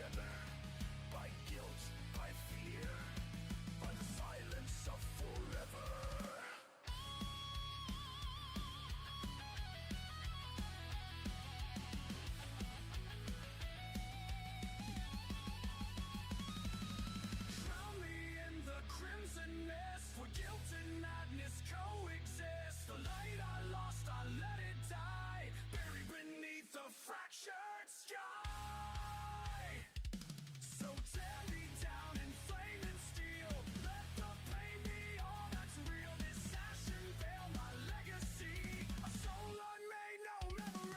together by guilt, by fear, by the silence of forever. Drown me in the crimson mist, where guilt and madness coexist. The light I lost, I let it die, buried beneath the fractured sky. So tear me down in flame and steel, let the pain be all that's real. This ashen veil, my legacy, a soul unmade, no memory.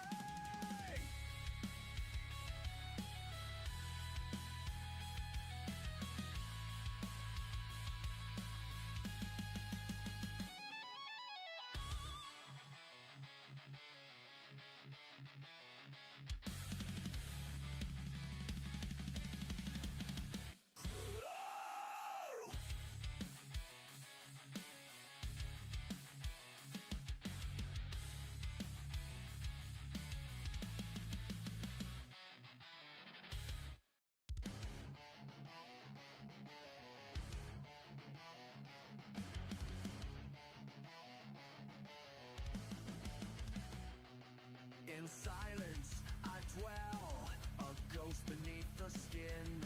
In silence I dwell, a ghost beneath the skin.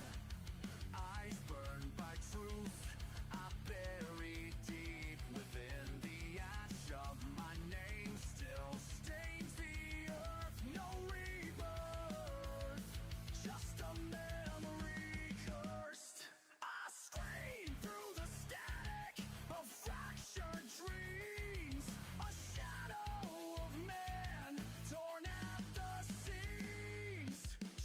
Eyes burned by truth, I bury deep within. The ash of my name still stains the earth. No rebirth, just a memory cursed. I strain through the static of fractured dreams, a shadow of man torn at the seams.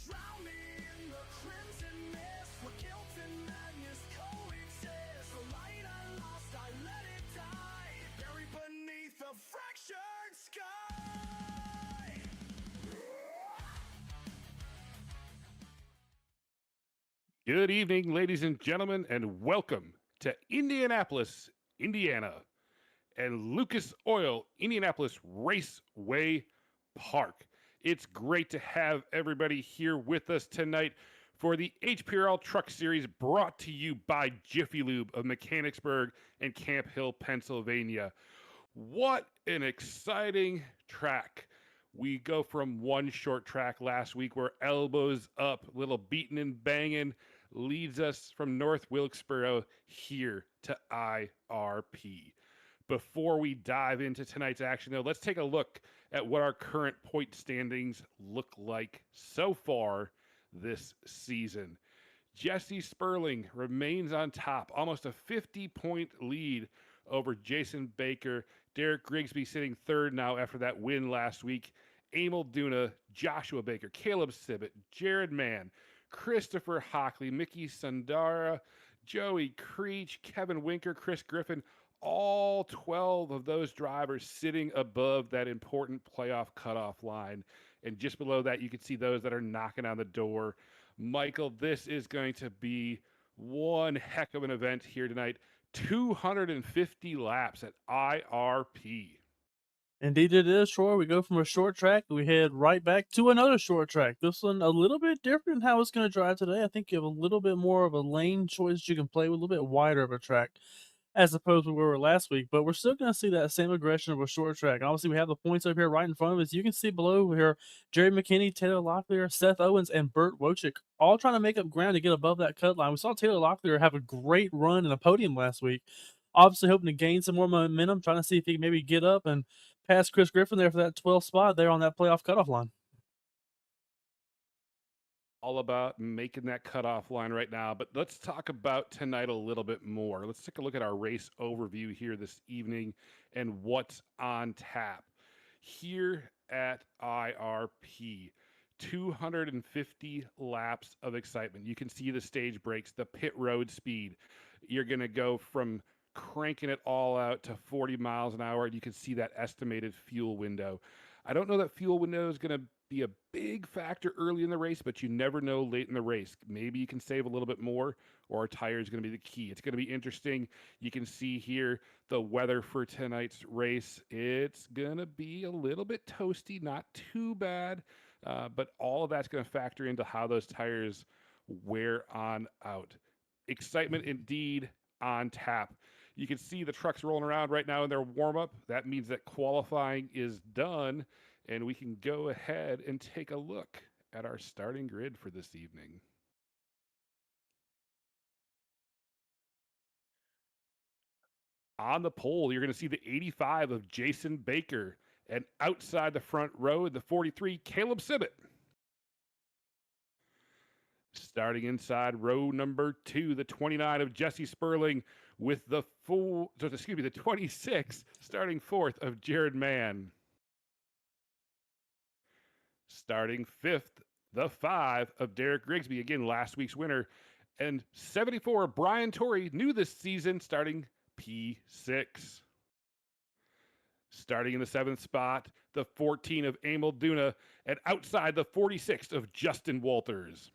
Drown me in the crimson mist, where guilt and madness coexist. The light I lost, I let it die, buried beneath the fractured sky. Good evening, ladies and gentlemen, and welcome to Indianapolis, Indiana, and Lucas Oil Indianapolis Raceway Park. It's great to have everybody here with us tonight for the HPRL Truck Series, brought to you by Jiffy Lube of Mechanicsburg and Camp Hill, Pennsylvania. What an exciting track. We go from one short track last week where Elbows Up, little beating and banging, leads us from North Wilkesboro here to IRP. Before we dive into tonight's action, though, let's take a look at what our current point standings look like so far this season. Jesse Sperling remains on top, almost a 50-point lead over Jason Baker. Derek Grigsby sitting third now after that win last week. Emil Duna, Joshua Baker, Caleb Sibbett, Jared Mann, Christopher Hockley, Mickey Sundara, Joey Creech, Kevin Winker, Chris Griffin, all 12 of those drivers sitting above that important playoff cutoff line. And just below that, you can see those that are knocking on the door. Michael, this is going to be one heck of an event here tonight. 250 laps at IRP. Indeed it is, Troy. We go from a short track, we head right back to another short track. This one a little bit different how it's going to drive today. I think you have a little bit more of a lane choice you can play with, a little bit wider of a track as opposed to where we were last week. But we're still going to see that same aggression of a short track. Obviously, we have the points up here right in front of us. You can see below here Jerry McKinney, Taylor Locklear, Seth Owens, and Burt Wojcik all trying to make up ground to get above that cut line. We saw Taylor Locklear have a great run in the podium last week. Obviously hoping to gain some more momentum, trying to see if he can maybe get up and pass Chris Griffin there for that 12th spot there on that playoff cutoff line. All about making that cutoff line right now, but let's talk about tonight a little bit more. Let's take a look at our race overview here this evening and what's on tap. Here at IRP, 250 laps of excitement. You can see the stage breaks, the pit road speed. You're going to go from cranking it all out to 40 miles an hour, and you can see that estimated fuel window. I don't know that fuel window is going to be a big factor early in the race, but you never know late in the race. Maybe you can save a little bit more, or a tire is going to be the key. It's going to be interesting. You can see here the weather for tonight's race. It's going to be a little bit toasty, not too bad, but all of that's going to factor into how those tires wear on out. Excitement indeed on tap. You can see the trucks rolling around right now in their warm up. That means that qualifying is done, and we can go ahead and take a look at our starting grid for this evening. On the pole, you're going to see the 85 of Jason Baker, and outside the front row in the 43, Caleb Sibbett. Starting inside row number 2, the 29 of Jesse Sperling with the 26 starting 4th of Jared Mann. Starting 5th, the 5 of Derek Grigsby, again last week's winner, and 74 Brian Torrey, new this season, starting P6. Starting in the 7th spot, the 14 of Emil Duna, and outside the 46th of Justin Walters.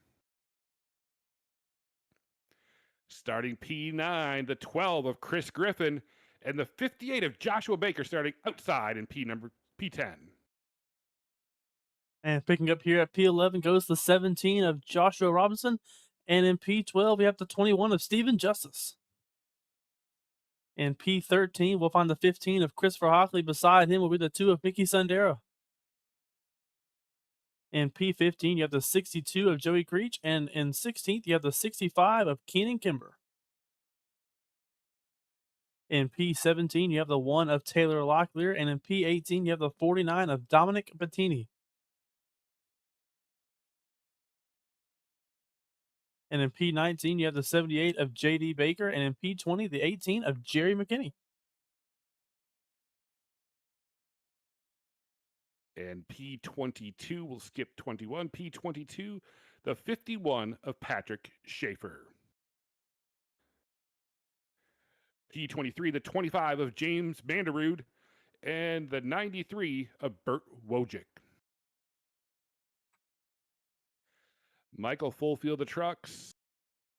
Starting P9, the 12 of Chris Griffin, and the 58 of Joshua Baker starting outside in P10. And picking up here at P11 goes the 17 of Joshua Robinson. And in P12, we have the 21 of Stephen Justice. In P13, we'll find the 15 of Christopher Hockley. Beside him will be the 2 of Mickey Sundero. In P15, you have the 62 of Joey Creech. And in 16th, you have the 65 of Keenan Kimber. In P17, you have the 1 of Taylor Locklear. And in P18, you have the 49 of Dominic Bettini. And in P19, you have the 78 of J.D. Baker. And in P20, the 18 of Jerry McKinney. And P22, we'll skip 21. P22, the 51 of Patrick Schaefer. P23, the 25 of James Vanderrood, and the 93 of Bert Wojcik. Michael Fullfield of trucks,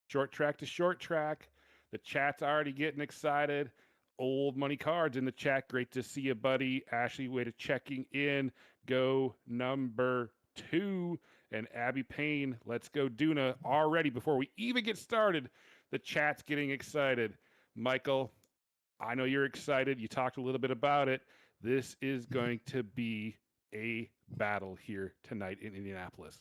short track to short track. The chat's already getting excited. Old money cards in the chat. Great to see you, buddy. Ashley, way to checking in. Go number 2. And Abby Payne, let's go Duna. Already, before we even get started, the chat's getting excited. Michael, I know you're excited. You talked a little bit about it. This is going to be a battle here tonight in Indianapolis.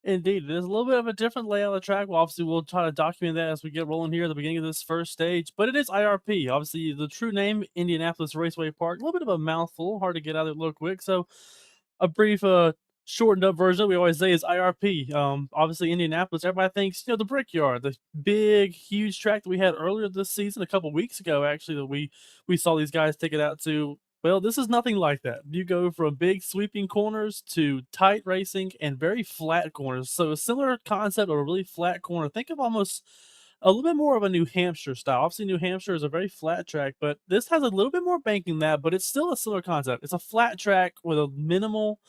Indeed, there's a little bit of a different layout of the track. Well, obviously, we'll try to document that as we get rolling here at the beginning of this first stage. But it is IRP. Obviously, the true name, Indianapolis Raceway Park. A little bit of a mouthful, hard to get out of it real quick. So, a brief, shortened up version we always say is IRP. Obviously, Indianapolis. Everybody thinks the Brickyard, the big, huge track that we had earlier this season, a couple weeks ago, actually, that we saw these guys take it out to. Well, this is nothing like that. You go from big sweeping corners to tight racing and very flat corners. So a similar concept of a really flat corner. Think of almost a little bit more of a New Hampshire style. Obviously, New Hampshire is a very flat track, but this has a little bit more banking than that, but it's still a similar concept. It's a flat track with a minimal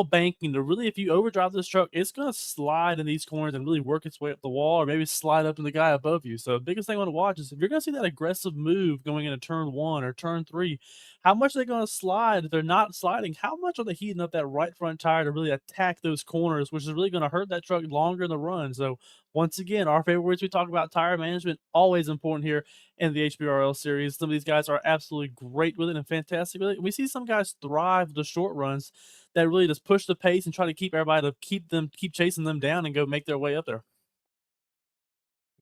banking to really, if you overdrive this truck, it's going to slide in these corners and really work its way up the wall or maybe slide up to the guy above you. So the biggest thing I want to watch is if you're going to see that aggressive move going into turn 1 or turn 3, how much are they going to slide? If they're not sliding, how much are they heating up that right front tire to really attack those corners, which is really going to hurt that truck longer in the run. So once again, our favorite words, we talk about tire management, always important here in the HPRL series. Some of these guys are absolutely great with it and fantastic with it. We see some guys thrive with the short runs that really just push the pace and try to keep everybody to keep chasing them down and go make their way up there.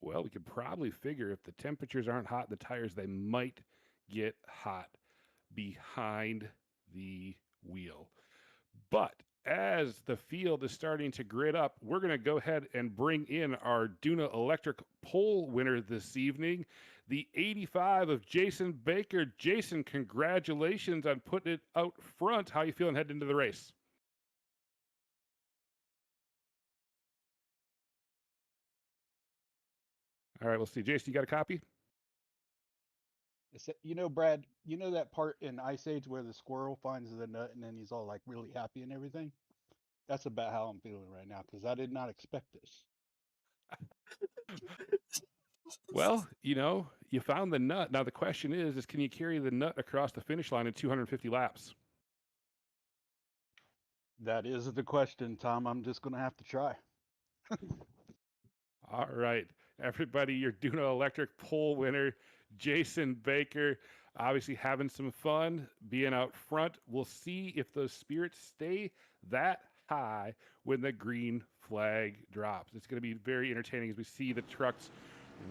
Well, we could probably figure if the temperatures aren't hot, the tires, they might get hot behind the wheel. But as the field is starting to grid up, we're going to go ahead and bring in our Duna Electric pole winner this evening, the 85 of Jason Baker. Jason, congratulations on putting it out front. How you feeling heading into the race? All right, we'll see. Jason, you got a copy? Brad, you know that part in Ice Age where the squirrel finds the nut and then he's all like really happy and everything? That's about how I'm feeling right now because I did not expect this. Well, you found the nut. Now the question is can you carry the nut across the finish line in 250 laps? That is the question, Tom. I'm just going to have to try. All right, everybody, your Duno Electric pole winner, Jason Baker, obviously having some fun being out front. We'll see if those spirits stay that high when the green flag drops. It's going to be very entertaining as we see the trucks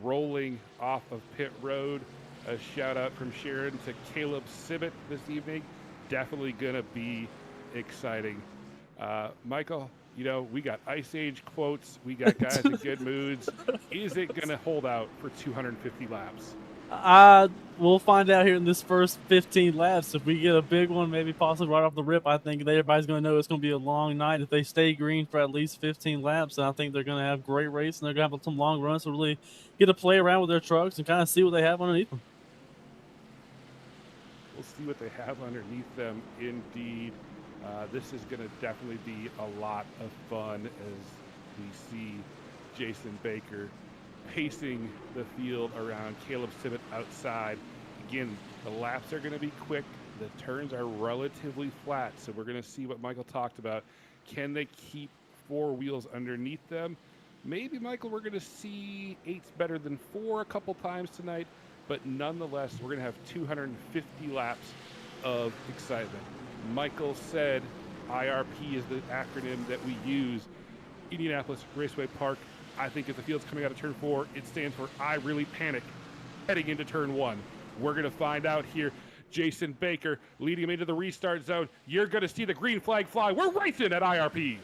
rolling off of pit road. A shout out from Sharon to Caleb Sibbett this evening. Definitely going to be exciting. Michael, you know, we got Ice Age quotes. We got guys in good moods. Is it going to hold out for 250 laps? We'll find out here in this first 15 laps. If we get a big one, maybe possibly right off the rip, I think that everybody's going to know it's going to be a long night. If they stay green for at least 15 laps, then I think they're going to have great race, and they're going to have some long runs to really get to play around with their trucks and kind of see what they have underneath them. We'll see what they have underneath them. Indeed, this is going to definitely be a lot of fun as we see Jason Baker pacing the field around Caleb Sibbett outside. Again, the laps are going to be quick. The turns are relatively flat, so we're going to see what Michael talked about. Can they keep four wheels underneath them? Maybe, Michael, we're going to see 8's better than 4 a couple times tonight, but nonetheless, we're going to have 250 laps of excitement. Michael said IRP is the acronym that we use. Indianapolis Raceway Park. I think if the field's coming out of turn 4, it stands for I really panic heading into turn 1. We're going to find out here. Jason Baker leading him into the restart zone. You're going to see the green flag fly. We're racing at IRP.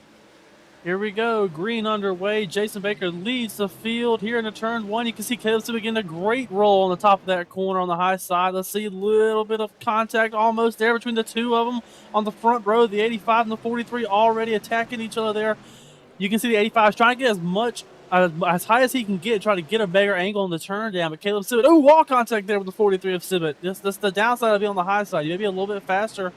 Here we go. Green underway. Jason Baker leads the field here in the turn 1. You can see Caleb Sibbett getting a great roll on the top of that corner on the high side. Let's see a little bit of contact almost there between the two of them on the front row. The 85 and the 43 already attacking each other there. You can see the 85 is trying to get as much as high as he can get, try to get a bigger angle on the turn down. But Caleb Sibbett, wall contact there with the 43 of Sibbett. That's the downside of being on the high side. You may be a little bit faster,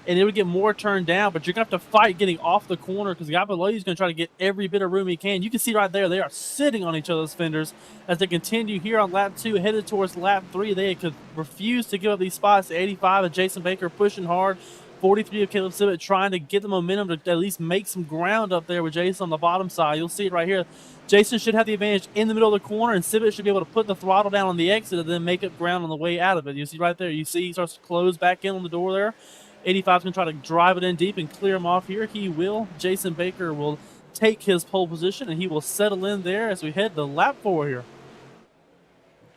and it would get more turned down, but you're going to have to fight getting off the corner because the guy below you is going to try to get every bit of room he can. You can see right there, they are sitting on each other's fenders as they continue here on lap 2, headed towards lap 3. They could refuse to give up these spots. The 85 of Jason Baker pushing hard. 43 of Caleb Sibbett trying to get the momentum to at least make some ground up there with Jason on the bottom side. You'll see it right here. Jason should have the advantage in the middle of the corner, and Sibbett should be able to put the throttle down on the exit and then make up ground on the way out of it. You see right there. You see he starts to close back in on the door there. 85's going to try to drive it in deep and clear him off here. He will. Jason Baker will take his pole position, and he will settle in there as we head to lap 4 here.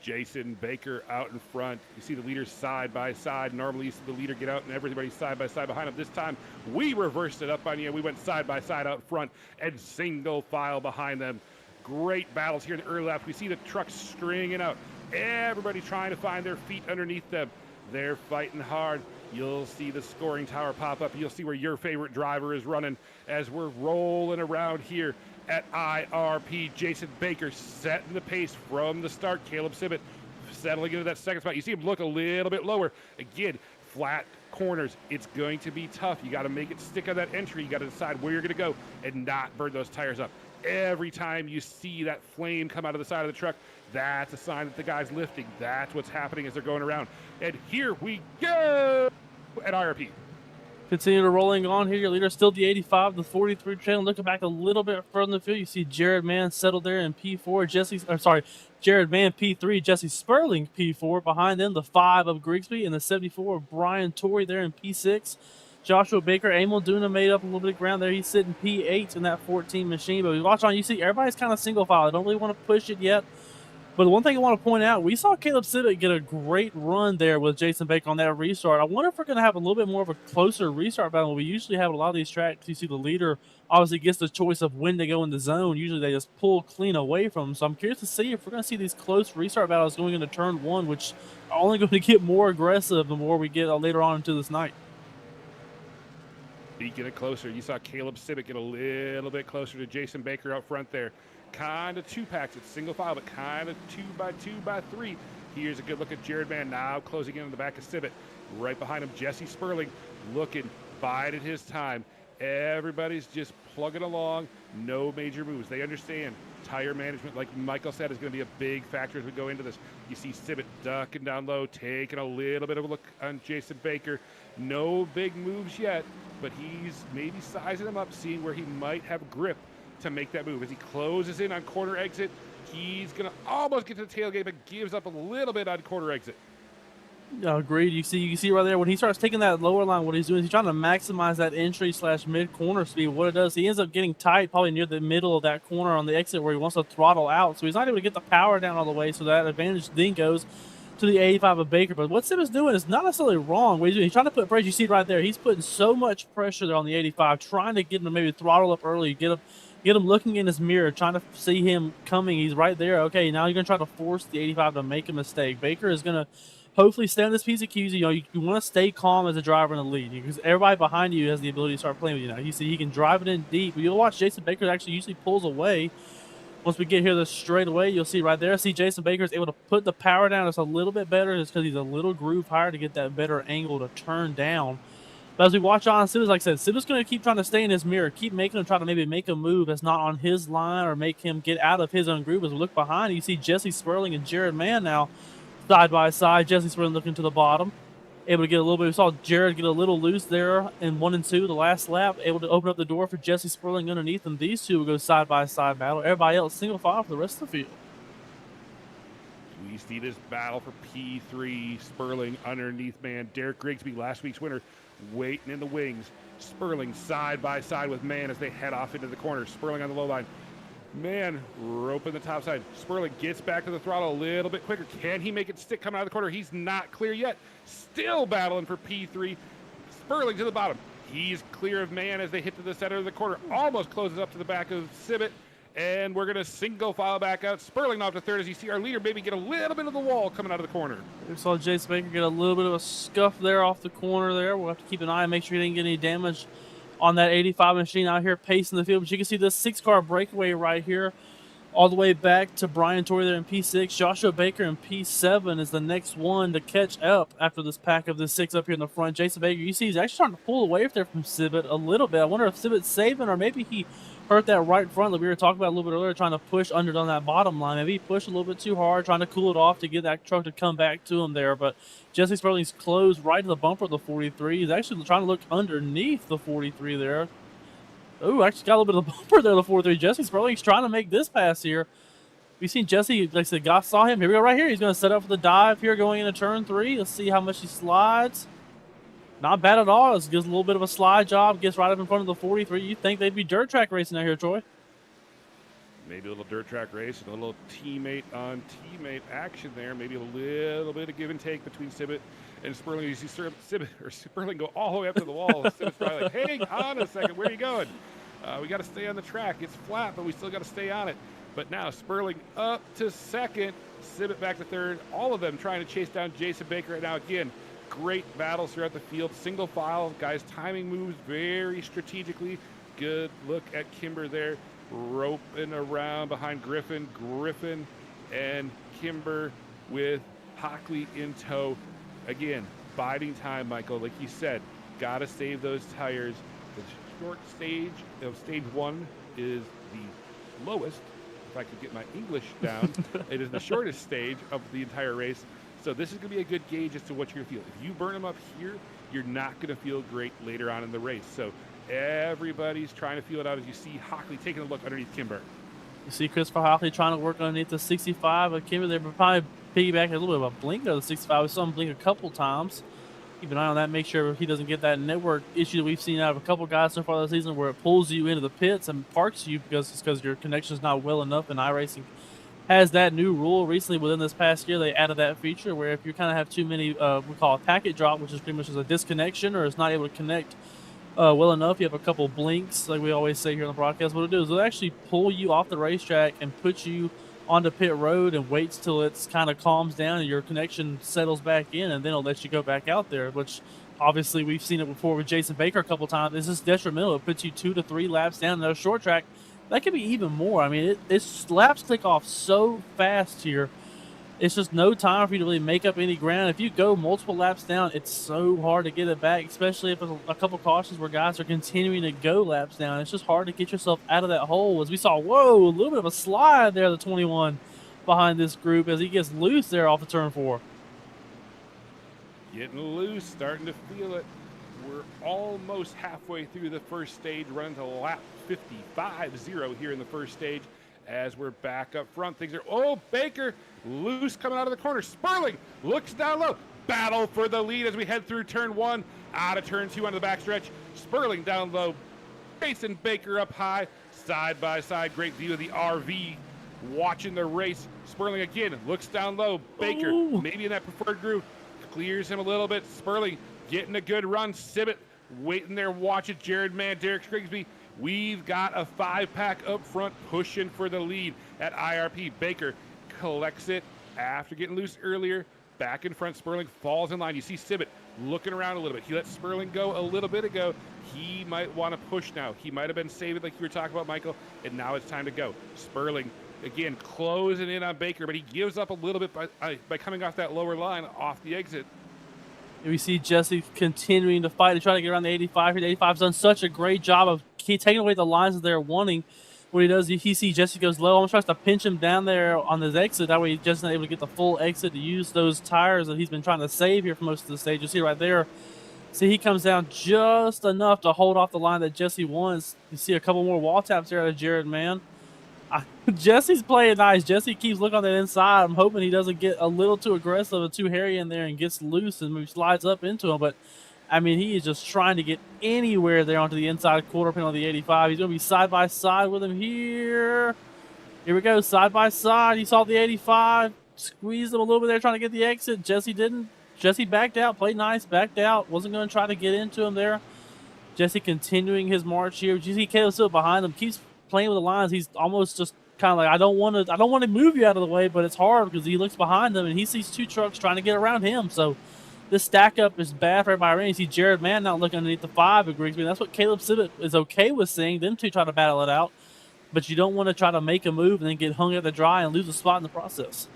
Jason Baker out in front. You see the leaders side by side. Normally you see the leader get out and everybody's side by side behind him. This time we reversed it up on you. We went side by side out front and single file behind them. Great battles here in the early laps. We see the trucks stringing out. Everybody trying to find their feet underneath them. They're fighting hard. You'll see the scoring tower pop up. You'll see where your favorite driver is running as we're rolling around here at IRP. Jason Baker setting the pace from the start. Caleb Sibbett settling into that second spot. You see him look a little bit lower. Again, flat corners. It's going to be tough. You got to make it stick on that entry. You got to decide where you're going to go and not burn those tires up. Every time you see that flame come out of the side of the truck, that's a sign that the guy's lifting. That's what's happening as they're going around. And here we go at IRP. Continue to rolling on here. Your leader still the 85, the 43 trailing. Looking back a little bit further in the field, you see Jared Mann settled there in P4. Jared Mann P3, Jesse Sperling P4. Behind them, the 5 of Grigsby and the 74 of Brian Torrey there in P6. Joshua Baker, Emil Duna made up a little bit of ground there. He's sitting P8 in that 14 machine. But we watch on, you see everybody's kind of single file. They don't really want to push it yet. But the one thing I want to point out, we saw Caleb Sibbett get a great run there with Jason Baker on that restart. I wonder if we're going to have a little bit more of a closer restart battle. We usually have a lot of these tracks. You see the leader obviously gets the choice of when to go in the zone. Usually they just pull clean away from them. So I'm curious to see if we're going to see these close restart battles going into turn 1, which are only going to get more aggressive the more we get later on into this night. Get it closer. You saw Caleb Sibbett get a little bit closer to Jason Baker out front there. Kind of 2 packs. It's single file, but kind of 2 by 2 by 3. Here's a good look at Jared Mann now closing in on the back of Sibbett. Right behind him, Jesse Sperling looking, biding his time. Everybody's just plugging along. No major moves. They understand tire management, like Michael said, is going to be a big factor as we go into this. You see Sibbett ducking down low, taking a little bit of a look on Jason Baker. No big moves yet, but he's maybe sizing him up, seeing where he might have grip to make that move. As he closes in on corner exit, he's going to almost get to the tailgate, but gives up a little bit on corner exit. Agreed. You can see right there when he starts taking that lower line, what he's doing is he's trying to maximize that entry / mid corner speed. What it does, he ends up getting tight probably near the middle of that corner on the exit where he wants to throttle out. So he's not able to get the power down all the way. So that advantage then goes to the 85 of Baker. But what Sim is doing is not necessarily wrong. What he's doing, he's trying to put pressure. You see it right there. He's putting so much pressure there on the 85, trying to get him to maybe throttle up early, get him looking in his mirror, trying to see him coming. He's right there. Okay, now you're going to try to force the 85 to make a mistake. Baker is going to hopefully stay on this piece of cues. You know, you want to stay calm as a driver in the lead because everybody behind you has the ability to start playing with you now. You see he can drive it in deep. You'll watch Jason Baker actually usually pulls away. Once we get here this straight away, you'll see right there. See Jason Baker is able to put the power down just a little bit better just because he's a little groove higher to get that better angle to turn down. But as we watch on, Siba's, like I said, Siba's going to keep trying to stay in his mirror, keep making him try to maybe make a move that's not on his line or make him get out of his own groove. As we look behind, you see Jesse Sperling and Jared Mann now side by side. Jesse Sperling looking to the bottom, able to get a little bit. We saw Jared get a little loose there in 1 and 2 the last lap, able to open up the door for Jesse Sperling underneath, and these two will go side by side battle. Everybody else single file for the rest of the field. We see this battle for P3. Sperling underneath Mann. Derek Grigsby, last week's winner, waiting in the wings. Sperling side by side with Mann as they head off into the corner. Sperling on the low line. Mann roping the top side. Sperling gets back to the throttle a little bit quicker. Can he make it stick coming out of the corner? He's not clear yet. Still battling for P3. Sperling to the bottom. He's clear of Mann as they hit to the center of the corner. Almost closes up to the back of Sibbett. And we're going to single file back out. Sperling off to third as you see our leader maybe get a little bit of the wall coming out of the corner. We saw Jason Baker get a little bit of a scuff there off the corner there. We'll have to keep an eye and make sure he didn't get any damage on that 85 machine out here pacing the field. But you can see this 6-car breakaway right here all the way back to Brian Torrey there in P6. Joshua Baker in P7 is the next one to catch up after this pack of the 6 up here in the front. Jason Baker, you see he's actually starting to pull away there from Sibbett a little bit. I wonder if Sibbett's saving or maybe he hurt that right front that we were talking about a little bit earlier, trying to push under on that bottom line. Maybe he pushed a little bit too hard, trying to cool it off to get that truck to come back to him there. But Jesse Sperling's closed right to the bumper of the 43. He's actually trying to look underneath the 43 there. Oh, actually got a little bit of the bumper there, the 43. Jesse Sperling's trying to make this pass here. We've seen Jesse, like I said, God saw him. Here we go right here. He's going to set up for the dive here going into turn 3. Let's see how much he slides. Not bad at all. It gives a little bit of a slide job. Gets right up in front of the 43. You think they'd be dirt track racing out here, Troy? Maybe a little dirt track race and a little teammate on teammate action there. Maybe a little bit of give and take between Sibbett and Sperling. You see Sperling go all the way up to the wall. Sibbett's probably like, hang on a second. Where are you going? We got to stay on the track. It's flat, but we still got to stay on it. But now Sperling up to second. Sibbett back to third. All of them trying to chase down Jason Baker right now. Again, great battles throughout the field. Single file. Guys timing moves very strategically. Good look at Kimber there. Roping around behind Griffin. Griffin and Kimber with Hockley in tow. Again, biding time, Michael. Like you said, got to save those tires. The short stage of stage 1 is the lowest. If I could get my English down, it is the shortest stage of the entire race. So this is going to be a good gauge as to what you're going to feel. If you burn them up here, you're not going to feel great later on in the race. So everybody's trying to feel it out as you see Hockley taking a look underneath Kimber. You see Christopher Hockley trying to work underneath the 65 of Kimber. They're probably piggybacking a little bit of a blink there, the 65. We saw him blink a couple times. Keep an eye on that. Make sure he doesn't get that network issue that we've seen out of a couple guys so far this season where it pulls you into the pits and parks you because your connection is not well enough. And iRacing has that new rule recently within this past year. They added that feature where if you kind of have too many, we call it packet drop, which is pretty much just a disconnection or it's not able to connect well enough. You have a couple blinks, like we always say here on the broadcast. What it'll do is it'll actually pull you off the racetrack and put you onto pit road and waits till it's kind of calms down and your connection settles back in, and then it'll let you go back out there, which obviously we've seen it before with Jason Baker a couple times. This is detrimental. It puts you 2 to 3 laps down. In a short track, that could be even more. I mean, it's laps click off so fast here. It's just no time for you to really make up any ground. If you go multiple laps down, it's so hard to get it back, especially if it's a couple cautions where guys are continuing to go laps down. It's just hard to get yourself out of that hole. As we saw, whoa, a little bit of a slide there, the 21 behind this group as he gets loose there off the turn 4. Getting loose, starting to feel it. We're almost halfway through the first stage, running to lap 55-0 here in the first stage. As we're back up front, things are, oh, Baker, loose coming out of the corner. Sperling looks down low. Battle for the lead as we head through turn 1, out of turn 2 on the backstretch. Sperling down low. Jason Baker up high, side by side. Great view of the RV watching the race. Sperling again looks down low. Baker, Ooh. maybe in that preferred groove, clears him a little bit. Sperling getting a good run. Sibbett waiting there, watching Jared Mann, Derek Scrigsby. We've got a 5-pack up front pushing for the lead at IRP. Baker collects it after getting loose earlier. Back in front, Sperling falls in line. You see Sibbett looking around a little bit. He let Sperling go a little bit ago. He might want to push now. He might have been saving like you were talking about, Michael, and now it's time to go. Sperling, again, closing in on Baker, but he gives up a little bit by coming off that lower line off the exit. We see Jesse continuing to fight to try to get around the 85 here. The 85's done such a great job of taking away the lines that they're wanting. What he does, he sees Jesse goes low, almost tries to pinch him down there on his exit. That way he's just not able to get the full exit to use those tires that he's been trying to save here for most of the stage. You see right there. See, he comes down just enough to hold off the line that Jesse wants. You see a couple more wall taps there out of Jared Mann. Jesse's playing nice. Jesse keeps looking on that inside. I'm hoping he doesn't get a little too aggressive or too hairy in there and gets loose and maybe slides up into him. But, I mean, he is just trying to get anywhere there onto the inside quarter pin on the 85. He's going to be side by side with him here. Here we go, side by side. He saw the 85, squeezed him a little bit there trying to get the exit. Jesse didn't. Jesse backed out, played nice, backed out. Wasn't going to try to get into him there. Jesse continuing his march here. You see Caleb still behind him, keeps playing with the lines. He's almost just kind of like, I don't want to move you out of the way, but it's hard because he looks behind them and he sees 2 trucks trying to get around him. So this stack up is bad for everybody around. You see Jared Mann not looking underneath the 5 at Grigsby. That's what Caleb Sibbett is okay with seeing. Them 2 try to battle it out, but you don't want to try to make a move and then get hung out to dry and lose a spot in the process.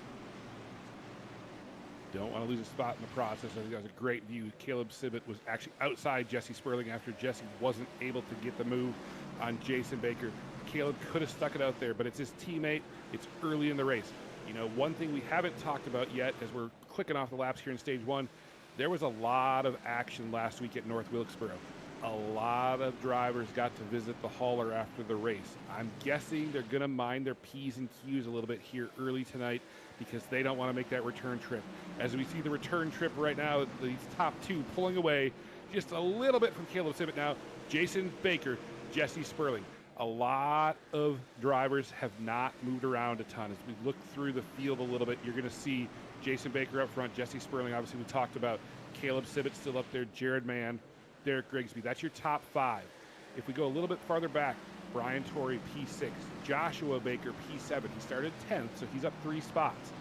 Don't want to lose a spot in the process. I think that was a great view. Caleb Sibbett was actually outside Jesse Sperling after Jesse wasn't able to get the move on Jason Baker. Caleb could have stuck it out there, but it's his teammate. It's early in the race. You know, one thing we haven't talked about yet as we're clicking off the laps here in stage 1, there was a lot of action last week at North Wilkesboro. A lot of drivers got to visit the hauler after the race. I'm guessing they're going to mind their P's and Q's a little bit here early tonight because they don't want to make that return trip. As we see the return trip right now, these top 2 pulling away just a little bit from Caleb Sibbett now. Jason Baker, Jesse Sperling. A lot of drivers have not moved around a ton. As we look through the field a little bit, you're going to see Jason Baker up front, Jesse Sperling, obviously we talked about, Caleb Sibbett still up there, Jared Mann, Derek Grigsby. That's your top 5. If we go a little bit farther back, Brian Torrey, P6, Joshua Baker, P7. He started 10th, so he's up 3 spots.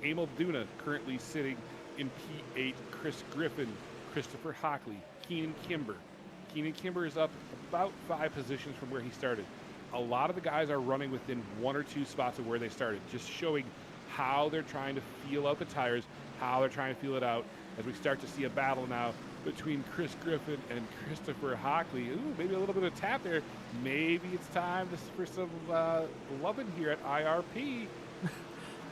Emil Duna currently sitting in P8, Chris Griffin, Christopher Hockley, Keenan Kimber. Keenan Kimber is up about 5 positions from where he started. A lot of the guys are running within 1 or 2 spots of where they started, just showing how they're trying to feel out the tires, how they're trying to feel it out. As we start to see a battle now between Chris Griffin and Christopher Hockley. Ooh, maybe a little bit of tap there. Maybe it's time for some loving here at IRP.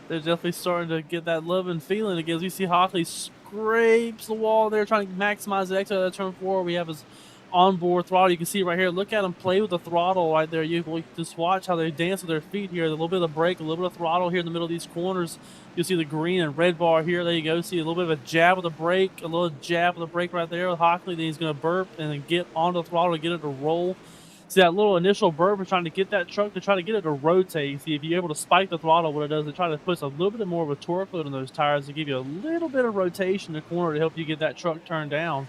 They're definitely starting to get that loving feeling again. As we see Hockley scrapes the wall there, trying to maximize the exit of that turn 4. We have his onboard throttle. You can see right here. Look at him play with the throttle right there. You just watch how they dance with their feet here. A little bit of the brake, a little bit of throttle here in the middle of these corners. You'll see the green and red bar here. There you go. See a little bit of a jab with the brake, a little jab with the brake right there with Hockley. Then he's going to burp and then get onto the throttle to get it to roll. See that little initial burp is trying to get that truck to try to get it to rotate. See if you're able to spike the throttle, what it does, it try to put a little bit more of a torque load on those tires to give you a little bit of rotation in the corner to help you get that truck turned down.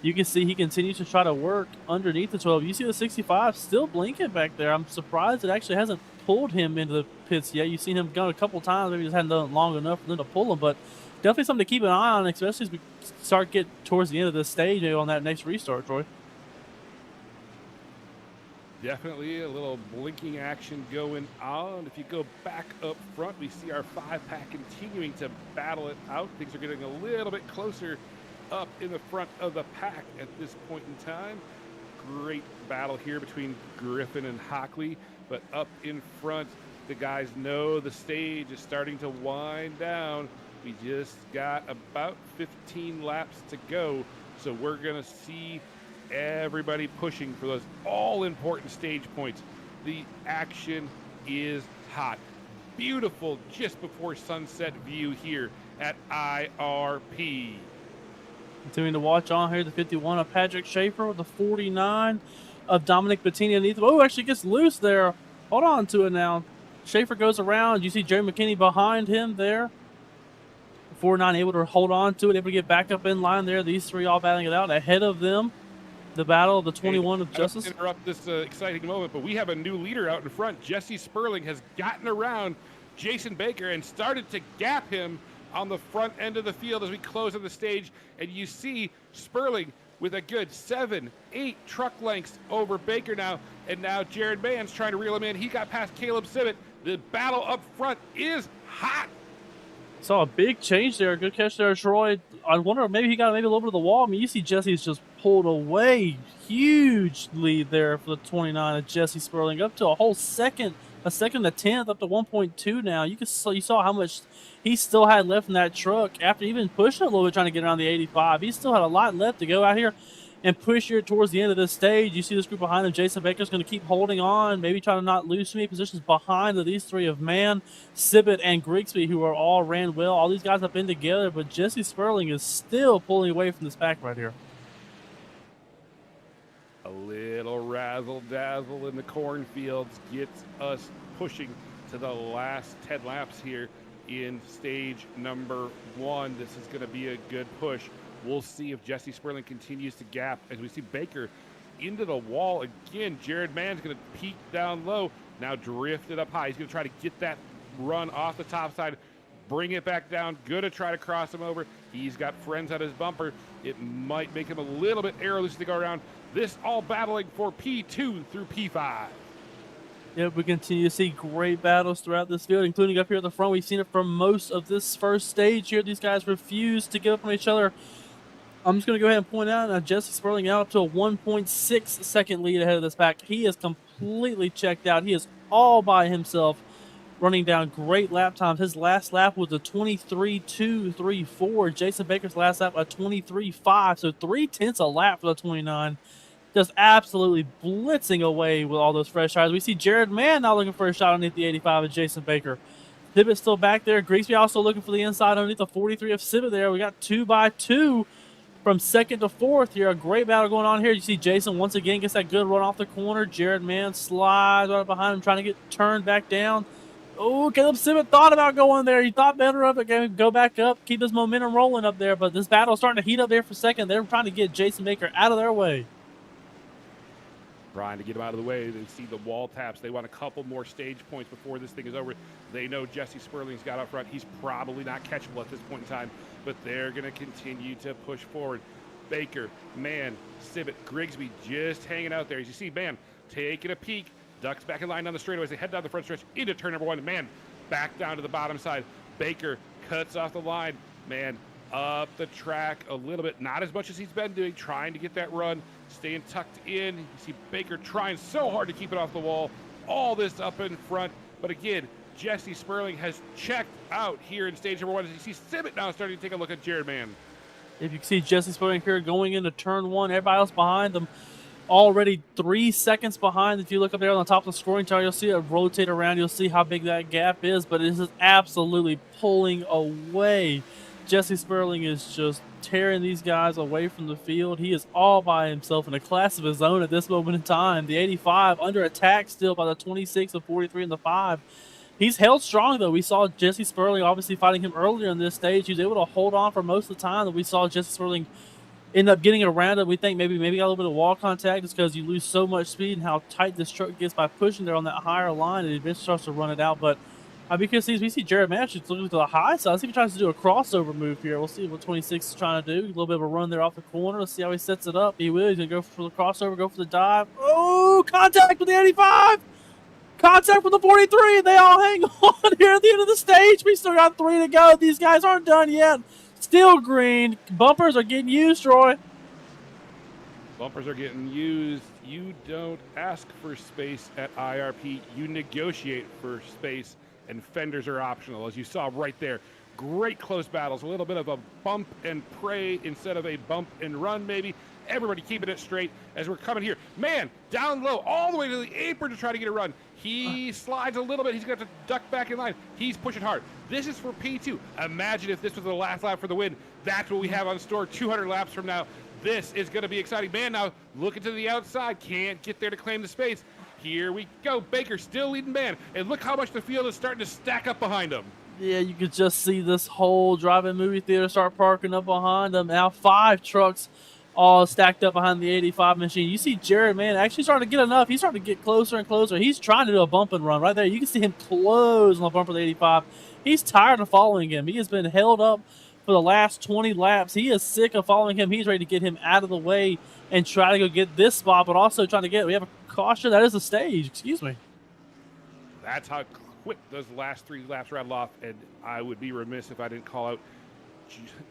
You can see he continues to try to work underneath the 12. You see the 65 still blinking back there. I'm surprised it actually hasn't pulled him into the pits yet. You've seen him go a couple times. Maybe he just hadn't done it long enough for them to pull him. But definitely something to keep an eye on, especially as we start getting towards the end of this stage on that next restart, Troy. Definitely a little blinking action going on. If you go back up front, we see our 5-pack continuing to battle it out. Things are getting a little bit closer up in the front of the pack at this point in time. Great battle here between Griffin and Hockley, but up in front, the guys know the stage is starting to wind down. We just got about 15 laps to go, so we're going to see everybody pushing for those all-important stage points. The action is hot. Beautiful just before sunset view here at IRP. Continuing to watch on here, the 51 of Patrick Schaefer with the 49 of Dominic Bettini underneath him. Oh, actually gets loose there. Hold on to it now. Schaefer goes around. You see Jerry McKinney behind him there. 49 able to hold on to it, able to get back up in line there. These three all battling it out ahead of them. The battle of the 21 of Justice. I don't interrupt this exciting moment, but we have a new leader out in front. Jesse Sperling has gotten around Jason Baker and started to gap him on the front end of the field as we close on the stage. And you see Sperling with a good 7-8 truck lengths over Baker now. And now Jared Mann's trying to reel him in. He got past Caleb Simmett. The battle up front is hot. Saw a big change there. Good catch there, Troy. I wonder if maybe he got maybe a little bit of the wall. I mean, you see Jesse's just pulled away. Huge lead there for the 29 of Jesse Sperling. Up to a whole second, a tenth, up to 1.2 now. You saw how much he still had left in that truck after even pushing a little bit trying to get around the 85. He still had a lot left to go out here and push here towards the end of this stage. You see this group behind him. Jason Baker's going to keep holding on, maybe trying to not lose too many positions behind these three of Mann, Sibbett, and Grigsby, who are all ran well. All these guys have been together, but Jesse Sperling is still pulling away from this pack right here. A little razzle-dazzle in the cornfields gets us pushing to the last 10 laps here in stage number 1. This is going to be a good push. We'll see if Jesse Sperling continues to gap as we see Baker into the wall again. Jared Mann's going to peak down low, now drifted up high. He's going to try to get that run off the top side, bring it back down. Going to try to cross him over. He's got friends at his bumper. It might make him a little bit airless to go around. This all battling for P2 through P5. Yep, we continue to see great battles throughout this field, including up here at the front. We've seen it for most of this first stage here. These guys refuse to give up on each other. I'm just going to go ahead and point out Jesse Sperling out up to a 1.6 second lead ahead of this pack. He is completely checked out. He is all by himself, running down great lap times. His last lap was a 23.234. Jason Baker's last lap a 23.5, so 0.3 a lap for the 29. Just absolutely blitzing away with all those fresh tires. We see Jared Mann now looking for a shot underneath the 85 of Jason Baker. Sibbitt's still back there. Grigsby also looking for the inside underneath the 43 of Sibbett there. We got 2x2 from second to fourth here. A great battle going on here. You see Jason once again gets that good run off the corner. Jared Mann slides right behind him, trying to get turned back down. Oh, Caleb Sibbett thought about going there. He thought better of it. Go back up, keep his momentum rolling up there. But this battle is starting to heat up there for second. They're trying to get Jason Baker out of their way. Trying to get him out of the way. They see the wall taps. They want a couple more stage points before this thing is over. They know Jesse Sperling's got up front. He's probably not catchable at this point in time, but they're going to continue to push forward. Baker, Mann, Sibbett, Grigsby just hanging out there. As you see, Mann taking a peek, ducks back in line down the straightaways. They head down the front stretch into turn number 1. Mann back down to the bottom side. Baker cuts off the line. Mann up the track a little bit, not as much as he's been doing, trying to get that run, staying tucked in. You see Baker trying so hard to keep it off the wall. All this up in front, but again, Jesse Sperling has checked out here in stage number 1. As you see Sibbett now starting to take a look at Jared Mann. If you can see Jesse Sperling here going into turn 1, everybody else behind them already 3 seconds behind. If you look up there on the top of the scoring chart, you'll see it rotate around. You'll see how big that gap is, but it is absolutely pulling away. Jesse Sperling is just tearing these guys away from the field. He is all by himself in a class of his own at this moment in time. The 85 under attack still by the 26 of 43 and the 5. He's held strong, though. We saw Jesse Sperling obviously fighting him earlier in this stage. He was able to hold on for most of the time. That we saw Jesse Sperling end up getting around it. We think maybe got a little bit of wall contact just because you lose so much speed and how tight this truck gets by pushing there on that higher line. It eventually starts to run it out, but because we see Jared Mann looking to the high side. Let's see if he tries to do a crossover move here. We'll see what 26 is trying to do. A little bit of a run there off the corner. Let's see how he sets it up. He will. He's going to go for the crossover, go for the dive. Oh, contact with the 85! Contact with the 43! They all hang on here at the end of the stage. We still got 3 to go. These guys aren't done yet. Still green. Bumpers are getting used, Troy. Bumpers are getting used. You don't ask for space at IRP. You negotiate for space. And fenders are optional, as you saw right there. Great close battles. A little bit of a bump and pray instead of a bump and run, maybe. Everybody keeping it straight as we're coming here. Man, down low, all the way to the apron to try to get a run. He slides a little bit. He's going to have to duck back in line. He's pushing hard. This is for P2. Imagine if this was the last lap for the win. That's what we have on store 200 laps from now. This is going to be exciting. Man, now looking to the outside. Can't get there to claim the space. Here we go. Baker still leading man. And look how much the field is starting to stack up behind him. Yeah, you could just see this whole drive-in movie theater start parking up behind them. Now 5 trucks all stacked up behind the 85 machine. You see Jared, man, actually starting to get enough. He's starting to get closer and closer. He's trying to do a bump and run right there. You can see him close on the bumper of the 85. He's tired of following him. He has been held up for the last 20 laps. He is sick of following him. He's ready to get him out of the way and try to go get this spot, but also trying to get, we have a caution. That is a stage. Excuse me. That's how quick those last 3 laps rattle off, and I would be remiss if I didn't call out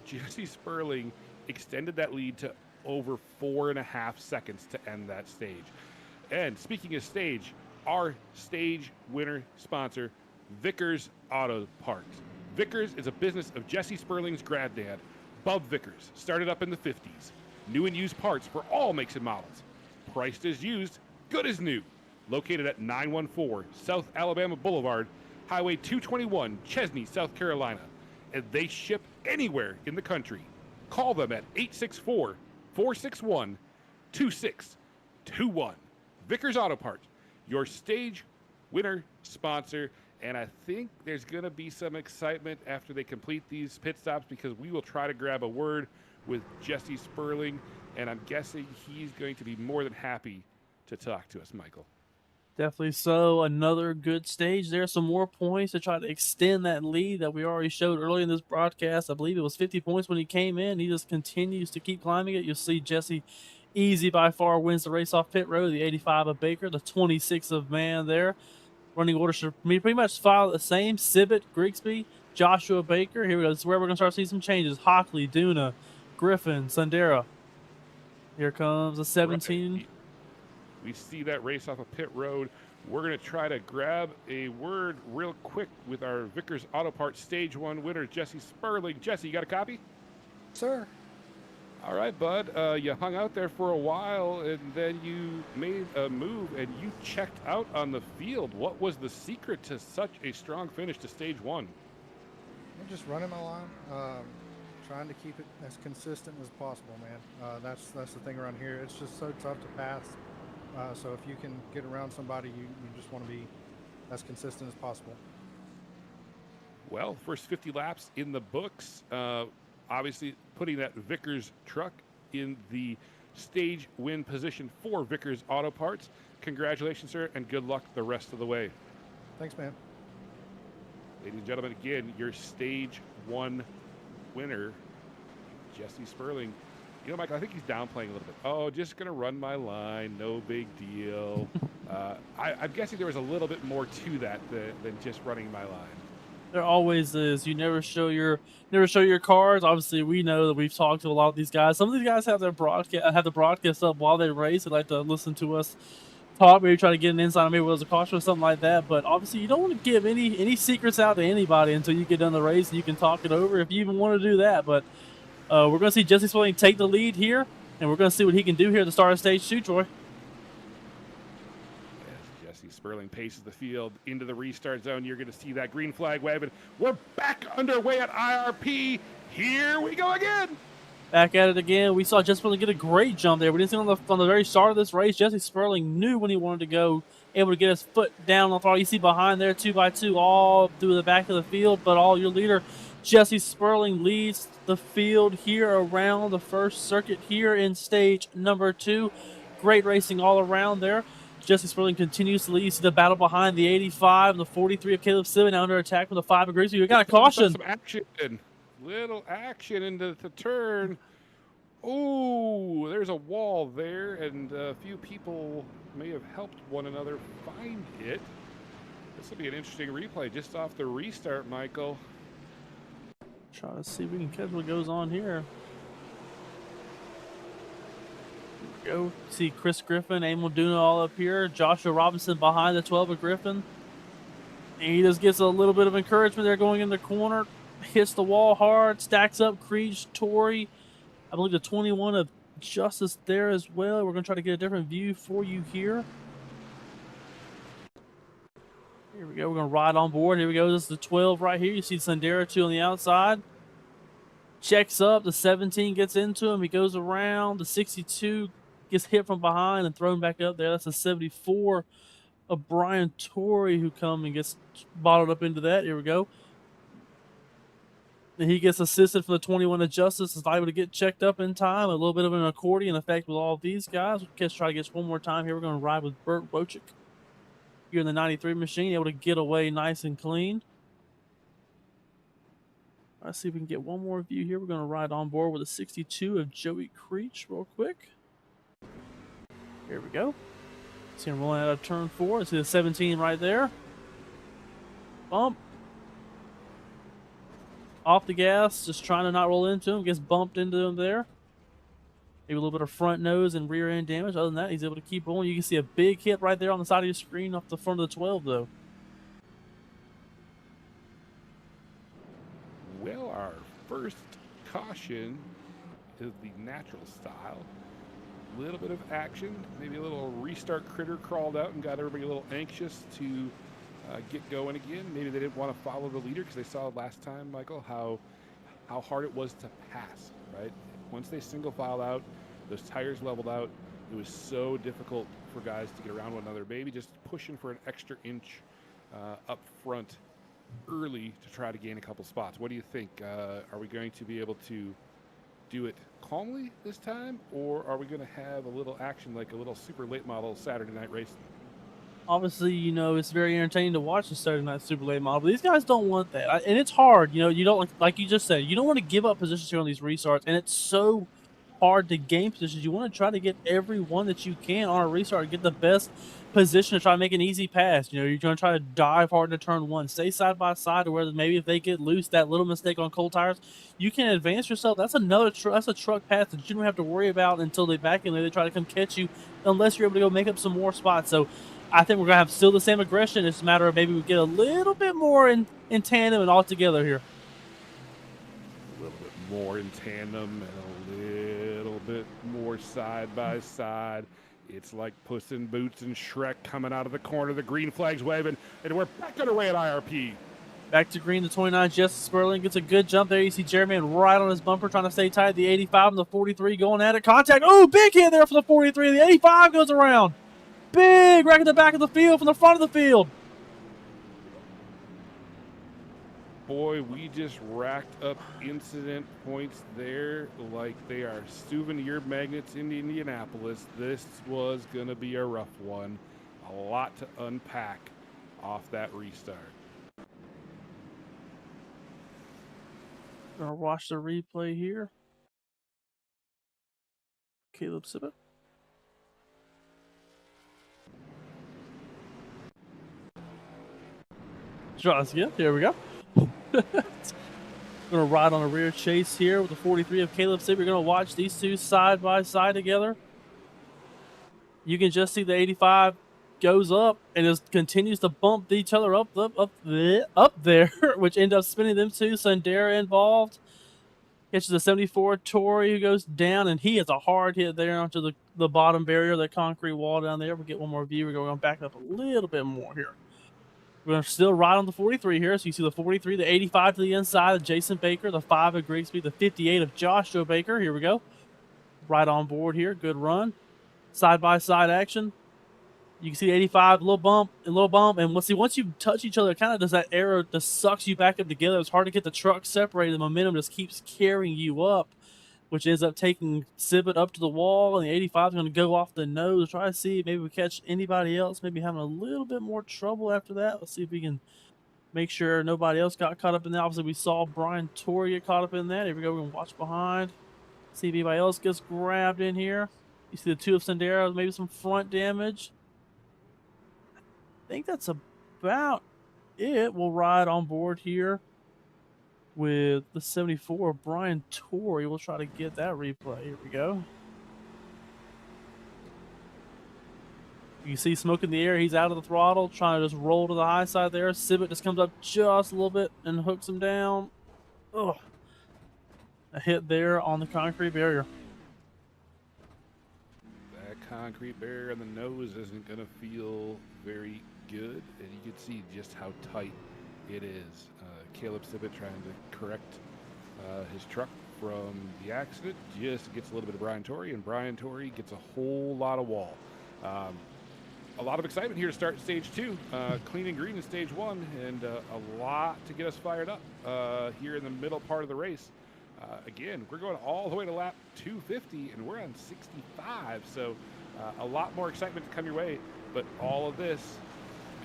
Jesse Sperling extended that lead to over 4.5 seconds to end that stage. And speaking of stage, our stage winner sponsor, Vickers Auto Parts. Vickers is a business of Jesse Sperling's granddad, Bub Vickers, started up in the 50s. New and used parts for all makes and models. Priced as used, good as new. Located at 914 South Alabama Boulevard, Highway 221, Chesney, South Carolina. And they ship anywhere in the country. Call them at 864-461-2621. Vickers Auto Parts, your stage winner sponsor. And I think there's going to be some excitement after they complete these pit stops, because we will try to grab a word with Jesse Sperling. And I'm guessing he's going to be more than happy to talk to us, Michael. Definitely so. Another good stage there. Some more points to try to extend that lead that we already showed early in this broadcast. I believe it was 50 points when he came in. He just continues to keep climbing it. You'll see Jesse easy by far wins the race off pit road. The 85 of Baker, the 26 of Man there. Running order should pretty much follow the same. Sibbett, Grigsby, Joshua Baker. Here we go. This is where we're going to start seeing some changes. Hockley, Duna, Griffin, Sundera. Here comes the 17. Right. We see that race off of pit road. We're going to try to grab a word real quick with our Vickers Auto Parts Stage 1 winner, Jesse Sperling. Jesse, you got a copy? Sir. All right, bud. You hung out there for a while, and then you made a move, and you checked out on the field. What was the secret to such a strong finish to Stage 1? I'm just running my line, trying to keep it as consistent as possible, man. That's the thing around here. It's just so tough to pass. So if you can get around somebody, you just want to be as consistent as possible. Well, first 50 laps in the books. Obviously, putting that Vickers truck in the stage win position for Vickers Auto Parts. Congratulations, sir, and good luck the rest of the way. Thanks, man. Ladies and gentlemen, again, your stage 1 winner, Jesse Sperling. You know, Michael, I think he's downplaying a little bit. Oh, just going to run my line. No big deal. I'm guessing there was a little bit more to that than just running my line. There always is. You never show your cards. Obviously, we know that we've talked to a lot of these guys. Some of these guys have the broadcast up while they race. They like to listen to us talk. Maybe try to get an insight on maybe it was a caution or something like that. But obviously, you don't want to give any secrets out to anybody until you get done the race and you can talk it over if you even want to do that. But we're going to see Jesse Sperling take the lead here, and we're going to see what he can do here at the start of stage 2, Troy. Sperling paces the field into the restart zone. You're going to see that green flag waving. We're back underway at IRP. Here we go again. Back at it again. We saw Jesse Sperling get a great jump there. We didn't see on the very start of this race. Jesse Sperling knew when he wanted to go, able to get his foot down on the throttle. You see behind there, 2x2, all through the back of the field. But your leader, Jesse Sperling, leads the field here around the first circuit here in stage number 2. Great racing all around there. Jesse Sperling continues to lead. You see the battle behind the 85 and the 43 of Caleb Simmons now under attack from the 5 of Grigsby. We got a caution. Some action. Little action into the turn. Ooh, there's a wall there, and a few people may have helped one another find it. This will be an interesting replay just off the restart, Michael. Try to see if we can catch what goes on here. Go see Chris Griffin, Emil Duna all up here. Joshua Robinson behind the 12 of Griffin. And he just gets a little bit of encouragement there going in the corner. hits the wall hard, stacks up Creech, Tory. I believe the 21 of Justice there as well. We're going to try to get a different view for you here. Here we go. We're going to ride on board. Here we go. This is the 12 right here. You see Sandera 2 on the outside. Checks up. The 17 gets into him. He goes around. The 62 gets hit from behind and thrown back up there. That's a 74 of Brian Torrey who come and gets bottled up into that. Here we go. And he gets assisted from the 21 of Justice. Is not able to get checked up in time. A little bit of an accordion effect with all of these guys. Let's try to get one more time here. We're going to ride with Bert Wojcik here in the 93 machine, able to get away nice and clean. Let's see if we can get one more view here. We're going to ride on board with a 62 of Joey Creech real quick. Here we go. See him rolling out of turn 4. See the 17 right there. Bump. Off the gas, just trying to not roll into him. Gets bumped into him there. Maybe a little bit of front nose and rear end damage. Other than that, he's able to keep rolling. You can see a big hit right there on the side of your screen off the front of the 12, though. Well, our first caution is the natural style. A little bit of action, maybe a little restart critter crawled out and got everybody a little anxious to get going again. Maybe they didn't want to follow the leader because they saw last time, Michael, how hard it was to pass, right? Once they single filed out, those tires leveled out, it was so difficult for guys to get around one another. Maybe just pushing for an extra inch up front early to try to gain a couple spots. What do you think? Are we going to be able to do it calmly this time, or are we going to have a little action like a little super late model Saturday night race? Obviously, you know, it's very entertaining to watch the Saturday Night Super Late model, but these guys don't want that. And it's hard, you know, you don't, like you just said, you don't want to give up positions here on these restarts, and it's so hard to gain positions. You want to try to get every one that you can on a restart, get the best position to try to make an easy pass. You know, you're going to try to dive hard into turn 1, stay side by side to where maybe if they get loose, that little mistake on cold tires, you can advance yourself. That's another that's a truck pass that you don't have to worry about until they back in there. They try to come catch you unless you're able to go make up some more spots. So I think we're going to have still the same aggression. It's a matter of maybe we get a little bit more in tandem and all together here. A little bit more in tandem and a little bit more side by side. It's like Puss in Boots and Shrek coming out of the corner. The green flag's waving, and we're back underway at IRP. Back to green, the 29, Jesse Sperling gets a good jump there. You see Jeremy right on his bumper trying to stay tight. The 85 and the 43 going at it. Contact. Oh, big hit there for the 43. The 85 goes around. Big wreck at the back of the field from the front of the field. Boy, we just racked up incident points there like they are souvenir magnets in Indianapolis. This was going to be a rough one. A lot to unpack off that restart. Gonna watch the replay here. Caleb Sibbett. Try this again. Here we go. Gonna ride on a rear chase here with the 43 of Caleb Sibbett. We're gonna watch these two side by side together. You can just see the 85 goes up and just continues to bump each other up there, which end up spinning them two. Sandera involved. Catches the 74 Tory who goes down, and he has a hard hit there onto the bottom barrier, that concrete wall down there. We'll get one more view. We're going to back up a little bit more here. We're going to still ride on the 43 here. So you see the 43, the 85 to the inside of Jason Baker, the 5 of Grigsby, the 58 of Joshua Baker. Here we go. Right on board here. Good run. Side-by-side action. You can see the 85, a little bump, and once you touch each other, it kind of does that arrow just sucks you back up together. It's hard to get the truck separated. The momentum just keeps carrying you up, which ends up taking Sibbett up to the wall, and the 85 is going to go off the nose. Try to see maybe we catch anybody else, maybe having a little bit more trouble after that. Let's see if we can make sure nobody else got caught up in that. Obviously, we saw Brian Torrey get caught up in that. Here we go. We're going to watch behind, see if anybody else gets grabbed in here. You see the 2 of Sandera, maybe some front damage. I think that's about it. We'll ride on board here with the 74 Brian Torrey. We'll try to get that replay. Here we go. You see smoke in the air. He's out of the throttle, trying to just roll to the high side there. Sibbett just comes up just a little bit and hooks him down. Oh, a hit there on the concrete barrier. That concrete barrier on the nose isn't going to feel very good, and you can see just how tight it is. Caleb Sibbett trying to correct his truck from the accident just gets a little bit of Brian Torrey, and Brian Torrey gets a whole lot of wall. A lot of excitement here to start stage 2, clean and green in stage 1, and a lot to get us fired up here in the middle part of the race. Again, we're going all the way to lap 250, and we're on 65, so a lot more excitement to come your way. But all of this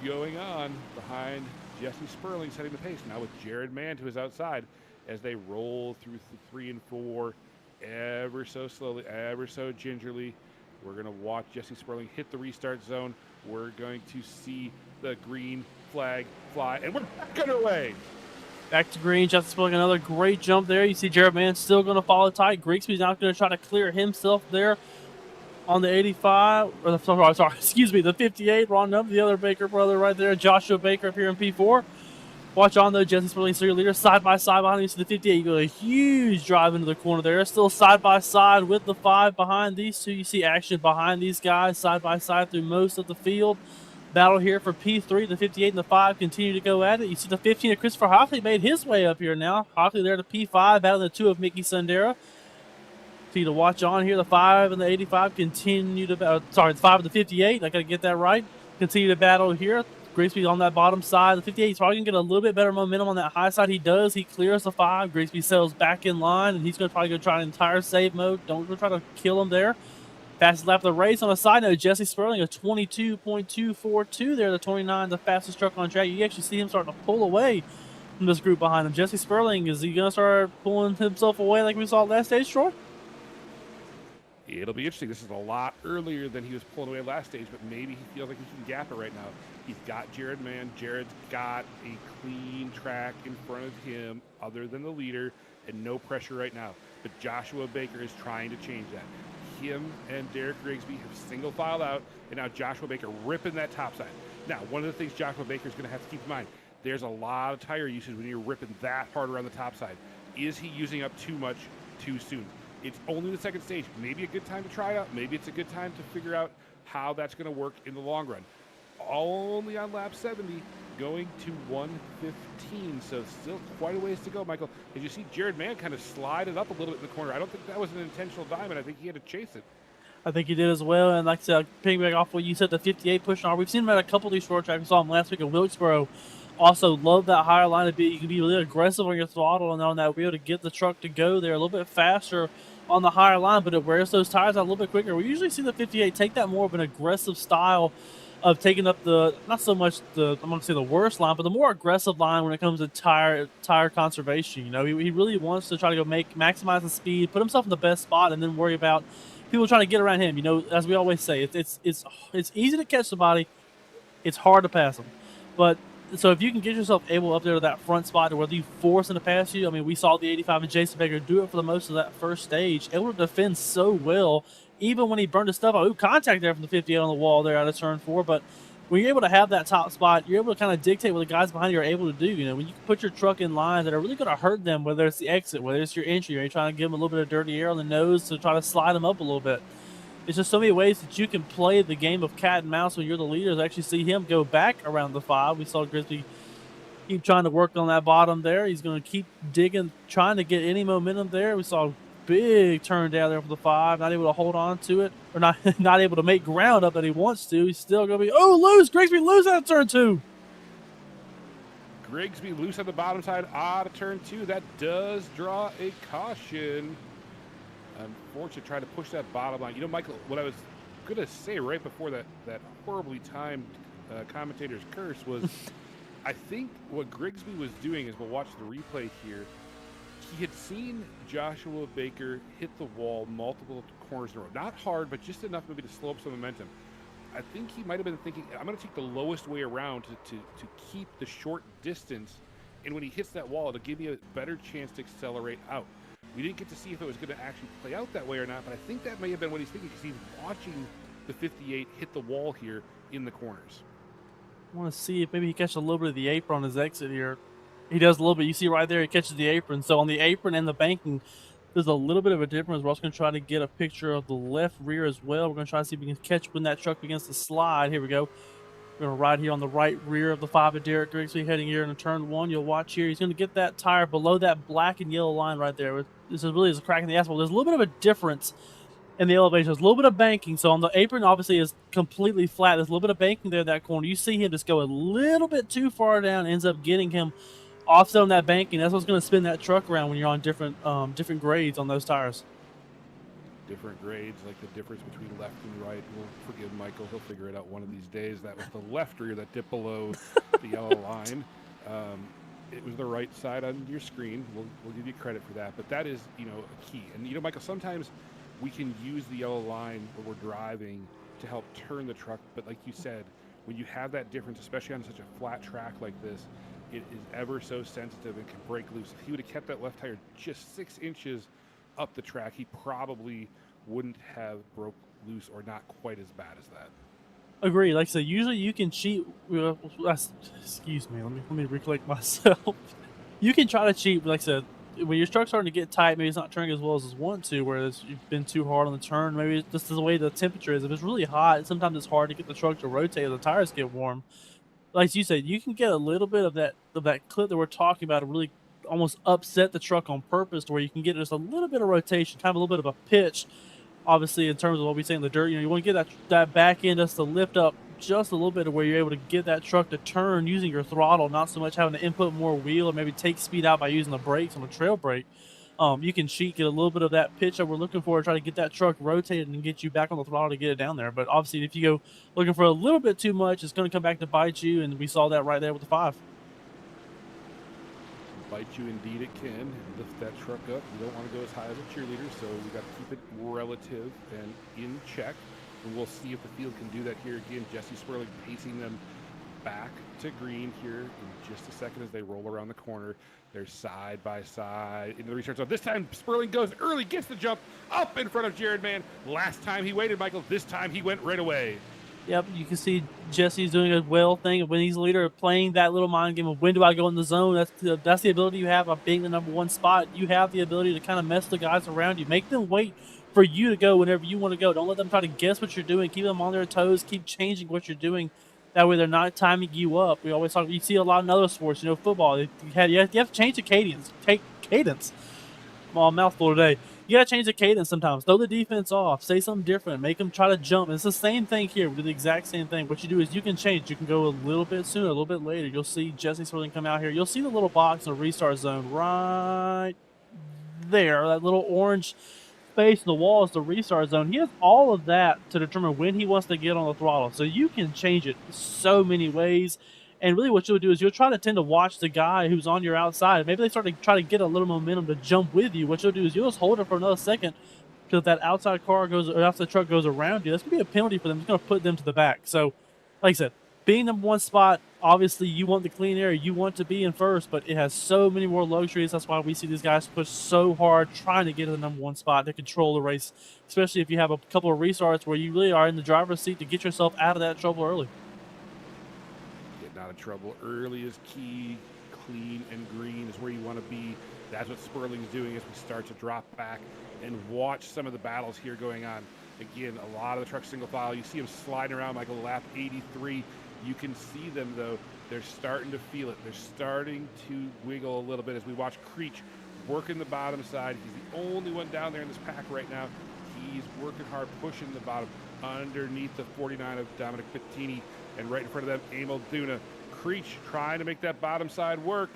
going on behind Jesse Sperling setting the pace, now with Jared Mann to his outside as they roll through 3 and 4 ever so slowly, ever so gingerly. We're going to watch Jesse Sperling hit the restart zone. We're going to see the green flag fly, and we're back underway. Back to green. Jesse Sperling, another great jump there. You see Jared Mann still going to follow tight. Grigsby's now going to try to clear himself there on the 85, or sorry, excuse me, the 58. Wrong number, the other Baker brother right there, Joshua Baker up here in P4. Watch on though, Jesse Sperling, so your leader side by side behind him. You see the 58. You go a huge drive into the corner there. Still side by side with the 5 behind these two. You see action behind these guys side by side through most of the field. Battle here for P3. The 58 and the 5 continue to go at it. You see the 15 of Christopher Hockley made his way up here now. Hockley there to P5, battling the 2 of Mickey Sundera. See to watch on here. The 5 and the 85 continue to battle. Sorry, the 5 and the 58. I got to get that right. Continue to battle here. Grigsby on that bottom side. The 58 is probably going to get a little bit better momentum on that high side. He does. He clears the 5. Grigsby settles back in line, and he's going to probably go try an entire save mode. Don't go try to kill him there. Fastest lap of the race. On a side note, Jesse Sperling, a 22.242 there, the 29, the fastest truck on track. You actually see him starting to pull away from this group behind him. Jesse Sperling, is he going to start pulling himself away like we saw last stage, Troy? It'll be interesting. This is a lot earlier than he was pulling away last stage, but maybe he feels like he can gap it right now. He's got Jared Mann. Jared's got a clean track in front of him other than the leader, and no pressure right now. But Joshua Baker is trying to change that. Him and Derek Grigsby have single filed out, and now Joshua Baker ripping that top side. Now, one of the things Joshua Baker is going to have to keep in mind, there's a lot of tire usage when you're ripping that hard around the top side. Is he using up too much too soon? It's only the second stage. Maybe a good time to try it out. Maybe it's a good time to figure out how that's going to work in the long run. Only on lap 70, going to 115, so still quite a ways to go, Michael. As you see Jared Mann kind of slide it up a little bit in the corner. I don't think that was an intentional diamond. I think he had to chase it. I think he did as well, and like I said, piggyback off what you said, the 58 pushing on. We've seen him at a couple of these short tracks. We saw him last week at Wilkesboro. Also, love that higher line to be. You can be really aggressive on your throttle, and on that wheel to get the truck to go there a little bit faster on the higher line, but it wears those tires out a little bit quicker. We usually see the 58 take that more of an aggressive style of taking up the, not so much the, I'm going to say the worst line, but the more aggressive line when it comes to tire conservation. You know, he really wants to try to go maximize the speed, put himself in the best spot, and then worry about people trying to get around him. You know, as we always say, it's easy to catch somebody, it's hard to pass them. But so if you can get yourself able up there to that front spot to whether you force them to pass you, I mean, we saw the 85 and Jason Baker do it for the most of that first stage, able to defend so well, even when he burned his stuff out. Ooh, contact there from the 58 on the wall there out of turn 4, but when you're able to have that top spot, you're able to kind of dictate what the guys behind you are able to do. You know, when you can put your truck in lines that are really going to hurt them, whether it's the exit, whether it's your entry, or you're trying to give them a little bit of dirty air on the nose to try to slide them up a little bit. It's just so many ways that you can play the game of cat and mouse when you're the leaders. I actually see him go back around the 5. We saw Grigsby keep trying to work on that bottom there. He's going to keep digging, trying to get any momentum there. We saw a big turn down there for the 5, not able to hold on to it, or not able to make ground up that he wants to. He's still going to be, Grigsby lose out of turn 2. Grigsby loose on the bottom side out of turn 2. That does draw a caution. Unfortunately, trying to push that bottom line. You know, Michael, what I was going to say right before that horribly timed commentator's curse was, I think what Grigsby was doing is, we'll watch the replay here, he had seen Joshua Baker hit the wall multiple corners in a row. Not hard, but just enough maybe to slow up some momentum. I think he might have been thinking, I'm going to take the lowest way around to keep the short distance, and when he hits that wall, it'll give me a better chance to accelerate out. We didn't get to see if it was going to actually play out that way or not, but I think that may have been what he's thinking, because he's watching the 58 hit the wall here in the corners. I want to see if maybe he catches a little bit of the apron on his exit here. He does a little bit. You see right there, he catches the apron. So on the apron and the banking, there's a little bit of a difference. We're also going to try to get a picture of the left rear as well. We're going to try to see if we can catch when that truck begins to slide. Here we go. We're going to ride here on the right rear of the 5 of Derek Grigsby heading here into turn 1. You'll watch here. He's going to get that tire below that black and yellow line right there. This is really a crack in the asphalt. There's a little bit of a difference in the elevation. There's a little bit of banking. So on the apron, obviously, is completely flat. There's a little bit of banking there in that corner. You see him just go a little bit too far down, ends up getting him offset on that banking. That's what's going to spin that truck around when you're on different grades on those tires. Different grades, like the difference between left and right. We'll forgive Michael. He'll figure it out one of these days. That was the left rear that dipped below the yellow line. It was the right side on your screen. We'll give you credit for that. But that is, a key. And, Michael, sometimes we can use the yellow line when we're driving to help turn the truck. But like you said, when you have that difference, especially on such a flat track like this, it is ever so sensitive and can break loose. If he would have kept that left tire just 6 inches up the track, he probably wouldn't have broke loose, or not quite as bad as that. Agree. Like I said, usually you can cheat. Excuse me. Let me recollect myself. You can try to cheat, but like I said, when your truck's starting to get tight, maybe it's not turning as well as it's want to, whereas you've been too hard on the turn. Maybe this is the way the temperature is. If it's really hot, sometimes it's hard to get the truck to rotate as the tires get warm. Like you said, you can get a little bit of that clip that we're talking about, and really almost upset the truck on purpose, to where you can get just a little bit of rotation, kind of a little bit of a pitch. Obviously, in terms of what we say in the dirt, you want to get that back end just to lift up just a little bit, to where you're able to get that truck to turn using your throttle, not so much having to input more wheel or maybe take speed out by using the brakes on the trail brake. You can cheat, get a little bit of that pitch that we're looking for, try to get that truck rotated and get you back on the throttle to get it down there. But obviously, if you go looking for a little bit too much, it's going to come back to bite you, and we saw that right there with the 5. Bite you indeed it can. Lift that truck up. You don't want to go as high as a cheerleader, so we got to keep it relative and in check. And we'll see if the field can do that here again. Jesse Sperling pacing them back to green here in just a second as they roll around the corner. They're side by side into the restart zone. This time Sperling goes early, gets the jump up in front of Jared Mann. Last time he waited, Michael. This time he went right away. Yep, you can see Jesse's doing a well thing when he's the leader, playing that little mind game of when do I go in the zone. That's the ability you have of being the number 1 spot. You have the ability to kind of mess the guys around you, make them wait for you to go whenever you want to go. Don't let them try to guess what you're doing. Keep them on their toes. Keep changing what you're doing. That way they're not timing you up. We always talk. You see a lot in other sports. Football. You have to change the cadence. Cadence. Well, mouthful today. You got to change the cadence sometimes. Throw the defense off. Say something different. Make them try to jump. It's the same thing here. We do the exact same thing. What you do is you can change. You can go a little bit sooner, a little bit later. You'll see Jesse Sperling come out here. You'll see the little box in the restart zone right there. That little orange space in the wall is the restart zone. He has all of that to determine when he wants to get on the throttle. So you can change it so many ways. And really what you'll do is you'll try to tend to watch the guy who's on your outside. Maybe they start to try to get a little momentum to jump with you. What you'll do is you'll just hold it for another second till that outside car goes, or outside truck goes around you. That's going to be a penalty for them. It's going to put them to the back. So, like I said, being number 1 spot, obviously you want the clean air. You want to be in first, but it has so many more luxuries. That's why we see these guys push so hard trying to get to the number 1 spot to control the race, especially if you have a couple of restarts where you really are in the driver's seat to get yourself out of that trouble early. Out of trouble early is key. Clean and green is where you want to be. That's what Sperling's doing as we start to drop back and watch some of the battles here going on. Again, a lot of the trucks single file. You see them sliding around like a lap 83. You can see them though. They're starting to feel it. They're starting to wiggle a little bit as we watch Creech working the bottom side. He's the only one down there in this pack right now. He's working hard, pushing the bottom underneath the 49 of Dominic Bettini. And right in front of them, Emil Duna. Creech trying to make that bottom side work.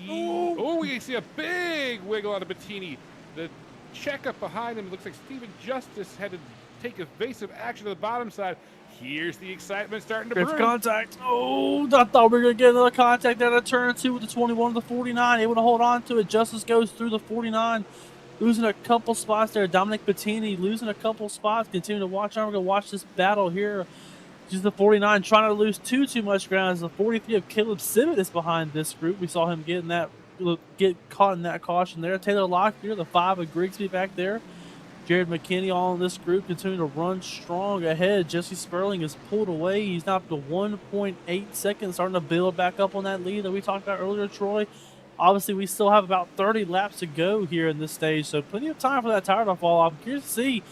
We see a big wiggle out of Bettini. The checkup behind him, looks like Stephen Justice had to take evasive action to the bottom side. Here's the excitement starting to brew. Contact. Oh, I thought we were going to get another contact there at turn 2 with the 21 and the 49. Able to hold on to it. Justice goes through the 49. Losing a couple spots there. Dominic Bettini losing a couple spots. Continue to watch on. We're going to watch this battle here. Just the 49 trying to lose too much ground as the 43 of Caleb Simmett is behind this group. We saw him get caught in that caution there. Taylor Locklear, the 5 of Grigsby back there. Jared McKinney all in this group continuing to run strong ahead. Jesse Sperling is pulled away. He's now up to 1.8 seconds, starting to build back up on that lead that we talked about earlier, Troy. Obviously, we still have about 30 laps to go here in this stage, so plenty of time for that tire to fall off. I'm curious to see.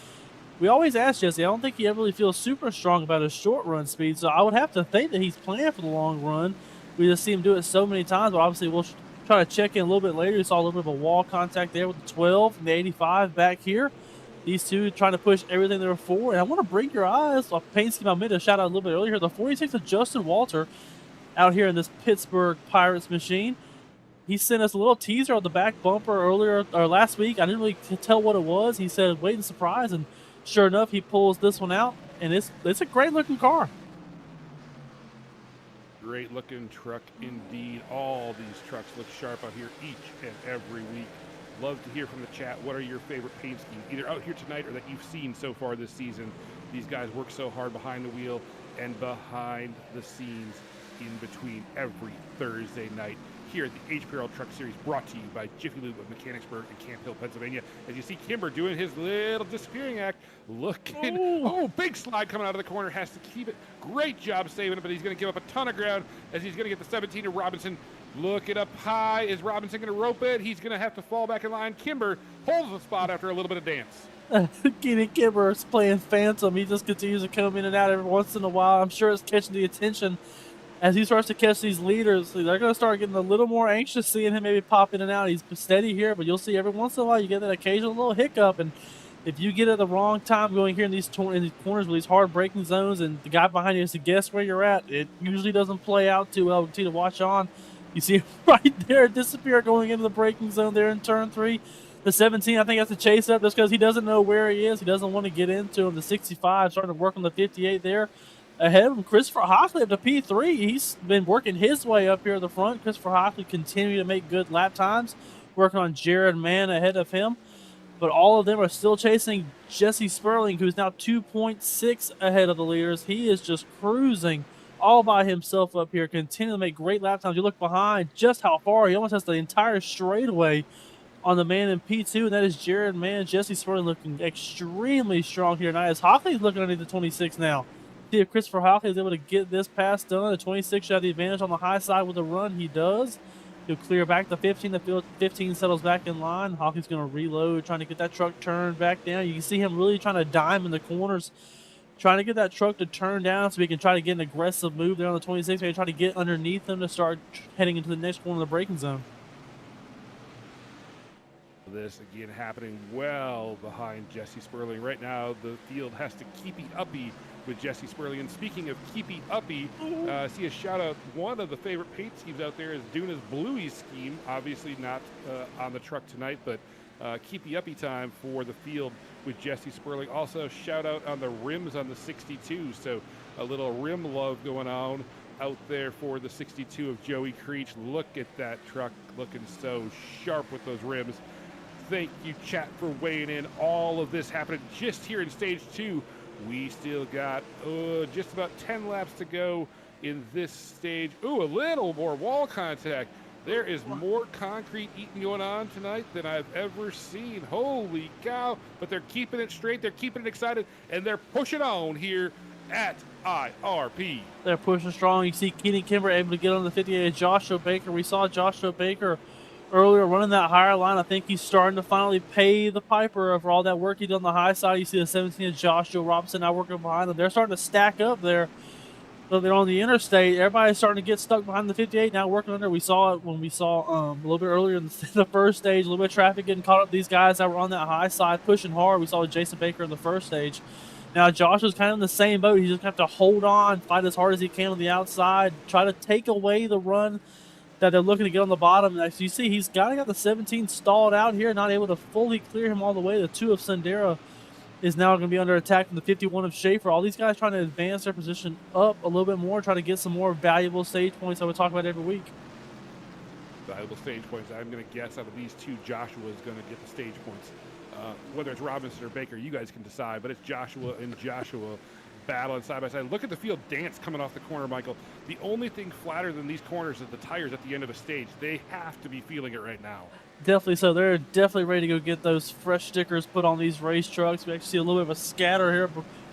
We always ask Jesse. I don't think he ever really feels super strong about his short run speed, so I would have to think that he's playing for the long run. We just see him do it so many times, but obviously we'll try to check in a little bit later. We saw a little bit of a wall contact there with the 12 and the 85 back here. These two trying to push everything there forward. And I want to bring your eyes off paint scheme. I made a shout out a little bit earlier. The 46 of Justin Walter out here in this Pittsburgh Pirates machine. He sent us a little teaser on the back bumper earlier or last week. I didn't really tell what it was. He said, "Wait and surprise," and sure enough, he pulls this one out, and it's a great looking car. Great looking truck indeed. All these trucks look sharp out here each and every week. Love to hear from the chat. What are your favorite paint schemes, either out here tonight or that you've seen so far this season? These guys work so hard behind the wheel and behind the scenes in between every Thursday night here at the HPRL Truck Series, brought to you by Jiffy Lube of Mechanicsburg and Camp Hill, Pennsylvania. As you see Kimber doing his little disappearing act, looking, big slide coming out of the corner, has to keep it. Great job saving it, but he's going to give up a ton of ground as he's going to get the 17 to Robinson. Look it up high. Is Robinson going to rope it? He's going to have to fall back in line. Kimber holds the spot after a little bit of dance. Kenny Kimber is playing Phantom. He just continues to come in and out every once in a while. I'm sure it's catching the attention. As he starts to catch these leaders, they're going to start getting a little more anxious seeing him maybe pop in and out. He's steady here, but you'll see every once in a while you get that occasional little hiccup. And if you get at the wrong time going here in these corners with these hard braking zones and the guy behind you has to guess where you're at, it usually doesn't play out too well. Continue to watch on. You see him right there disappear going into the braking zone there in turn 3. The 17, I think, has to chase up just because he doesn't know where he is. He doesn't want to get into him. The 65 starting to work on the 58 there. Ahead of him, Christopher Hockley up to P3. He's been working his way up here at the front. Christopher Hockley continuing to make good lap times, working on Jared Mann ahead of him. But all of them are still chasing Jesse Sperling, who's now 2.6 ahead of the leaders. He is just cruising all by himself up here, continuing to make great lap times. You look behind just how far. He almost has the entire straightaway on the man in P2, and that is Jared Mann. Jesse Sperling looking extremely strong here tonight as Hockley's looking underneath the 26 now. See if Christopher Hockley is able to get this pass done. The 26 should have the advantage on the high side with the run. He does. He'll clear back the 15. The 15 settles back in line. Hockley's going to reload, trying to get that truck turned back down. You can see him really trying to dime in the corners, trying to get that truck to turn down so he can try to get an aggressive move there on the 26. Maybe try to get underneath them to start heading into the next corner of the braking zone. This again happening well behind Jesse Sperling. Right now, the field has to keepy uppy with Jesse Sperling. And speaking of keepy uppy, see a shout out. One of the favorite paint schemes out there is Duna's Bluey scheme. Obviously not on the truck tonight, but keepy uppy time for the field with Jesse Sperling. Also, shout out on the rims on the 62. So a little rim love going on out there for the 62 of Joey Creech. Look at that truck looking so sharp with those rims. Thank you, chat, for weighing in. All of this happening just here in stage 2. We still got just about 10 laps to go in this stage. Ooh, a little more wall contact. There is more concrete eating going on tonight than I've ever seen. Holy cow. But they're keeping it straight. They're keeping it excited. And they're pushing on here at IRP. They're pushing strong. You see Kenny Kimber able to get on the 58. Joshua Baker. We saw Joshua Baker earlier running that higher line. I think he's starting to finally pay the piper for all that work he did on the high side. You see the 17 of Joshua Robinson now working behind them. They're starting to stack up there. So they're on the interstate. Everybody's starting to get stuck behind the 58 now working under. We saw it when we saw a little bit earlier in the first stage, a little bit of traffic getting caught up. These guys that were on that high side pushing hard. We saw Jason Baker in the first stage. Now Joshua's kind of in the same boat. He's just going to have to hold on, fight as hard as he can on the outside, try to take away the run that they're looking to get on the bottom. As you see, he's got the 17 stalled out here, not able to fully clear him all the way. The 2 of Sendera is now going to be under attack from the 51 of Schaefer. All these guys trying to advance their position up a little bit more, try to get some more valuable stage points that we talk about every week. Valuable stage points. I'm going to guess out of these 2, Joshua is going to get the stage points. Whether it's Robinson or Baker, you guys can decide, but it's Joshua and Joshua battling side by side. Look at the field dance coming off the corner, Michael. The only thing flatter than these corners is the tires at the end of a stage. They have to be feeling it right now. Definitely so. They're definitely ready to go get those fresh stickers put on these race trucks. We actually see a little bit of a scatter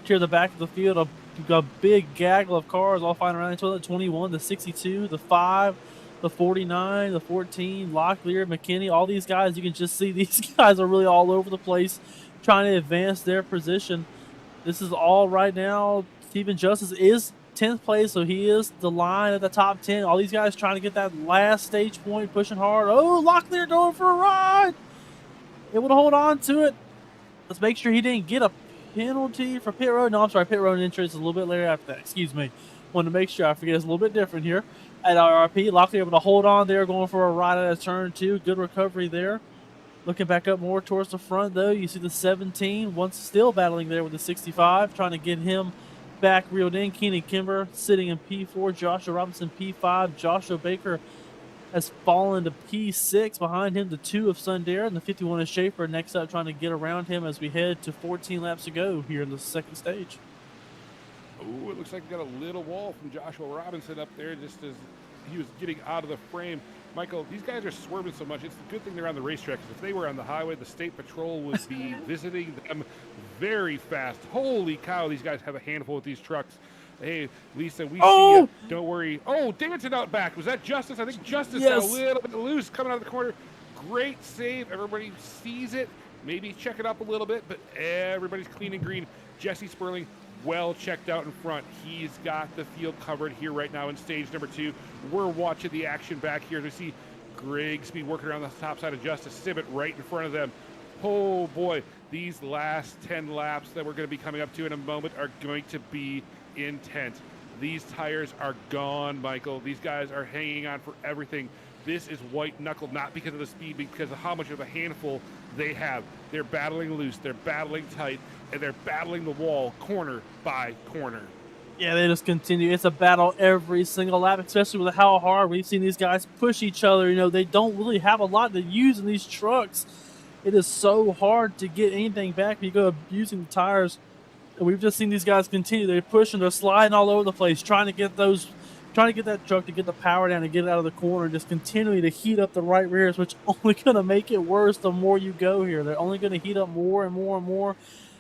here the back of the field. A big gaggle of cars all flying around each other. 21, the 62, the 5, the 49, the 14, Locklear, McKinney, all these guys, you can just see these guys are really all over the place trying to advance their position. This is all right now. Stephen Justice is 10th place, so he is the line at the top 10. All these guys trying to get that last stage point, pushing hard. Oh, Locklear going for a ride. Able to hold on to it. Let's make sure he didn't get a penalty for pit road. No, I'm sorry, pit road entry is a little bit later after that. Excuse me. Wanted to make sure. I forget it's a little bit different here. At RRP, Locklear able to hold on there, going for a ride at a turn 2. Good recovery there. Looking back up more towards the front, though, you see the 17, once still battling there with the 65, trying to get him back reeled in. Keenan Kimber sitting in P4, Joshua Robinson P5, Joshua Baker has fallen to P6. Behind him, the 2 of Sundare, and the 51 is Schaefer next up, trying to get around him as we head to 14 laps to go here in the second stage. Oh, it looks like we got a little wall from Joshua Robinson up there just as he was getting out of the frame. Michael, these guys are swerving so much. It's a good thing they're on the racetrack, because if they were on the highway, the state patrol would be visiting them very fast. Holy cow, these guys have a handful with these trucks. Hey, Lisa, we see you. Don't worry. Oh, dancing out back. Was that Justice? I think Justice got a little bit loose coming out of the corner. Great save. Everybody sees it. Maybe check it up a little bit, but everybody's clean and green. Jesse Sperling, well checked out in front. He's got the field covered here right now in stage number 2. We're watching the action back here to see Grigsby working around the top side of Justice Sibbett right in front of them. Oh boy, these last 10 laps that we're going to be coming up to in a moment are going to be intense. These tires are gone, Michael. These guys are hanging on for everything. This is white knuckle, not because of the speed, but because of how much of a handful they have. They're battling loose, they're battling tight, and they're battling the wall corner by corner. Yeah, they just continue. It's a battle every single lap, especially with how hard we've seen these guys push each other. You know, they don't really have a lot to use in these trucks. It is so hard to get anything back when you go using the tires. And we've just seen these guys continue. They're pushing, they're sliding all over the place, trying to get that truck to get the power down and get it out of the corner, just continuing to heat up the right rears, which only going to make it worse the more you go here. They're only going to heat up more and more and more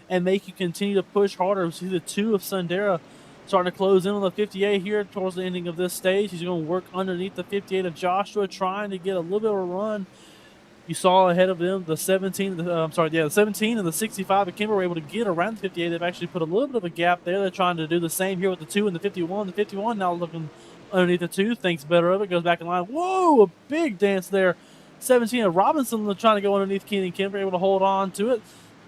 and make you continue to push harder. We see the 2 of Sundera starting to close in on the 58 here towards the ending of this stage. He's going to work underneath the 58 of Joshua, trying to get a little bit of a run. You saw ahead of them the 17, the 17 and the 65 of Kimber were able to get around the 58. They've actually put a little bit of a gap there. They're trying to do the same here with the 2 and the 51. The 51 now looking underneath the 2, thinks better of it, goes back in line. Whoa, a big dance there. 17 of Robinson trying to go underneath Keenan Kimber, able to hold on to it.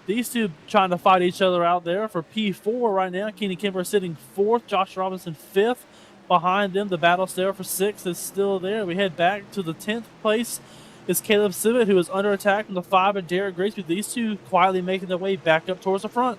These two trying to fight each other out there for P4 right now. Keenan Kimber sitting 4th, Josh Robinson 5th. Behind them, the battle there for 6th is still there. We head back to the 10th place. Is Caleb Sibbett, who is under attack from the 5 of Derek Grigsby. These two quietly making their way back up towards the front.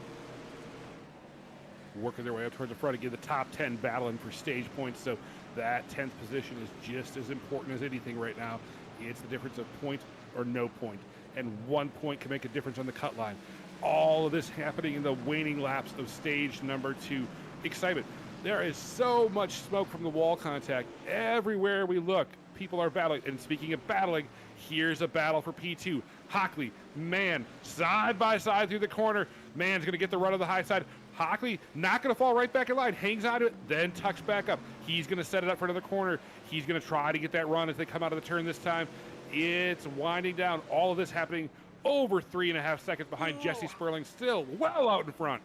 Working their way up towards the front. Again, the top 10 battling for stage points, so that 10th position is just as important as anything right now. It's the difference of point or no point, and 1 point can make a difference on the cut line. All of this happening in the waning laps of stage number 2. Excitement. There is so much smoke from the wall contact. Everywhere we look, people are battling. And speaking of battling, here's a battle for P2. Hockley, man, side by side through the corner. Man's going to get the run on the high side. Hockley not going to fall right back in line. Hangs on to it, then tucks back up. He's going to set it up for another corner. He's going to try to get that run as they come out of the turn this time. It's winding down. All of this happening over 3.5 seconds behind Jesse Sperling, still well out in front.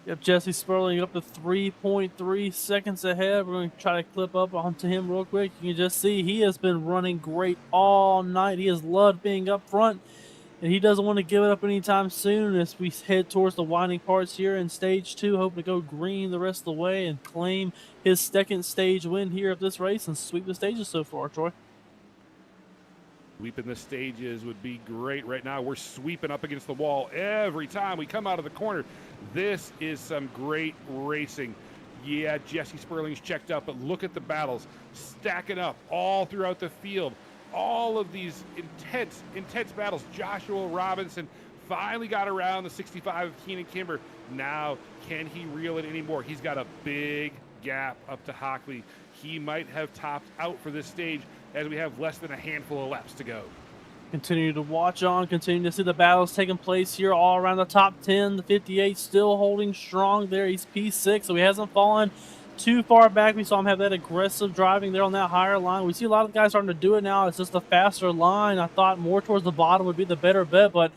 Yep, Jesse Sperling up to 3.3 seconds ahead. We're going to try to clip up onto him real quick. You can just see he has been running great all night. He has loved being up front, and he doesn't want to give it up anytime soon as we head towards the winding parts here in stage 2, hoping to go green the rest of the way and claim his second stage win here of this race and sweep the stages so far, Troy. Sweeping the stages would be great right now. We're sweeping up against the wall every time we come out of the corner. This is some great racing. Yeah, Jesse Sperling's checked up, but look at the battles stacking up all throughout the field. All of these intense battles. Joshua Robinson finally got around the 65 of Keenan Kimber. Now, can he reel it anymore? He's got a big gap up to Hockley. He might have topped out for this stage as we have less than a handful of laps to go. Continue to watch on, continue to see the battles taking place here all around the top 10. The 58 still holding strong there. He's P6, so he hasn't fallen too far back. We saw him have that aggressive driving there on that higher line. We see a lot of guys starting to do it now. It's just a faster line. I thought more towards the bottom would be the better bet, but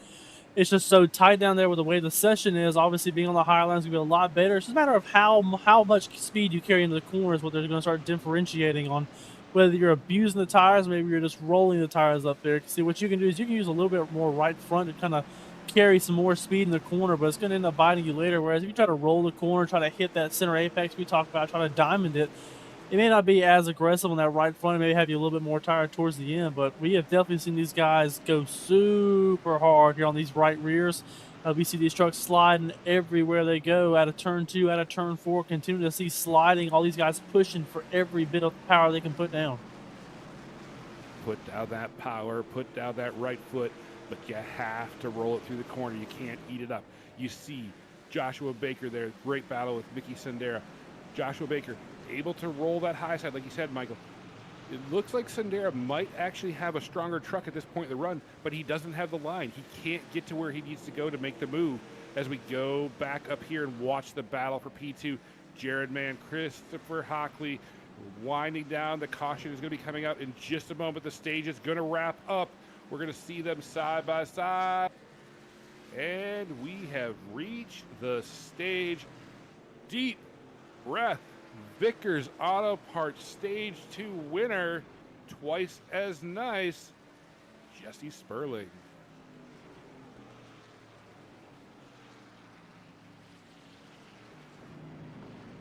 it's just so tight down there with the way the session is. Obviously, being on the higher line is going to be a lot better. It's just a matter of how much speed you carry into the corners, what they're going to start differentiating on whether you're abusing the tires, maybe you're just rolling the tires up there. See, what you can do is you can use a little bit more right front to kind of carry some more speed in the corner, but it's going to end up biting you later. Whereas if you try to roll the corner, try to hit that center apex we talked about, try to diamond it, it may not be as aggressive on that right front. It may have you a little bit more tired towards the end, but we have definitely seen these guys go super hard here on these right rears. We see these trucks sliding everywhere they go, out of turn 2, out of turn 4, continue to see sliding, all these guys pushing for every bit of power they can put down. Put down that power, put down that right foot, but you have to roll it through the corner. You can't eat it up. You see Joshua Baker there, great battle with Mickey Sendera. Joshua Baker able to roll that high side, like you said, Michael. It looks like Sendera might actually have a stronger truck at this point in the run, but he doesn't have the line. He can't get to where he needs to go to make the move. As we go back up here and watch the battle for P2, Jared Mann, Christopher Hockley winding down. The caution is going to be coming out in just a moment. The stage is going to wrap up. We're going to see them side by side. And we have reached the stage. Deep breath. Vickers Auto Parts Stage 2 winner, twice as nice, Jesse Sperling.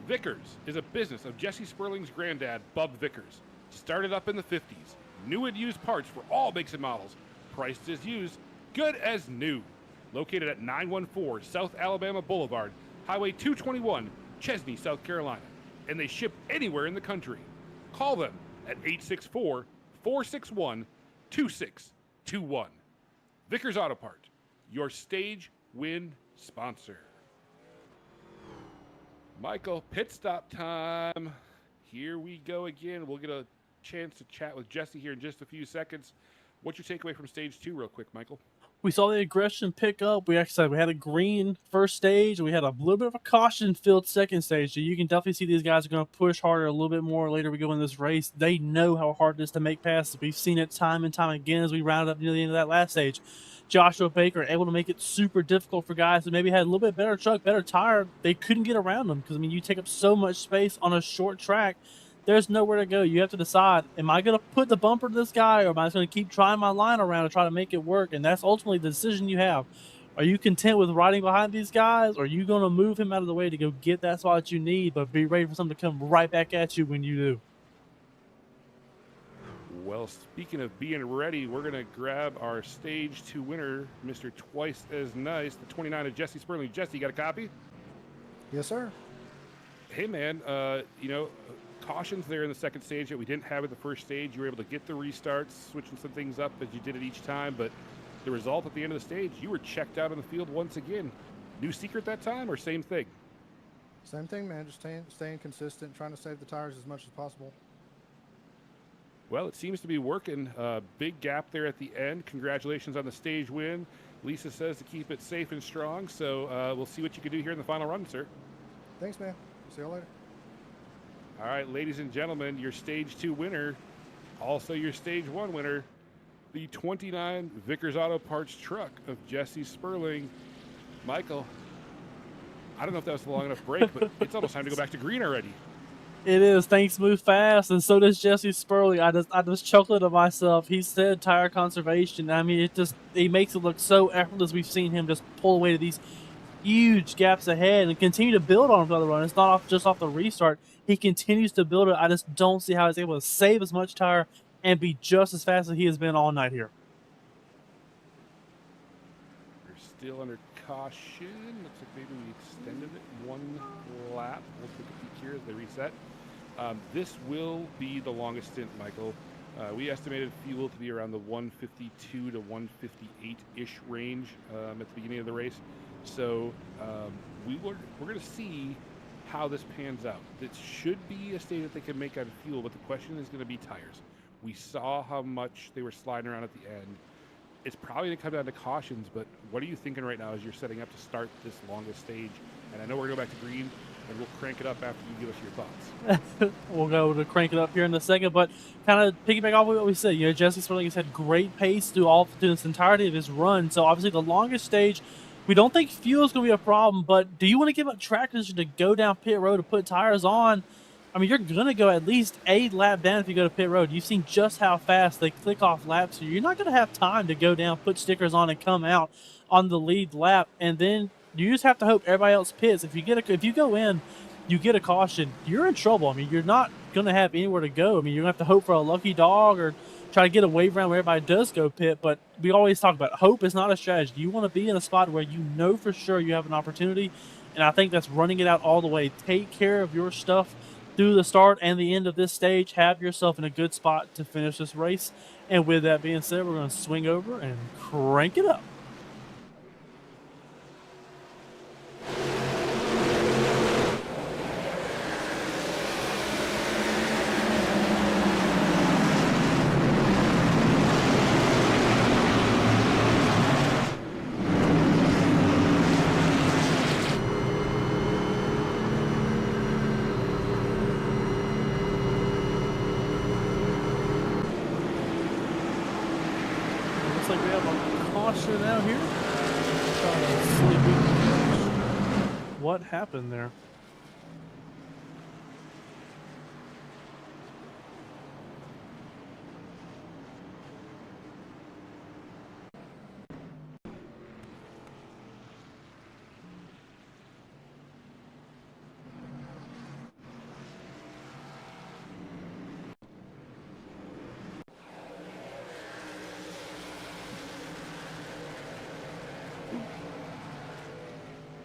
Vickers is a business of Jesse Sperling's granddad, Bub Vickers. Started up in the 50s. New and used parts for all makes and models. Priced as used, good as new. Located at 914 South Alabama Boulevard, Highway 221, Chesney, South Carolina. And they ship anywhere in the country. Call them at 864-461-2621. Vickers Auto Part, your stage win sponsor. Michael, pit stop time. Here we go again. We'll get a chance to chat with Jesse here in just a few seconds. What's your takeaway from stage 2 real quick, Michael? We saw the aggression pick up. We actually we had a green first stage. We had a little bit of a caution-filled second stage. So you can definitely see these guys are going to push harder a little bit more later we go in this race. They know how hard it is to make passes. We've seen it time and time again as we rounded up near the end of that last stage. Joshua Baker able to make it super difficult for guys that maybe had a little bit better truck, better tire. They couldn't get around them because, I mean, you take up so much space on a short track. There's nowhere to go. You have to decide, am I going to put the bumper to this guy, or am I just going to keep trying my line around and try to make it work? And that's ultimately the decision you have. Are you content with riding behind these guys, or are you going to move him out of the way to go get that spot you need, but be ready for something to come right back at you when you do? Well, speaking of being ready, we're going to grab our stage 2 winner, Mr. Twice as Nice, the 29 of Jesse Sperling. Jesse, you got a copy? Yes, sir. Hey, man, cautions there in the second stage that we didn't have at the first stage. You were able to get the restarts, switching some things up as you did it each time, but the result at the end of the stage, you were checked out on the field once again. New secret that time, or same thing? Same thing, man. Just staying consistent, trying to save the tires as much as possible. Well, it seems to be working. Big gap there at the end. Congratulations on the stage win. Lisa says to keep it safe and strong, so we'll see what you can do here in the final run, sir. Thanks, man. See you later. All right, ladies and gentlemen, your stage 2 winner, also your stage 1 winner, the 29 Vickers Auto Parts truck of Jesse Sperling. Michael, I don't know if that was a long enough break, but it's almost time to go back to green already. It is. Things move fast, and so does Jesse Sperling. I just chuckled to myself. He said tire conservation. I mean, he makes it look so effortless. We've seen him just pull away to these huge gaps ahead and continue to build on the other run. It's not just off the restart. He continues to build it. I just don't see how he's able to save as much tire and be just as fast as he has been all night here. We're still under caution. Looks like maybe we extended it one lap. We'll take a peek here as they reset. This will be the longest stint, Michael. We estimated fuel to be around the 152 to 158-ish range at the beginning of the race. So we're going to see how this pans out. It should be a stage that they can make out of fuel, but the question is going to be tires. We saw how much they were sliding around at the end. It's probably going to come down to cautions, but what are you thinking right now as you're setting up to start this longest stage? And I know we're going to go back to green. and we'll crank it up after you give us your thoughts. We'll go to crank it up here in a second, but kind of piggyback off of what we said. You know, Jesse Sperling has had great pace through this entirety of his run. So obviously the longest stage, we don't think fuel is going to be a problem. But do you want to give up track position to go down pit road to put tires on? I mean, you're going to go at least a lap down if you go to pit road. You've seen just how fast they click off laps. So you're not going to have time to go down, put stickers on, and come out on the lead lap. And then you just have to hope everybody else pits. If you go in, you get a caution, you're in trouble. I mean, you're not going to have anywhere to go. I mean, you're going to have to hope for a lucky dog or try to get a wave round where everybody does go pit. But we always talk about hope is not a strategy. You want to be in a spot where you know for sure you have an opportunity. And I think that's running it out all the way. Take care of your stuff through the start and the end of this stage. Have yourself in a good spot to finish this race. And with that being said, we're going to swing over and crank it up. Like we have a caution out here. Trying to see what happened there.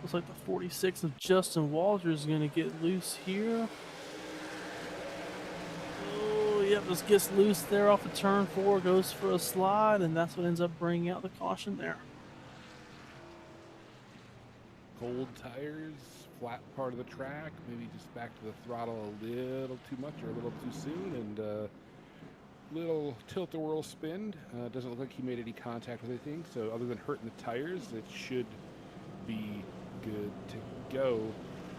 Looks like the 46 of Justin Walters is going to get loose here. Oh, yep, just gets loose there off of turn 4, goes for a slide, and that's what ends up bringing out the caution there. Cold tires, flat part of the track, maybe just back to the throttle a little too much or a little too soon, and little tilt-a-whirl spin. Doesn't look like he made any contact with anything, so other than hurting the tires, it should be good to go,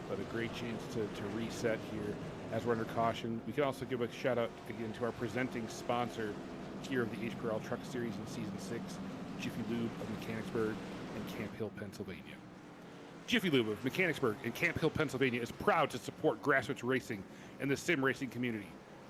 but a great chance to reset here as we're under caution. We can also give a shout out again to our presenting sponsor here of the HPRL Truck Series in Season 6, Jiffy Lube of Mechanicsburg and Camp Hill, Pennsylvania. Jiffy Lube of Mechanicsburg and Camp Hill, Pennsylvania is proud to support grassroots racing and the sim racing community.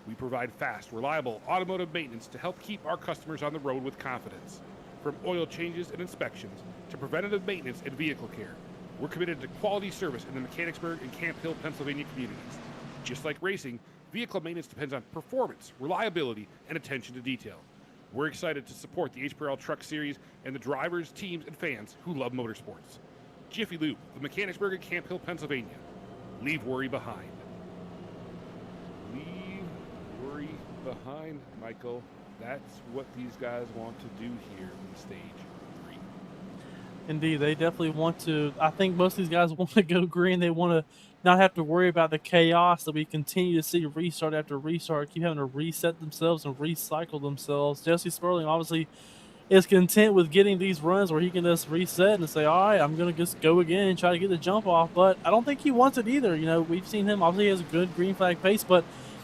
We provide fast, reliable automotive maintenance to help keep our customers on the road with confidence. From oil changes and inspections to preventative maintenance and vehicle care, we're committed to quality service in the Mechanicsburg and Camp Hill, Pennsylvania communities. Just like racing, vehicle maintenance depends on performance, reliability, and attention to detail. We're excited to support the HPRL Truck Series and the drivers, teams, and fans who love motorsports. Jiffy Lube, the Mechanicsburg and Camp Hill, Pennsylvania. Leave worry behind. Leave worry behind, Michael. That's what these guys want to do here in stage 3. Indeed, they definitely want to. I think most of these guys want to go green. They want to not have to worry about the chaos that we continue to see restart after restart, keep having to reset themselves and recycle themselves. Jesse Sperling obviously is content with getting these runs where he can just reset and say, all right, I'm going to just go again and try to get the jump off. But I don't think he wants it either. You know, we've seen him, obviously he has a good green flag pace, but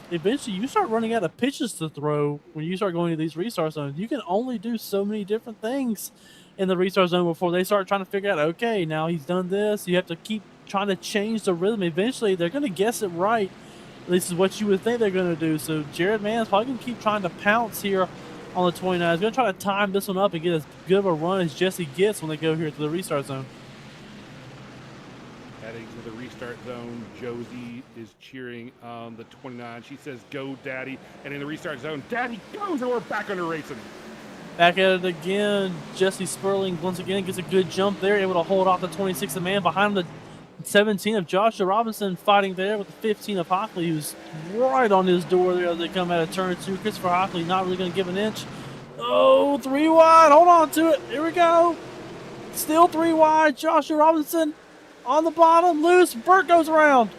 eventually you start running out of pitches to throw when you start going to these restart zones. You can only do so many different things in the restart zone before they start trying to figure out, okay, now he's done this. You have to keep trying to change the rhythm. Eventually they're going to guess it right. This is what you would think they're going to do. So Jared Mann's probably going to keep trying to pounce here on the 29. He's going to try to time this one up and get as good of a run as Jesse gets when they go here to the restart zone. Heading to the restart zone, Josie is cheering on the 29. She says, go, Daddy. And in the restart zone, Daddy goes, and we're back under racing. Back at it again. Jesse Sperling once again gets a good jump there, able to hold off the 26 of man. Behind him, the 17 of Joshua Robinson fighting there with the 15 of Hockley, who's right on his door there as they come out of turn 2. Christopher Hockley not really going to give an inch. Oh, 3 wide. Hold on to it. Here we go. Still 3 wide. Joshua Robinson on the bottom, loose. Burt goes around.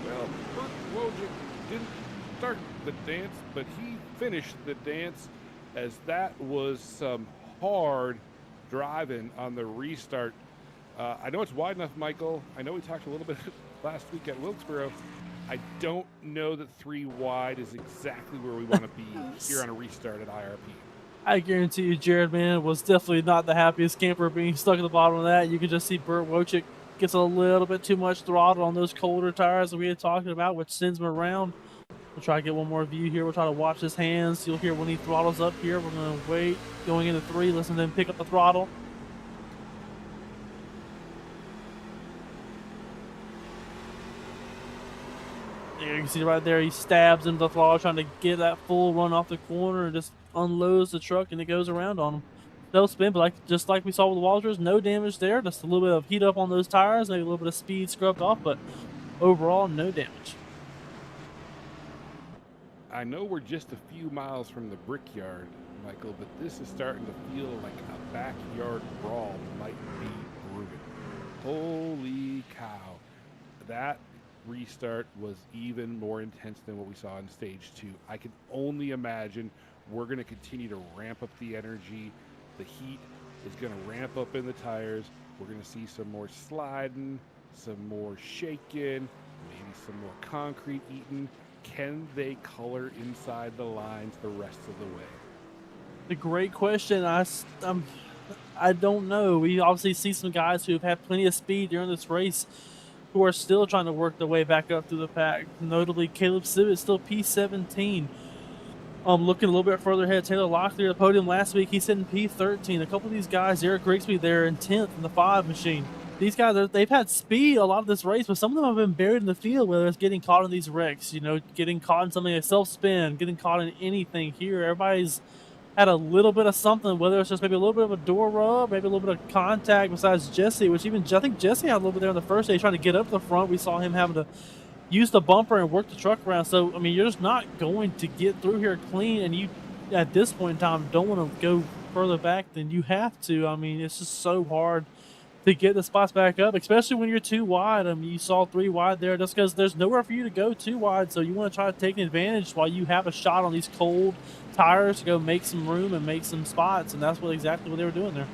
Well, Burt Wojcik didn't start the dance, but he finished the dance, as that was some hard driving on the restart. I know it's wide enough, Michael. I know we talked a little bit last week at Wilkesboro. I don't know that 3 wide is exactly where we want to be here on a restart at IRP. I guarantee you, Jared, man, was definitely not the happiest camper being stuck at the bottom of that. You can just see Burt Wojcik gets a little bit too much throttle on those colder tires that we had talked about, which sends him around. We'll try to get one more view here. We'll try to watch his hands. You'll hear when he throttles up here. We're going to wait. Going into 3, listen to him pick up the throttle. There you can see right there, he stabs into the throttle, trying to get that full run off the corner and just unloads the truck, and it goes around on him. No spin, but just like we saw with the Walters, no damage there. Just a little bit of heat up on those tires, maybe a little bit of speed scrubbed off, but overall, no damage. I know we're just a few miles from the Brickyard, Michael, but this is starting to feel like a backyard brawl might be brewing. Holy cow. That restart was even more intense than what we saw in stage 2. I can only imagine we're going to continue to ramp up the energy. The heat is going to ramp up in the tires. We're going to see some more sliding, some more shaking, maybe some more concrete eating. Can they color inside the lines the rest of the way? The great question. I don't know. We obviously see some guys who have had plenty of speed during this race who are still trying to work their way back up through the pack. Notably, Caleb Sibbett still P17. Looking a little bit further ahead, Taylor Locklear, the podium last week, he's sitting P13. A couple of these guys, Eric Grigsby there in 10th in the 5 machine. These guys, they've had speed a lot of this race, but some of them have been buried in the field, whether it's getting caught in these wrecks, getting caught in something like self-spin, getting caught in anything here. Everybody's had a little bit of something, whether it's just maybe a little bit of a door rub, maybe a little bit of contact besides Jesse, which even I think Jesse had a little bit there on the first day trying to get up to the front. We saw him having to use the bumper and work the truck around. So, I mean, you're just not going to get through here clean, and you, at this point in time, don't want to go further back than you have to. I mean, it's just so hard to get the spots back up, especially when you're 2 wide. I mean, you saw 3 wide there just because there's nowhere for you to go 2 wide, so you want to try to take advantage while you have a shot on these cold tires to go make some room and make some spots, and that's exactly what they were doing there.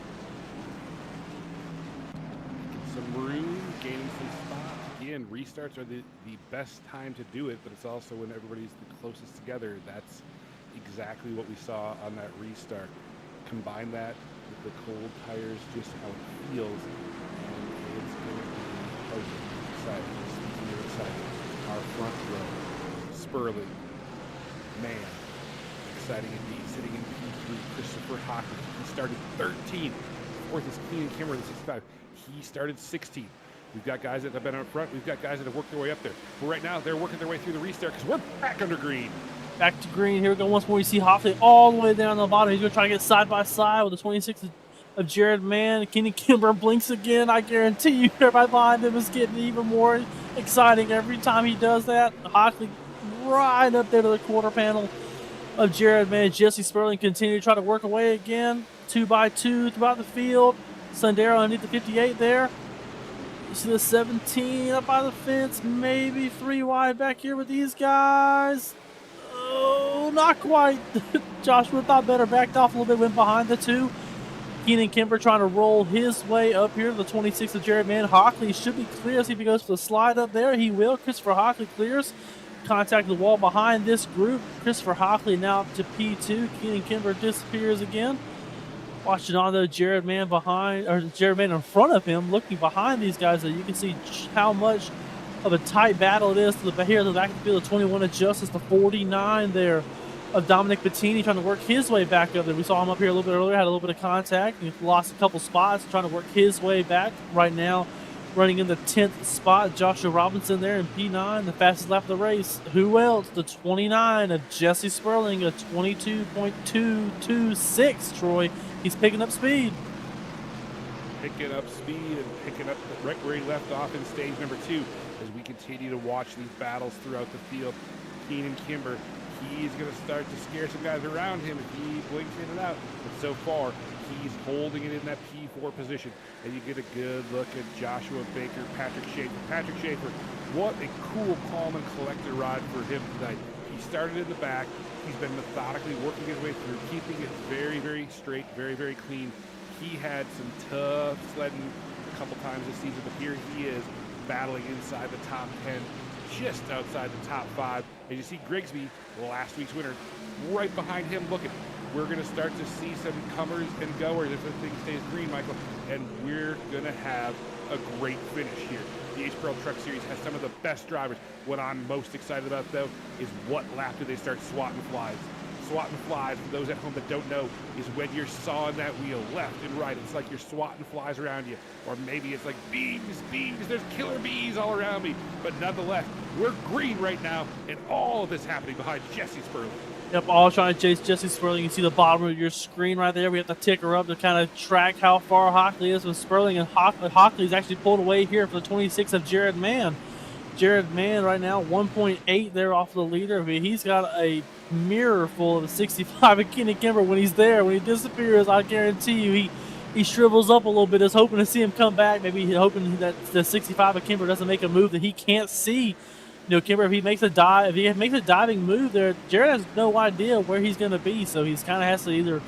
Some room, gaining some spots. Again, restarts are the best time to do it, but it's also when everybody's the closest together. That's exactly what we saw on that restart. Combine that with the cold tires, just how it feels, and it's going to be exciting. Speaking of exciting, our front row, Sperling, man, exciting indeed. Sitting in P3, Christopher Hockey. He started 13th. Fourth is Keenan Kimmer, the 65. He started 16th. We've got guys that have been up front. We've got guys that have worked their way up there. But right now, they're working their way through the restart because we're back under green. Back to green. Here we go once more. You see Hoffley all the way down the bottom. He's going to try to get side by side with the 26 of Jared Mann. Kenny Kimber blinks again. I guarantee you everybody behind him is getting even more exciting every time he does that. Hoffley right up there to the quarter panel of Jared Mann. Jesse Sperling continue to try to work away again. 2 by 2 throughout the field. Sundero underneath the 58 there. You see the 17 up by the fence. Maybe 3 wide back here with these guys. Oh, not quite. Joshua thought better, backed off a little bit, went behind the 2. Keenan Kimber trying to roll his way up here to the 26 of Jared Mann. Hockley should be clear. See if he goes for the slide up there. He will. Christopher Hockley clears. Contact the wall behind this group. Christopher Hockley now up to P2. Keenan Kimber disappears again. Watching on though, Jared Mann behind, or Jared Mann in front of him, looking behind these guys, so you can see how much of a tight battle it is to the here to the back of the field. The 21 of Justice, the 49 there of Dominic Bettini trying to work his way back up there. We saw him up here a little bit earlier, had a little bit of contact, and he lost a couple spots, trying to work his way back. Right now, running in the 10th spot, Joshua Robinson there in P9, the fastest lap of the race. Who else? The 29 of Jesse Sperling, a 22.226, Troy. He's picking up speed. Picking up speed and picking up right where he left off in stage number 2 as we continue to watch these battles throughout the field. Keenan Kimber, he's going to start to scare some guys around him if he blinks in and out. But so far, he's holding it in that P4 position. And you get a good look at Joshua Baker, Patrick Schaefer. Patrick Schaefer, what a cool, calm, and collected ride for him tonight. He started in the back. He's been methodically working his way through, keeping it very, very straight, very, very clean. He had some tough sledding couple times this season, but here he is battling inside the top 10, just outside the top 5. As you see Grigsby, last week's winner, right behind him looking. We're going to start to see some comers and goers if the thing stays green, Michael, and we're going to have a great finish here. The HPRL Truck Series has some of the best drivers. What I'm most excited about, though, is what lap do they start swatting flies. Swatting flies, for those at home that don't know, is when you're sawing that wheel left and right. It's like you're swatting flies around you. Or maybe it's like bees, there's killer bees all around me. But nonetheless, we're green right now, and all of this happening behind Jesse Sperling. Yep, all trying to chase Jesse Sperling. You see the bottom of your screen right there. We have to tick her up to kind of track how far Hockley is with Sperling. And Hockley's actually pulled away here for the 26 of Jared Mann. Jared Mann right now, 1.8 there off the leader. I mean, he's got a mirror full of the 65 of Kenny Kimber. When he's there, when he disappears, I guarantee you he shrivels up a little bit, just hoping to see him come back. Maybe hoping that the 65 of Kimber doesn't make a move that he can't see. You know, Kimber, if he makes a diving move there, Jared has no idea where he's going to be, so he's kind of has to either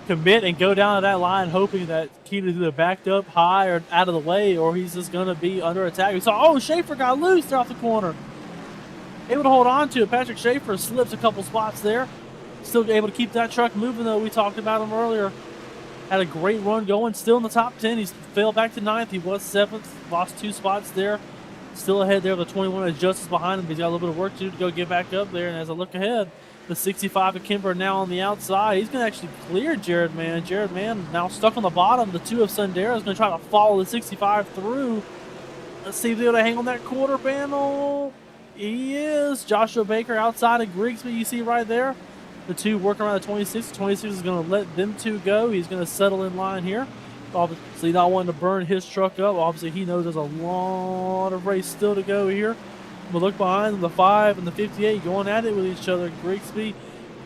commit and go down to that line, hoping that Keita's either backed up high or out of the way, or he's just going to be under attack. We saw, Schaefer got loose there off the corner. Able to hold on to it. Patrick Schaefer slips a couple spots there. Still able to keep that truck moving, though. We talked about him earlier. Had a great run going. Still in the top 10. He's fell back to 9th. He was 7th. Lost 2 spots there. Still ahead there with the 21 of Justice behind him. He's got a little bit of work to do to go get back up there. And as I look ahead, the 65 of Kimber now on the outside. He's going to actually clear Jared Mann. Jared Mann now stuck on the bottom. The 2 of Sundera is going to try to follow the 65 through. Let's see if they're able to hang on that quarter panel. He is. Joshua Baker outside of Grigsby, you see right there. The 2 working around the 26. The 26 is going to let them 2 go. He's going to settle in line here. Obviously not wanting to burn his truck up. Obviously he knows there's a lot of race still to go here. But look behind them, the 5 and the 58 going at it with each other. Grigsby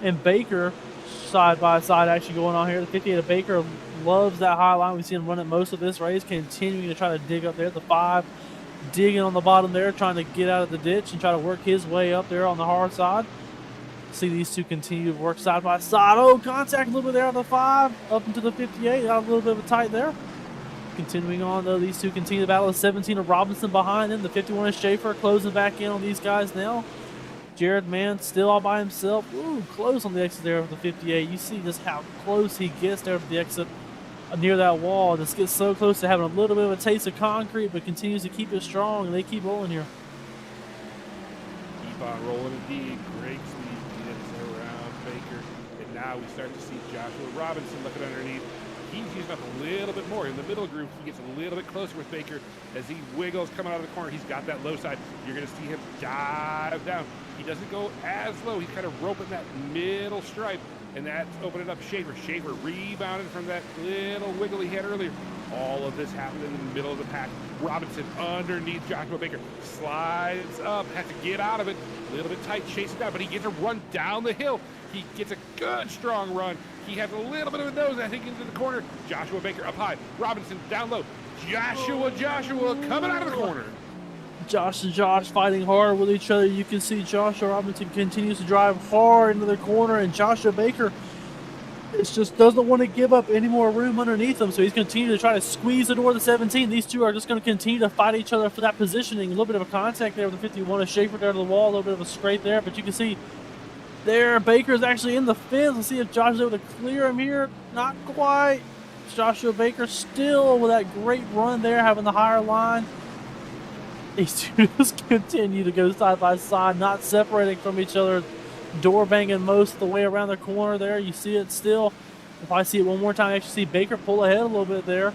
and Baker side by side actually going on here. The 58 of Baker loves that high line. We've seen him run it most of this race, continuing to try to dig up there. The 5 digging on the bottom there, trying to get out of the ditch and try to work his way up there on the hard side. See these 2 continue to work side by side. Contact a little bit there on the 5, up into the 58. Got a little bit of a tight there. Continuing on, though, these 2 continue to battle. The 17 of Robinson behind them. The 51 of Schaefer closing back in on these guys now. Jared Mann still all by himself. Close on the exit there of the 58. You see just how close he gets there to the exit near that wall. Just gets so close to having a little bit of a taste of concrete, but continues to keep it strong, and they keep rolling here. Keep on rolling indeed. Grigsby gets around Baker, and now we start to see Joshua Robinson looking underneath. He's using up a little bit more. In the middle group, he gets a little bit closer with Baker as he wiggles coming out of the corner. He's got that low side. You're going to see him dive down. He doesn't go as low. He's kind of roping that middle stripe, and that's opening up Schaefer. Schaefer rebounded from that little wiggle he had earlier. All of this happened in the middle of the pack. Robinson underneath Joshua Baker. Slides up, has to get out of it. A little bit tight, chasing down, but he gets a run down the hill. He gets a good, strong run. He has a little bit of a nose, I think, into the corner. Joshua Baker up high. Robinson down low. Joshua coming out of the corner. Josh and Josh fighting hard with each other. You can see Joshua Robinson continues to drive hard into the corner, and Joshua Baker just doesn't want to give up any more room underneath him, so he's continuing to try to squeeze the door of the 17. These 2 are just going to continue to fight each other for that positioning. A little bit of a contact there with the 51 of Schaefer there to the wall, a little bit of a scrape there, but you can see there Baker's actually in the fence. Let's see if Josh is able to clear him here. Not quite. Joshua Baker still with that great run there, having the higher line. These 2 just continue to go side by side, not separating from each other. Door banging most of the way around the corner there. You see it still. If I see it one more time, I actually see Baker pull ahead a little bit there.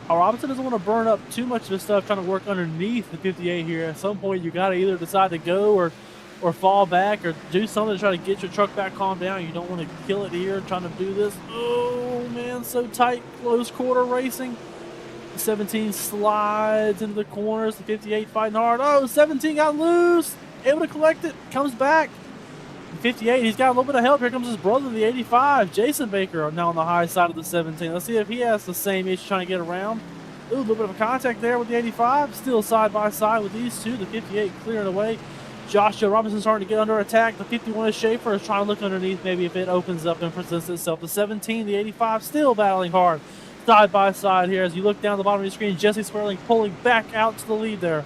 Robinson doesn't want to burn up too much of his stuff trying to work underneath the 58 here. At some point, you got to either decide to go or fall back or do something to try to get your truck back calmed down. You don't want to kill it here trying to do this. Oh, man, so tight. Close quarter racing. The 17 slides into the corners. The 58 fighting hard. 17 got loose. Able to collect it. Comes back. 58, he's got a little bit of help. Here comes his brother, the 85, Jason Baker, now on the high side of the 17. Let's see if he has the same issue trying to get around. Ooh, a little bit of a contact there with the 85. Still side by side with these 2. The 58 clearing away. Joshua Robinson starting to get under attack. The 51 of Schaefer is trying to look underneath, maybe if it opens up and presents itself. The 17, the 85, still battling hard. side by side here. As you look down the bottom of your screen, Jesse Sperling pulling back out to the lead there.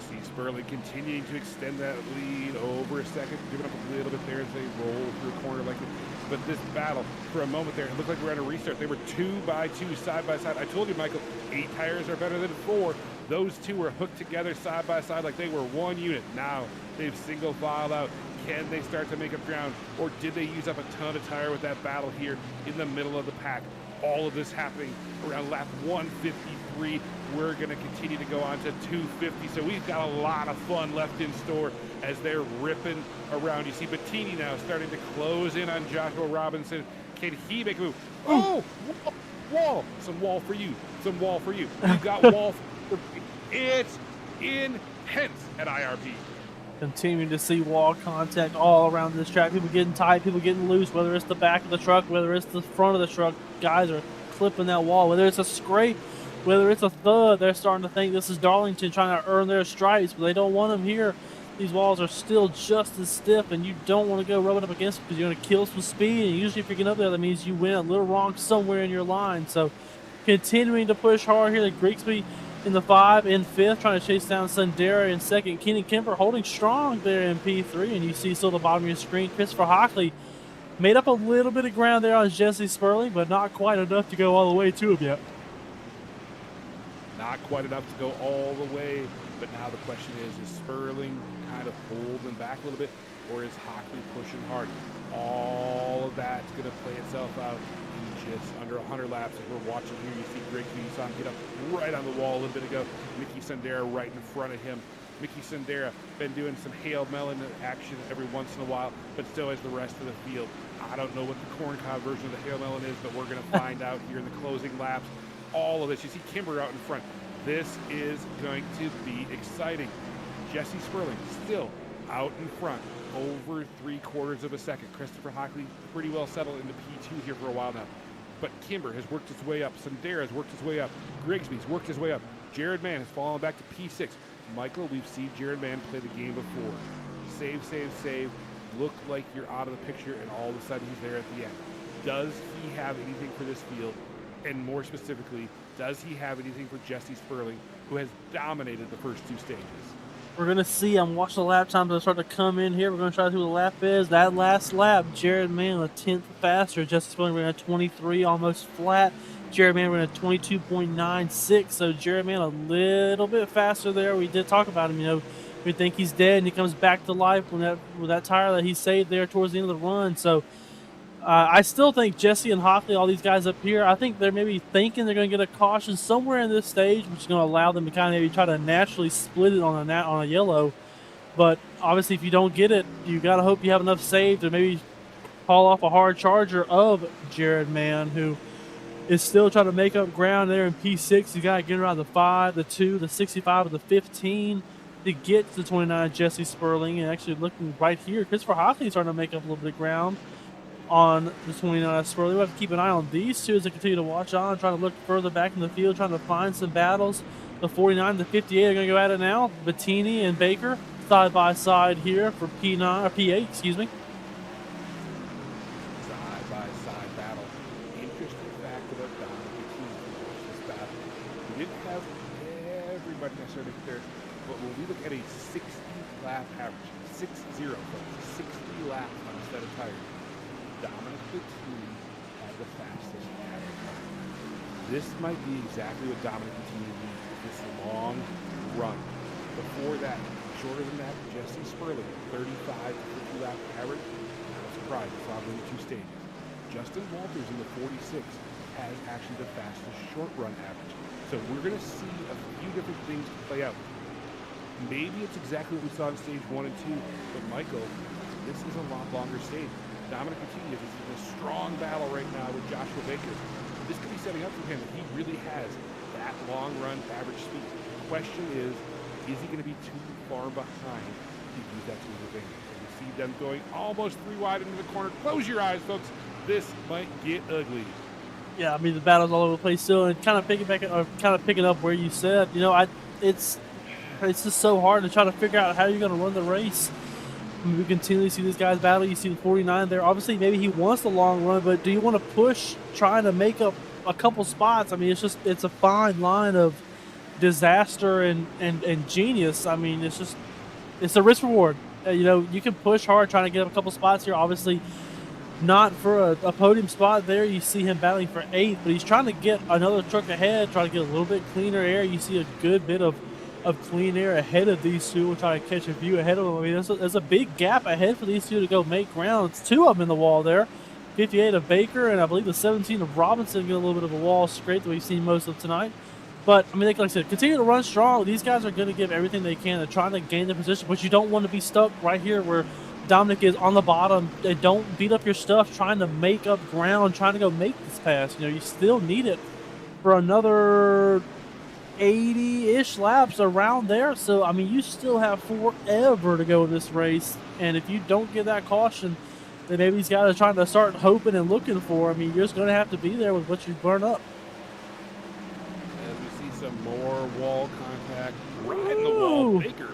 See Sperling continuing to extend that lead over a second, giving up a little bit there as they roll through a corner like this. But this battle, for a moment there, it looked like we were at a restart. They were 2 by 2, side by side. I told you, Michael, 8 tires are better than 4. Those two were hooked together side by side like they were one unit. Now they've single filed out. Can they start to make up ground, or did they use up a ton of tire with that battle here in the middle of the pack? All of this happening around lap 153. We're going to continue to go on to 250, so we've got a lot of fun left in store as they're ripping around. You see Bettini now starting to close in on Joshua Robinson. Can he make a move? Oh, wall. Some wall for you. Some wall for you. We've got wall for you. It's intense at IRP. Continuing to see wall contact all around this track. People getting tight, people getting loose, whether it's the back of the truck, whether it's the front of the truck. Guys are clipping that wall, whether it's a scrape, whether it's a thud. They're starting to think this is Darlington trying to earn their stripes, but they don't want them here. These walls are still just as stiff, and you don't want to go rubbing up against them because you're going to kill some speed. And usually if you're getting up there, that means you went a little wrong somewhere in your line. So continuing to push hard here. The Grigsby in the 5 in 5th, trying to chase down Sundera in 2nd. Kenny Kemper holding strong there in P3, and you see still the bottom of your screen. Christopher Hockley made up a little bit of ground there on Jesse Sperling, but not quite enough to go all the way to him yet. Not quite enough to go all the way, but now the question is Sperling kind of holding back a little bit, or is Hockley pushing hard? All of that's going to play itself out in just under 100 laps. As we're watching here, you see Grigsby, you saw him get up right on the wall a little bit ago. Mickey Sundera right in front of him. Mickey Sundera been doing some Hail Melon action every once in a while, but still has the rest of the field. I don't know what the corncob version of the Hail Melon is, but we're going to find out here in the closing laps. All of this, you see Kimber out in front. This is going to be exciting. Jesse Sperling still out in front, over 3/4 of a second. Christopher Hockley pretty well settled into P2 here for a while now. But Kimber has worked his way up. Sundera has worked his way up. Grigsby's worked his way up. Jared Mann has fallen back to P6. Michael, we've seen Jared Mann play the game before. Save, save, save. Look like you're out of the picture, and all of a sudden he's there at the end. Does he have anything for this field? And more specifically, does he have anything for Jesse Sperling, who has dominated the first 2 stages? We're going to see. I'm watching the lap times that start to come in here. We're going to try to see what the lap is. That last lap, Jared Mann a 10th faster. Jesse Sperling ran a 23, almost flat. Jared Mann ran a 22.96. So Jared Mann a little bit faster there. We did talk about him. You know, we think he's dead, and he comes back to life with that tire that he saved there towards the end of the run. So I still think Jesse and Hockley, all these guys up here, I think they're maybe thinking they're going to get a caution somewhere in this stage, which is going to allow them to kind of maybe try to naturally split it on a yellow. But obviously, if you don't get it, you got to hope you have enough saved to maybe haul off a hard charger of Jared Mann, who is still trying to make up ground there in P6. You got to get around the 5, the 2, the 65, and the 15 to get to the 29 Jesse Sperling. And actually looking right here, Christopher Hockley is starting to make up a little bit of ground on the 29 Sperling. We'll have to keep an eye on these two as they continue to watch on, trying to look further back in the field, trying to find some battles. The 49 and the 58 are going to go at it now. Bettini and Baker side by side here for P9 or P8, excuse me. Side by side battle. Interesting fact about Bettini this battle. We didn't have everybody necessarily there, but when we look at a 60 lap average, 6-0, folks, 60 laps on a set of tires, Dominic Bettini had the fastest average. This might be exactly what Dominic Bettini needs, this long run. Before that, shorter than that, Jesse Sperling, 35 to 50 lap average. Not a surprise, it's on only 2 stages. Justin Walters in the 46 has actually the fastest short run average. So we're going to see a few different things play out. Maybe it's exactly what we saw in stage 1 and 2, but Michael, this is a lot longer stage. Dominic Bettini is in a strong battle right now with Joshua Baker. This could be setting up for him that he really has that long run average speed. The question is he going to be too far behind to use that to his advantage? And you see them going almost 3 wide into the corner. Close your eyes, folks. This might get ugly. Yeah, I mean the battle's all over the place still, and kind of picking up where you said, you know, it's just so hard to try to figure out how you're going to run the race I mean, we continually see these guys battle. You see the 49 there. Obviously, maybe he wants the long run, but do you want to push trying to make up a couple spots? I mean, it's a fine line of disaster and genius. I mean, it's a risk reward. You know, you can push hard trying to get up a couple spots here. Obviously, not for a podium spot there. You see him battling for 8th, but he's trying to get another truck ahead, trying to get a little bit cleaner air. You see a good bit of clean air ahead of these two. We'll try to catch a view ahead of them. I mean, there's a big gap ahead for these two to go make ground. It's 2 of them in the wall there. 58 of Baker, and I believe the 17 of Robinson get a little bit of a wall scrape that we've seen most of tonight. But, I mean, like I said, continue to run strong. These guys are going to give everything they can. They're trying to gain the position, but you don't want to be stuck right here where Dominic is on the bottom. Don't beat up your stuff trying to make up ground, trying to go make this pass. You know, you still need it for another 80-ish laps around there. So, I mean, you still have forever to go in this race. And if you don't get that caution that maybe these guys are trying to start hoping and looking for, I mean, you're just going to have to be there with what you burn up. As we see some more wall contact right in the wall. Baker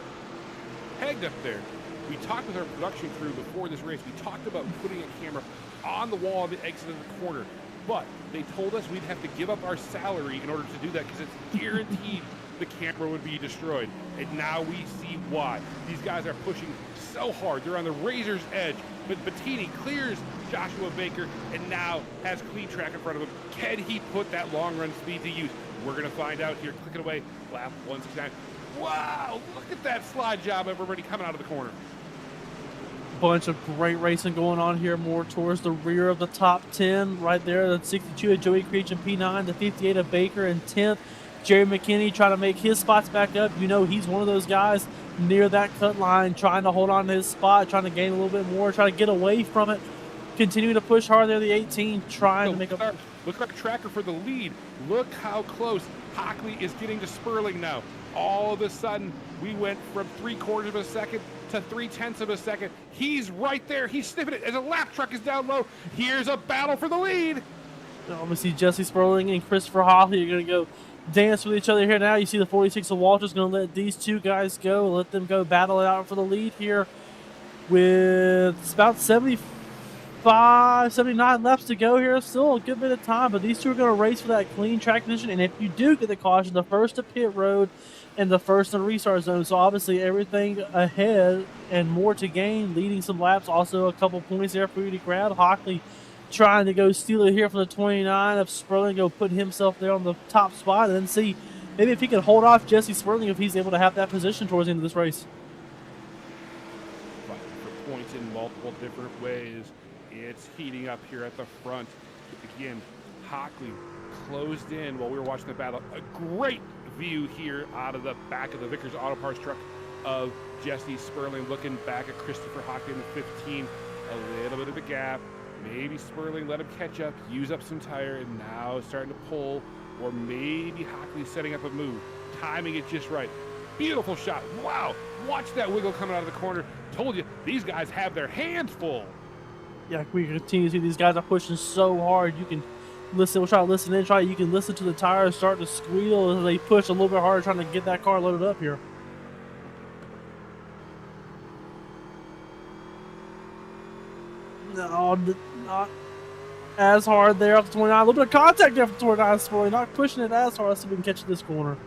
pegged up there. We talked with our production crew before this race. We talked about putting a camera on the wall at the exit of the corner. But they told us we'd have to give up our salary in order to do that because it's guaranteed the camera would be destroyed. And now we see why. These guys are pushing so hard. They're on the razor's edge. But Bettini clears Joshua Baker and now has clean track in front of him. Can he put that long run speed to use? We're going to find out here. Click it away. Lap 169. Wow, look at that slide job, everybody coming out of the corner. Bunch of great racing going on here, more towards the rear of the top 10 right there. The 62 of Joey Creech in P9, the 58 of Baker in 10th. Jerry McKinney trying to make his spots back up. You know, he's one of those guys near that cut line, trying to hold on to his spot, trying to gain a little bit more, trying to get away from it. Continuing to push hard there, the 18, trying to make a... Look at our tracker for the lead. Look how close Hockley is getting to Sperling now. All of a sudden, we went from 3/4 of a second to 3/10 of a second. He's right there. He's sniffing it as a lap truck is down low. Here's a battle for the lead. Obviously, Jesse Sperling and Christopher Hockley are going to go dance with each other here now. You see the 46 of Walters going to let these two guys go, let them go battle it out for the lead here with about 75, 79 laps to go here. Still a good bit of time, but these two are going to race for that clean track position. And if you do get the caution, the first to pit road and the first in the restart zone. So obviously everything ahead and more to gain, leading some laps. Also a couple points there for you to grab. Hockley trying to go steal it here from the 29 of Sperling, go put himself there on the top spot, and then see maybe if he can hold off Jesse Sperling if he's able to have that position towards the end of this race. Fighting for points in multiple different ways. It's heating up here at the front. Again, Hockley closed in while we were watching the battle. A great view here out of the back of the Vickers Auto Parts truck of Jesse Sperling looking back at Christopher Hockley in the 15. A little bit of a gap. Maybe Sperling let him catch up, use up some tire, and now starting to pull. Or maybe Hockley setting up a move, timing it just right. Beautiful shot. Wow. Watch that wiggle coming out of the corner. Told you, these guys have their hands full. Yeah, we continue to see these guys are pushing so hard. You can listen. We'll try to listen in. You can listen to the tires start to squeal as they push a little bit harder, trying to get that car loaded up here. No, not as hard there off the 29. A little bit of contact there for 29. Spoiling, not pushing it as hard. Let's see if we can catch this corner.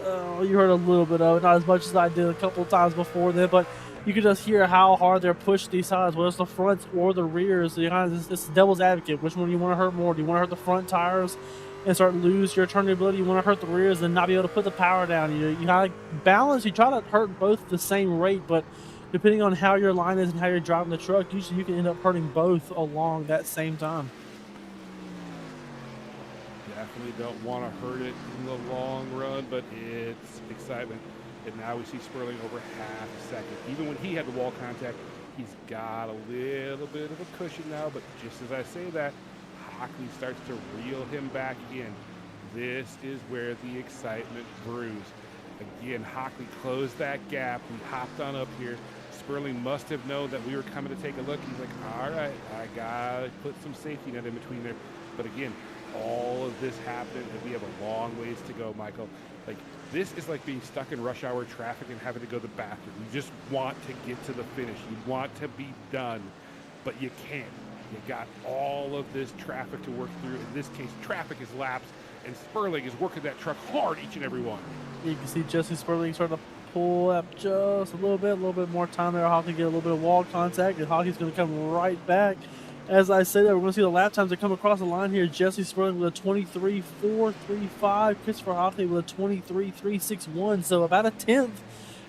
Oh, you heard a little bit of it, not as much as I did a couple of times before then, but you can just hear how hard they're pushing these sides, whether it's the fronts or the rears. It's devil's advocate. Which one do you want to hurt more? Do you want to hurt the front tires and start to lose your turning ability? You want to hurt the rears and not be able to put the power down? You kind of balance. You try to hurt both at the same rate, but depending on how your line is and how you're driving the truck, usually you can end up hurting both along that same time. Definitely don't want to hurt it in the long run, but it's excitement. And now we see Sperling over half a second. Even when he had the wall contact, he's got a little bit of a cushion now, but just as I say that, Hockley starts to reel him back in. This is where the excitement brews. Again, Hockley closed that gap. We hopped on up here. Sperling must have known that we were coming to take a look. He's like, all right, I got to put some safety net in between there. But again, all of this happened, and we have a long ways to go, Michael. Like, This is like being stuck in rush hour traffic and having to go to the bathroom. You just want to get to the finish. You want to be done, but you can't. You got all of this traffic to work through. In this case, traffic is laps, and Sperling is working that truck hard each and every one. You can see Jesse Sperling starting to pull up just a little bit more time there. Hockey get a little bit of wall contact, and Hockey's going to come right back. As I said, we're going to see the lap times that come across the line here. Jesse Sperling with a 23.435. Christopher Hockley with a 23.361. So about a 10th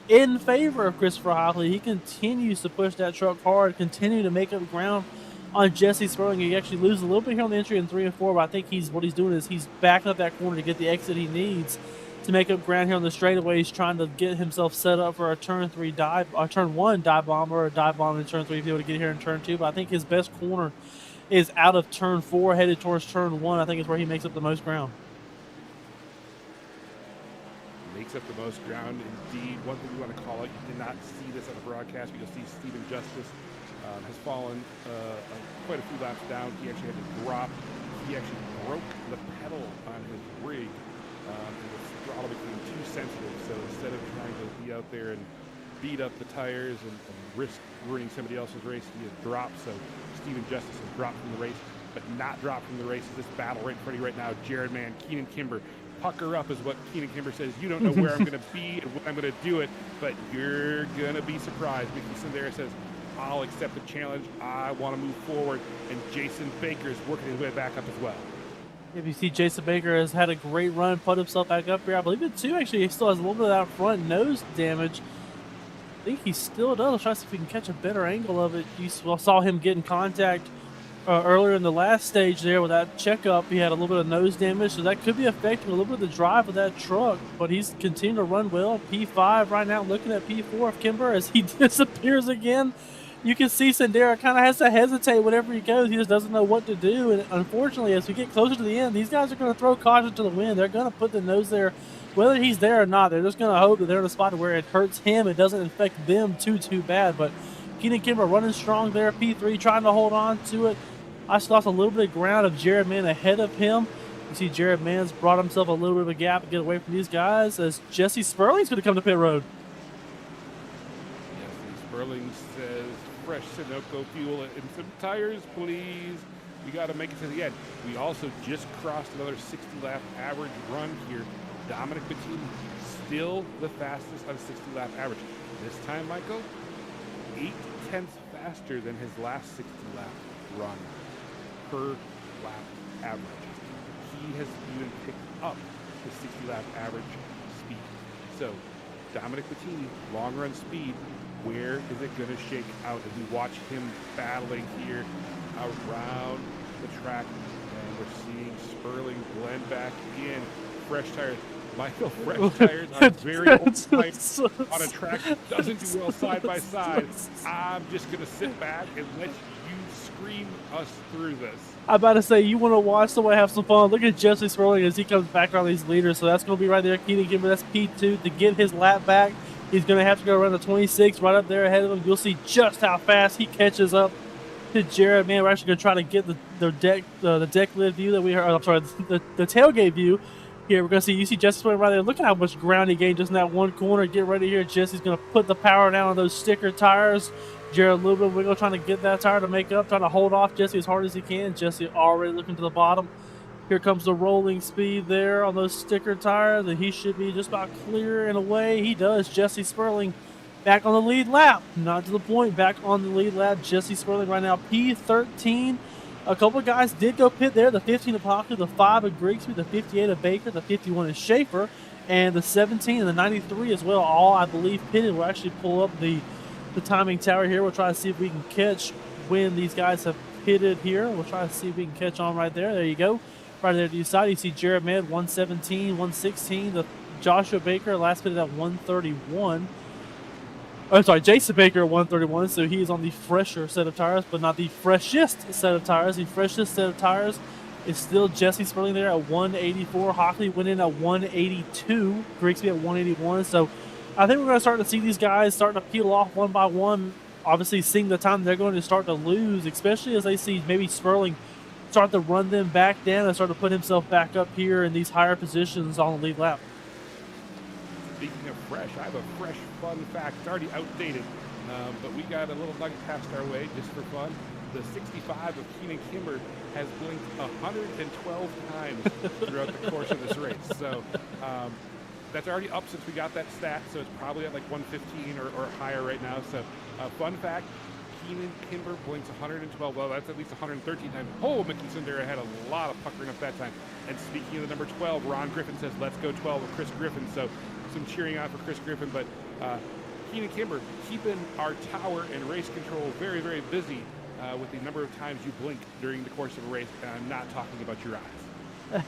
in favor of Christopher Hockley. He continues to push that truck hard, continue to make up ground on Jesse Sperling. He actually loses a little bit here on the entry in 3 and 4, but I think what he's doing is he's backing up that corner to get the exit he needs to make up ground here on the straightaway. He's trying to get himself set up for a turn 1 dive bomb, or a dive bomb in turn 3 if he able to get here in turn 2. But I think his best corner is out of turn 4, headed towards turn 1. I think is where he makes up the most ground. Makes up the most ground indeed. One thing we want to call out, you did not see this on the broadcast, but you'll see Stephen Justice has fallen quite a few laps down. He actually had to drop. He actually broke the pedal on his rig. The throttle became too sensitive, so instead of trying to be out there and beat up the tires and risk ruining somebody else's race, he has dropped. So Stephen Justice has dropped from the race, but not dropped from the race. This battle right in front of you right now, Jared Mann, Keenan Kimber. Pucker up is what Keenan Kimber says. You don't know where I'm going to be and when I'm going to do it, but you're going to be surprised. Mickey Sindera says, I'll accept the challenge. I want to move forward. And Jason Baker is working his way back up as well. If you see, Jason Baker has had a great run, put himself back up here. I believe it too. Actually, he still has a little bit of that front nose damage. I think he still does. I'll try to see if we can catch a better angle of it. You saw him get in contact earlier in the last stage there with that checkup. He had a little bit of nose damage, so that could be affecting a little bit of the drive of that truck. But he's continuing to run well. P5 right now, looking at P4 of Kimber as he disappears again. You can see Sendera kind of has to hesitate whenever he goes. He just doesn't know what to do. And unfortunately, as we get closer to the end, these guys are going to throw caution to the wind. They're going to put the nose there, whether he's there or not. They're just going to hope that they're in a spot where it hurts him. It doesn't affect them too bad. But Keenan Kimber running strong there. P3 trying to hold on to it. I just lost a little bit of ground of Jared Mann ahead of him. You see Jared Mann's brought himself a little bit of a gap to get away from these guys as Jesse Sperling's going to come to pit road. Yes, Sperling says, fresh Sunoco fuel and some tires, please. We got to make it to the end. We also just crossed another 60-lap average run here. Dominic Bettini still the fastest on 60-lap average. This time, Michael, 0.8 faster than his last 60-lap run per lap average. He has even picked up the 60-lap average speed. So, Dominic Bettini, long run speed, where is it going to shake out as we watch him battling here around the track? And we're seeing Sperling blend back in. Fresh tires. Michael, fresh tires are very old tires on a track that doesn't do well side by side. I'm just going to sit back and let you scream us through this. I'm about to say, you want to watch somebody have some fun. Look at Jesse Sperling as he comes back around these leaders. So that's going to be right there. Keenan Kimber, that's P2 to get his lap back. He's going to have to go around the 26 right up there ahead of him. You'll see just how fast he catches up to Jared Mann. We're actually going to try to get the deck lid view that we heard. I'm sorry, the tailgate view. Here, we're going to see, you see Jesse Sperling right there. Look at how much ground he gained just in that one corner. Get ready here. Jesse's going to put the power down on those sticker tires. Jared a little bit of wiggle trying to get that tire to make up, trying to hold off Jesse as hard as he can. Jesse already looking to the bottom. Here comes the rolling speed there on those sticker tires, and he should be just about clear in a way. He does. Jesse Sperling back on the lead lap. Not to the point, back on the lead lap. Jesse Sperling right now, P13. A couple of guys did go pit there. The 15 of Hockley, the 5 of Grigsby, the 58 of Baker, the 51 of Schaefer, and the 17 and the 93 as well. All, I believe, pitted. We'll actually pull up the timing tower here. We'll try to see if we can catch when these guys have pitted here. We'll try to see if we can catch on right there. There you go. Right there to your side, you see Jared Mann, 117, 116. The Joshua Baker last pitted at 131. I'm sorry, Jason Baker at 131, so he is on the fresher set of tires, but not the freshest set of tires. The freshest set of tires is still Jesse Sperling there at 184. Hockley went in at 182. Grigsby at 181. So I think we're going to start to see these guys starting to peel off one by one. Obviously, seeing the time they're going to start to lose, especially as they see maybe Sperling start to run them back down and start to put himself back up here in these higher positions on the lead lap. Speaking of fresh, I have a fresh fun fact. It's already outdated, but we got a little nugget passed our way just for fun. The 65 of Keenan Kimber has blinked 112 times throughout the course of this race. So that's already up since we got that stat, so it's probably at like 115 or higher right now. So fun fact, Keenan Kimber blinks 112. Well, that's at least 113 times. Oh, Mickey Sundera had a lot of puckering up that time. And speaking of the number 12, Ron Griffin says, let's go 12 with Chris Griffin. So some cheering on for Chris Griffin. But Keenan Kimber keeping our tower and race control very, very busy with the number of times you blink during the course of a race. And I'm not talking about your eyes.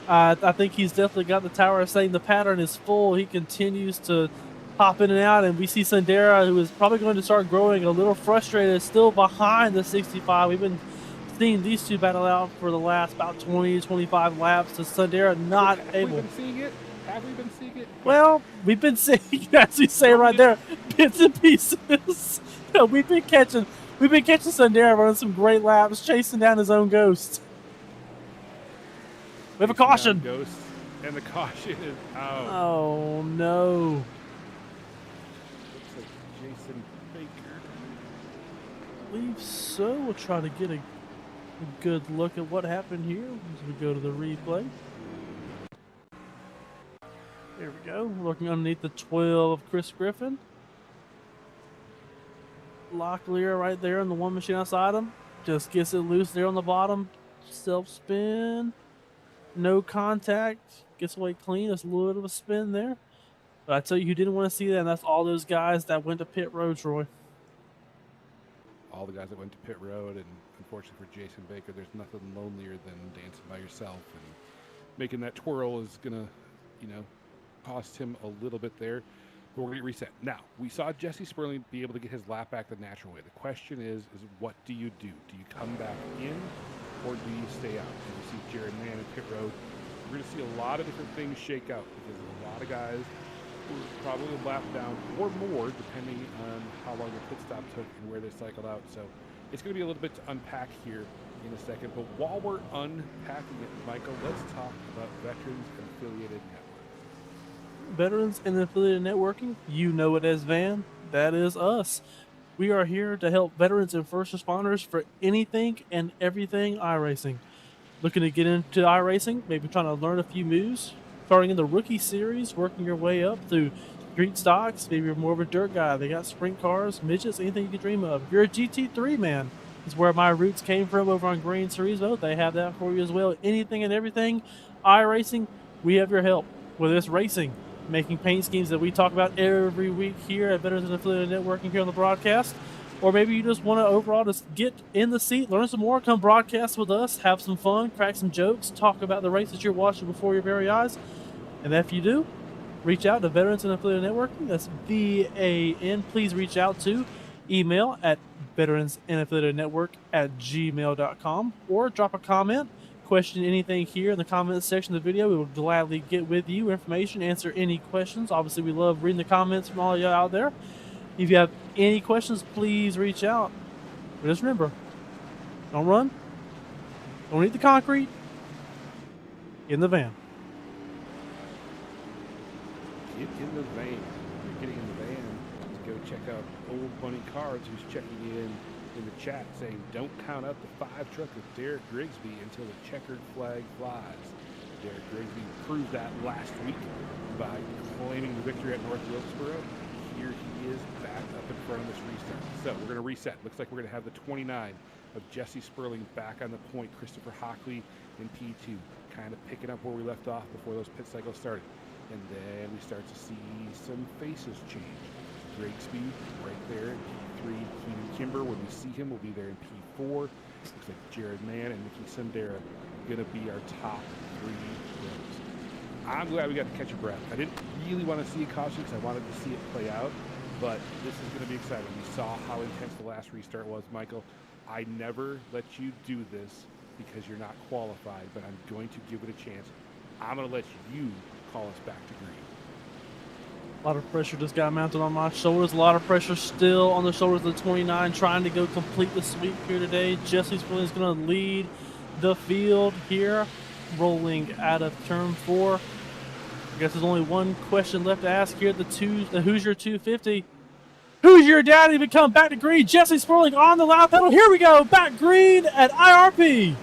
I think he's definitely got the tower saying the pattern is full. He continues to pop in and out, and we see Sundera, who is probably going to start growing a little frustrated, still behind the 65. We've been seeing these two battle out for the last about 20, 25 laps. To Sundera not able. Have we been seeing it? Have we been seeing it? Well, we've been seeing, as we say right there, bits and pieces. We've been catching Sundera running some great laps, chasing down his own ghost. We have a caution. Ghost, and the caution is out. Oh no. Looks like Jason Baker. I believe so. We'll try to get a good look at what happened here as we go to the replay. There we go. Looking underneath the 12 of Chris Griffin. Locklear right there on the one machine outside him. Just gets it loose there on the bottom. Self spin. No contact. Gets away clean. There's a little bit of a spin there. But I tell you who didn't want to see that, and that's all those guys that went to pit road, Troy. All the guys that went to pit road, and unfortunately for Jason Baker, there's nothing lonelier than dancing by yourself, and making that twirl is gonna, cost him a little bit there. But we're gonna reset. Now, we saw Jesse Sperling be able to get his lap back the natural way. The question is what do you do? Do you come back in, or do you stay out? And you see Jared Mann in pit road. We're gonna see a lot of different things shake out because there's a lot of guys who probably a lap down or more, depending on how long their pit stop took and where they cycled out. So it's going to be a little bit to unpack here in a second. But while we're unpacking it, Michael, let's talk about Veterans and Affiliated Network. Veterans and Affiliated Networking, you know it as VAN, that is us. We are here to help veterans and first responders for anything and everything iRacing. Looking to get into iRacing, maybe trying to learn a few moves, starting in the rookie series, working your way up through street stocks. Maybe you're more of a dirt guy. They got sprint cars, midgets, anything you can dream of. If you're a GT3 man, is where my roots came from over on Green Turismo. They have that for you as well. Anything and everything iRacing, we have your help. Whether it's racing, making paint schemes that we talk about every week here at Veterans and Affiliated Networking here on the broadcast, or maybe you just want to overall just get in the seat, learn some more, come broadcast with us, have some fun, crack some jokes, talk about the races you're watching before your very eyes. And if you do, reach out to Veterans and Affiliated Networking. That's VAN. Please reach out to email at veteransandaffiliatednetwork@gmail.com, or drop a comment, question anything here in the comments section of the video. We will gladly get with you information, answer any questions. Obviously, we love reading the comments from all of you out there. If you have any questions, please reach out. But just remember, don't run, don't eat the concrete, get in the van. Get in the van. You're getting in the van. Let's go check out Old Bunny Cards, who's checking in the chat saying, don't count out the 5 truck of Derek Grigsby until the checkered flag flies. Derek Grigsby proved that last week by claiming the victory at North Wilkesboro. Here he is back up in front of this restart. So we're going to reset. Looks like we're going to have the 29 of Jesse Sperling back on the point. Christopher Hockley in P2, kind of picking up where we left off before those pit cycles started. And then we start to see some faces change. Grigsby right there in P3. Keenan Kimber, when we see him, will be there in P4. Looks like Jared Mann and Mickey Sundera going to be our top 3 runners. I'm glad we got to catch a breath. I didn't really want to see a caution because I wanted to see it play out, but this is going to be exciting. We saw how intense the last restart was, Michael. I never let you do this because you're not qualified, but I'm going to give it a chance. I'm going to let you call us back to green. A lot of pressure just got mounted on my shoulders. A lot of pressure still on the shoulders of the 29, trying to go complete the sweep here today. Jesse Sperling is going to lead the field here, rolling out of turn 4. I guess there's only one question left to ask here. The Hoosier 250. Hoosier daddy become back to green. Jesse Sperling on the lap pedal. Here we go. Back green at IRP.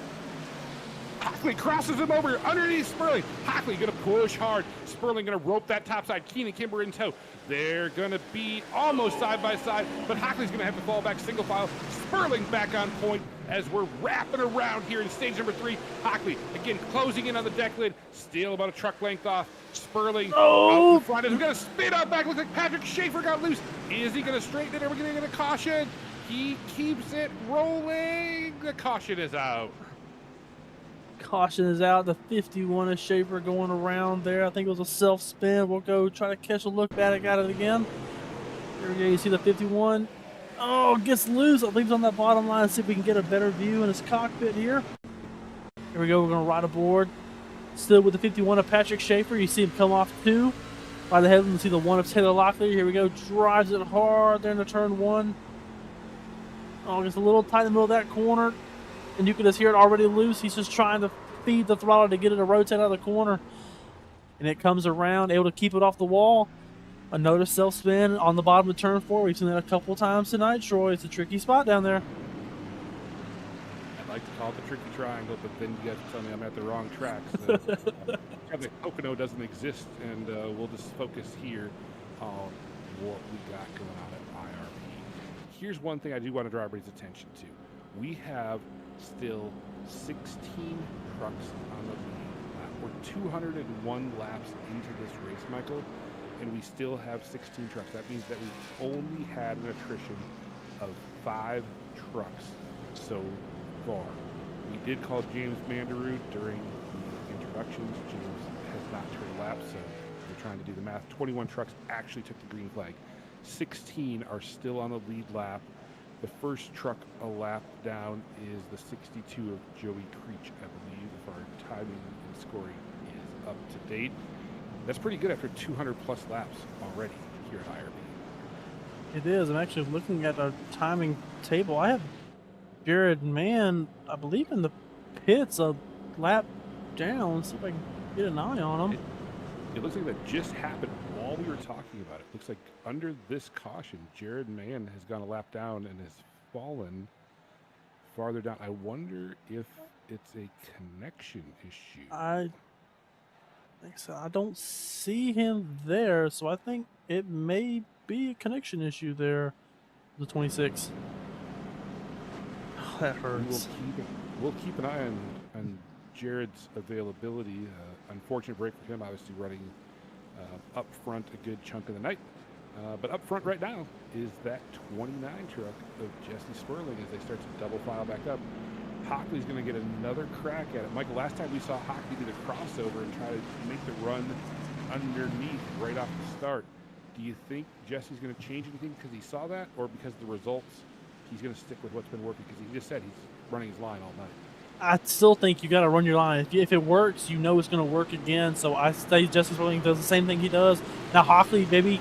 Hockley crosses him over underneath Sperling. Hockley going to push hard. Sperling going to rope that top side. Keenan Kimber in tow. They're going to be almost side by side, but Hockley's going to have to fall back single file. Sperling back on point as we're wrapping around here in stage number 3. Hockley, again, closing in on the deck lid. Still about a truck length off. Sperling out in front. We've got a spin out back. Looks like Patrick Schaefer got loose. Is he going to straighten it? Are we going to get a caution? He keeps it rolling. The caution is out. Caution is out. The 51 is Schaefer going around there. I think it was a self spin. We'll go try to catch a look at it. Got it again. Here we go. You see the 51. Oh, gets loose. I think it's on that bottom line. See if we can get a better view in his cockpit here. Here we go. We're going to ride aboard. Still with the 51 of Patrick Schaefer. You see him come off 2 by the headland. You see the 1 of Taylor Lockley. Here we go. Drives it hard there in the turn 1. Oh, gets a little tight in the middle of that corner. And you can just hear it already loose. He's just trying to feed the throttle to get it to rotate out of the corner. And it comes around, able to keep it off the wall. Another self spin on the bottom of turn 4. We've seen that a couple times tonight, Troy. It's a tricky spot down there. I'd like to call it the tricky triangle, but then you guys tell me I'm at the wrong track. So the Pocono doesn't exist, and we'll just focus here on what we got going on at IRP. Here's one thing I do want to draw everybody's attention to. We have still 16 trucks on the lead lap. We're 201 laps into this race, Michael, and we still have 16 trucks. That means that we've only had an attrition of 5 trucks so far. We did call James Mandaroo during the introductions. James has not turned laps, so we're trying to do the math. 21 trucks actually took the green flag. 16 are still on the lead lap. The first truck a lap down is the 62 of Joey Creech, I believe, if our timing and scoring is up to date. That's pretty good after 200 plus laps already here at IRB. It is. I'm actually looking at our timing table. I have Jared Mann, I believe, in the pits a lap down. See if I can get an eye on him. It looks like that just happened while we were talking about it. Looks like under this caution, Jared Mann has gone a lap down and has fallen farther down. I wonder if it's a connection issue. I think so. I don't see him there, so I think it may be a connection issue there. The 26. Oh, that hurts. We'll keep an eye on Jared's availability. Unfortunate break for him, obviously running up front a good chunk of the night. But up front right now is that 29 truck of Jesse Sperling as they start to double file back up. Hockley's going to get another crack at it. Michael, last time we saw Hockley do the crossover and try to make the run underneath right off the start. Do you think Jesse's going to change anything because he saw that, or because of the results he's going to stick with what's been working? Because he just said he's running his line all night. I still think you got to run your line. If it works, you know it's going to work again. So I say Jesse Sperling does the same thing he does. Now Hockley, maybe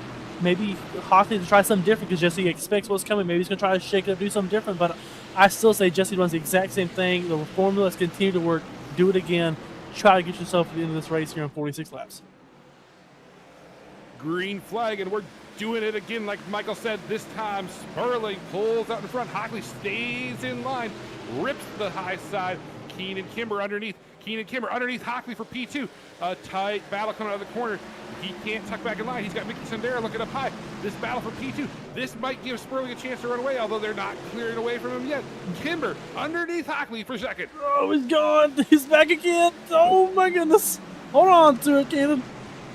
Hockley to try something different because Jesse expects what's coming. Maybe he's going to try to shake it up, do something different. But I still say Jesse runs the exact same thing. The formula's continue to work. Do it again. Try to get yourself to the end of this race here in 46 laps. Green flag, and we're doing it again. Like Michael said, this time Sperling pulls out in front. Hockley stays in line, rips the high side. Keenan Kimber underneath. Hockley for P2. A tight battle coming out of the corner. He can't tuck back in line. He's got Mickey Sandera looking up high. This battle for P2. This might give Sperling a chance to run away, although they're not clearing away from him yet. Kimber underneath Hockley for second. Oh, he's gone. He's back again. Oh, my goodness. Hold on to it, Cannon.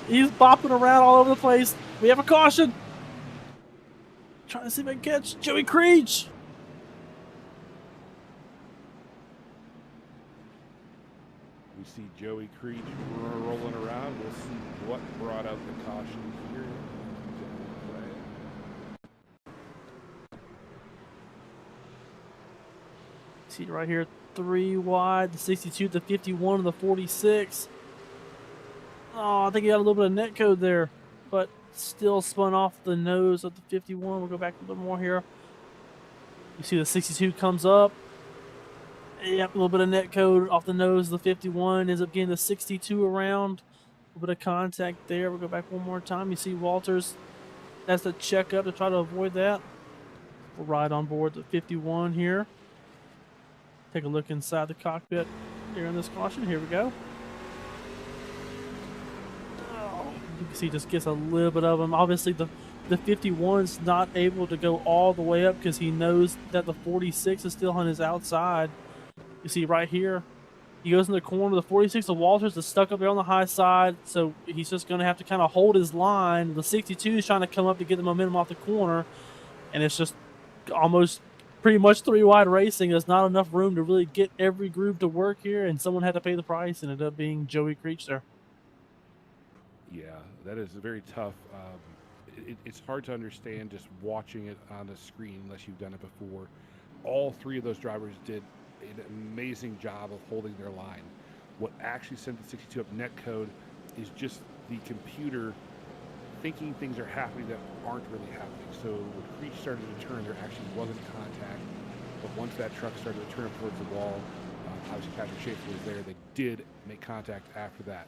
He's bopping around all over the place. We have a caution. Trying to see if I can catch Joey Creech. We see Joey Creech rolling around. We'll see what brought out the caution here. See it right here, 3 wide, the 62, the 51, and the 46. Oh, I think he got a little bit of net code there, but still spun off the nose of the 51. We'll go back a little bit more here. You see the 62 comes up. Yep, a little bit of net code off the nose of the 51. Ends up getting the 62 around. bit of contact there. We'll go back one more time. You see Walters has to check up to try to avoid that. We'll ride on board the 51 here. Take a look inside the cockpit here in this caution. Here we go. Oh, you can see just gets a little bit of him. Obviously, the 51's not able to go all the way up because he knows that the 46 is still on his outside. You see right here, he goes in the corner. The 46 of Walters is stuck up there on the high side, so he's just going to have to kind of hold his line. The 62 is trying to come up to get the momentum off the corner, and it's just almost pretty much three wide racing. There's not enough room to really get every group to work here, and someone had to pay the price, and it ended up being Joey Creech there. Yeah, that is very tough. It's hard to understand just watching it on the screen unless you've done it before. All three of those drivers did an amazing job of holding their line. What actually sent the 62 up net code is just the computer thinking things are happening that aren't really happening. So when Creech started to turn, there actually wasn't contact. But once that truck started to turn towards the wall, obviously Patrick Schaefer was there. They did make contact after that.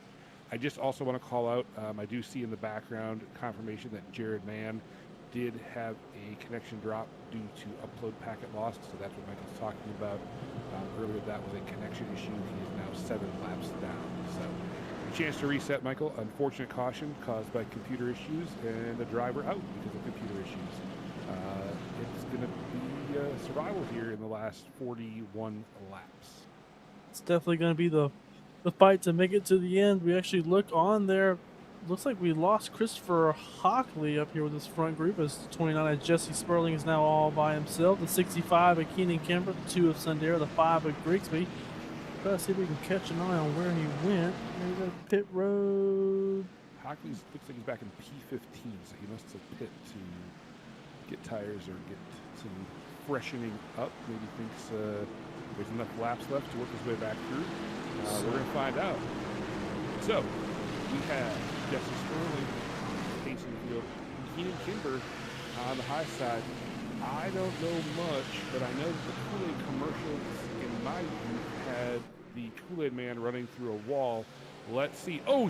I just also want to call out, I do see in the background confirmation that Jared Mann did have a connection drop due to upload packet loss. So that's what Michael's talking about. Earlier that was a connection issue. He is now 7 laps down. So a chance to reset, Michael. Unfortunate caution caused by computer issues and the driver out because of computer issues. It's going to be survival here in the last 41 laps. It's definitely going to be the fight to make it to the end. We actually look on there. Looks like we lost Christopher Hockley up here with his front group as 29 as Jesse Sperling is now all by himself. The 65 of Keenan Kimber, the 2 of Sundera, the 5 of Grigsby. Try to see if we can catch an eye on where he went. Maybe the pit road. Hockley looks like he's back in P15, so he must have pit to get tires or get some freshening up. Maybe thinks there's enough laps left to work his way back through. We're going to find out. So, we have Jesse Sperling pacing the field. Keenan Kimber on the high side. I don't know much, but I know that the Kool-Aid commercials in my youth had the Kool-Aid man running through a wall. Let's see. Oh,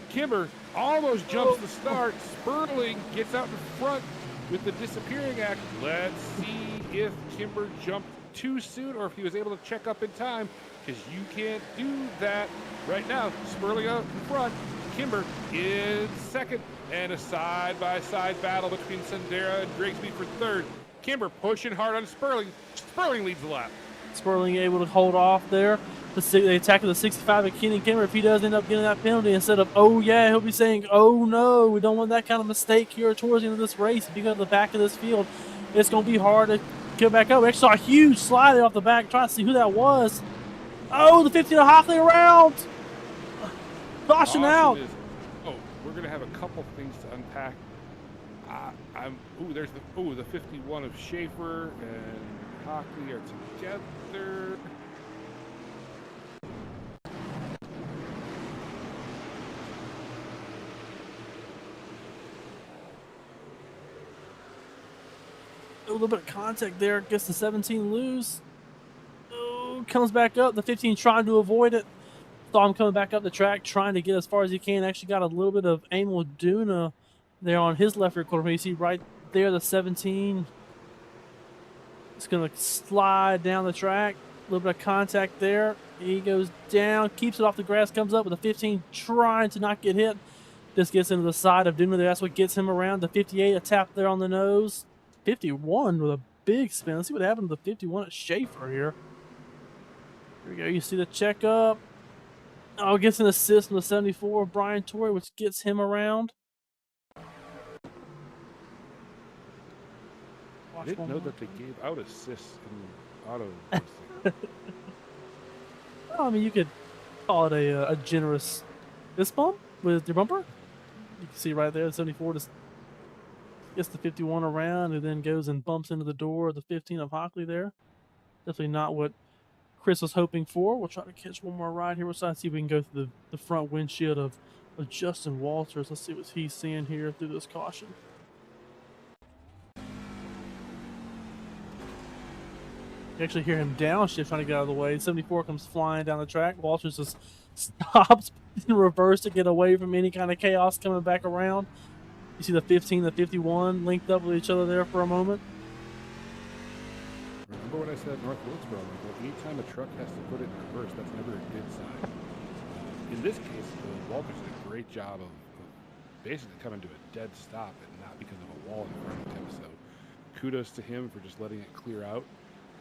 Kimber almost jumps the start. Sperling gets out in front with the disappearing act. Let's see if Kimber jumped too soon or if he was able to check up in time, because you can't do that right now. Sperling out in front, Kimber in second, and a side-by-side battle between Sundera and Grigsby for third. Kimber pushing hard on Sperling. Sperling leads the lap. Sperling able to hold off there. The attack of the 65 of Keenan Kimber. If he does end up getting that penalty, instead of oh yeah, he'll be saying oh no. We don't want that kind of mistake here towards the end of this race. If you go to the back of this field, it's going to be hard to get back up. We actually saw a huge slide off the back. Trying to see who that was. Oh, the 15 of Hockley around. Caution out. We're going to have a couple things to unpack. There's the 51 of Schaefer and Hockley are together. A little bit of contact there. Gets the 17 loose. Oh, comes back up. The 15 trying to avoid it. Saw him coming back up the track, trying to get as far as he can. Actually got a little bit of Emil Duna there on his left rear quarter. You see right there the 17. It's going to slide down the track. A little bit of contact there. He goes down, keeps it off the grass, comes up with a 15 trying to not get hit. Just gets into the side of Duna there. That's what gets him around. The 58, a tap there on the nose. 51 with a big spin. Let's see what happened to the 51 at Schaefer here. Here we go. You see the checkup. Oh, gets an assist from the 74 of Brian Torrey, which gets him around. I didn't know that they gave out assists in auto racing. Well, I mean, you could call it a generous fist bump with your bumper. You can see right there, the 74 just gets the 51 around and then goes and bumps into the door of the 15 of Hockley there. Definitely not what Chris was hoping for. We'll try to catch one more ride here. We'll try to see if we can go through the front windshield of Justin Walters. Let's see what he's seeing here through this caution. You actually hear him downshift trying to get out of the way. 74 comes flying down the track. Walters just stops in reverse to get away from any kind of chaos coming back around. You see the 15, the 51 linked up with each other there for a moment. Remember what I said at North Wilkesboro? Like, anytime a truck has to put it in reverse, that's never a good sign. In this case, Walters did a great job of basically coming to a dead stop and not because of a wall in front of him. So kudos to him for just letting it clear out.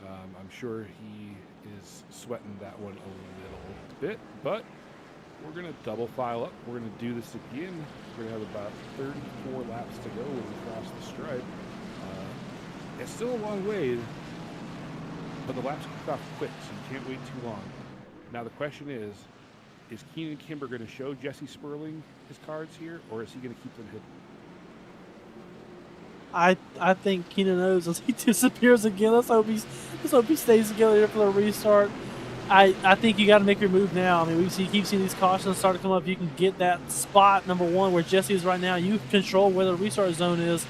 I'm sure he is sweating that one a little bit, but we're going to double file up. We're going to do this again. We're going to have about 34 laps to go when we cross the stripe. It's still a long way, but the laps kick off quick, so you can't wait too long. Now the question is Keenan Kimber going to show Jesse Sperling his cards here, or is he going to keep them hidden? I think Keenan knows as he disappears again. Let's hope he stays together here for the restart. I think you got to make your move now. I mean, we keep seeing these cautions start to come up. You can get that spot number one where Jesse is right now. You control where the restart zone is.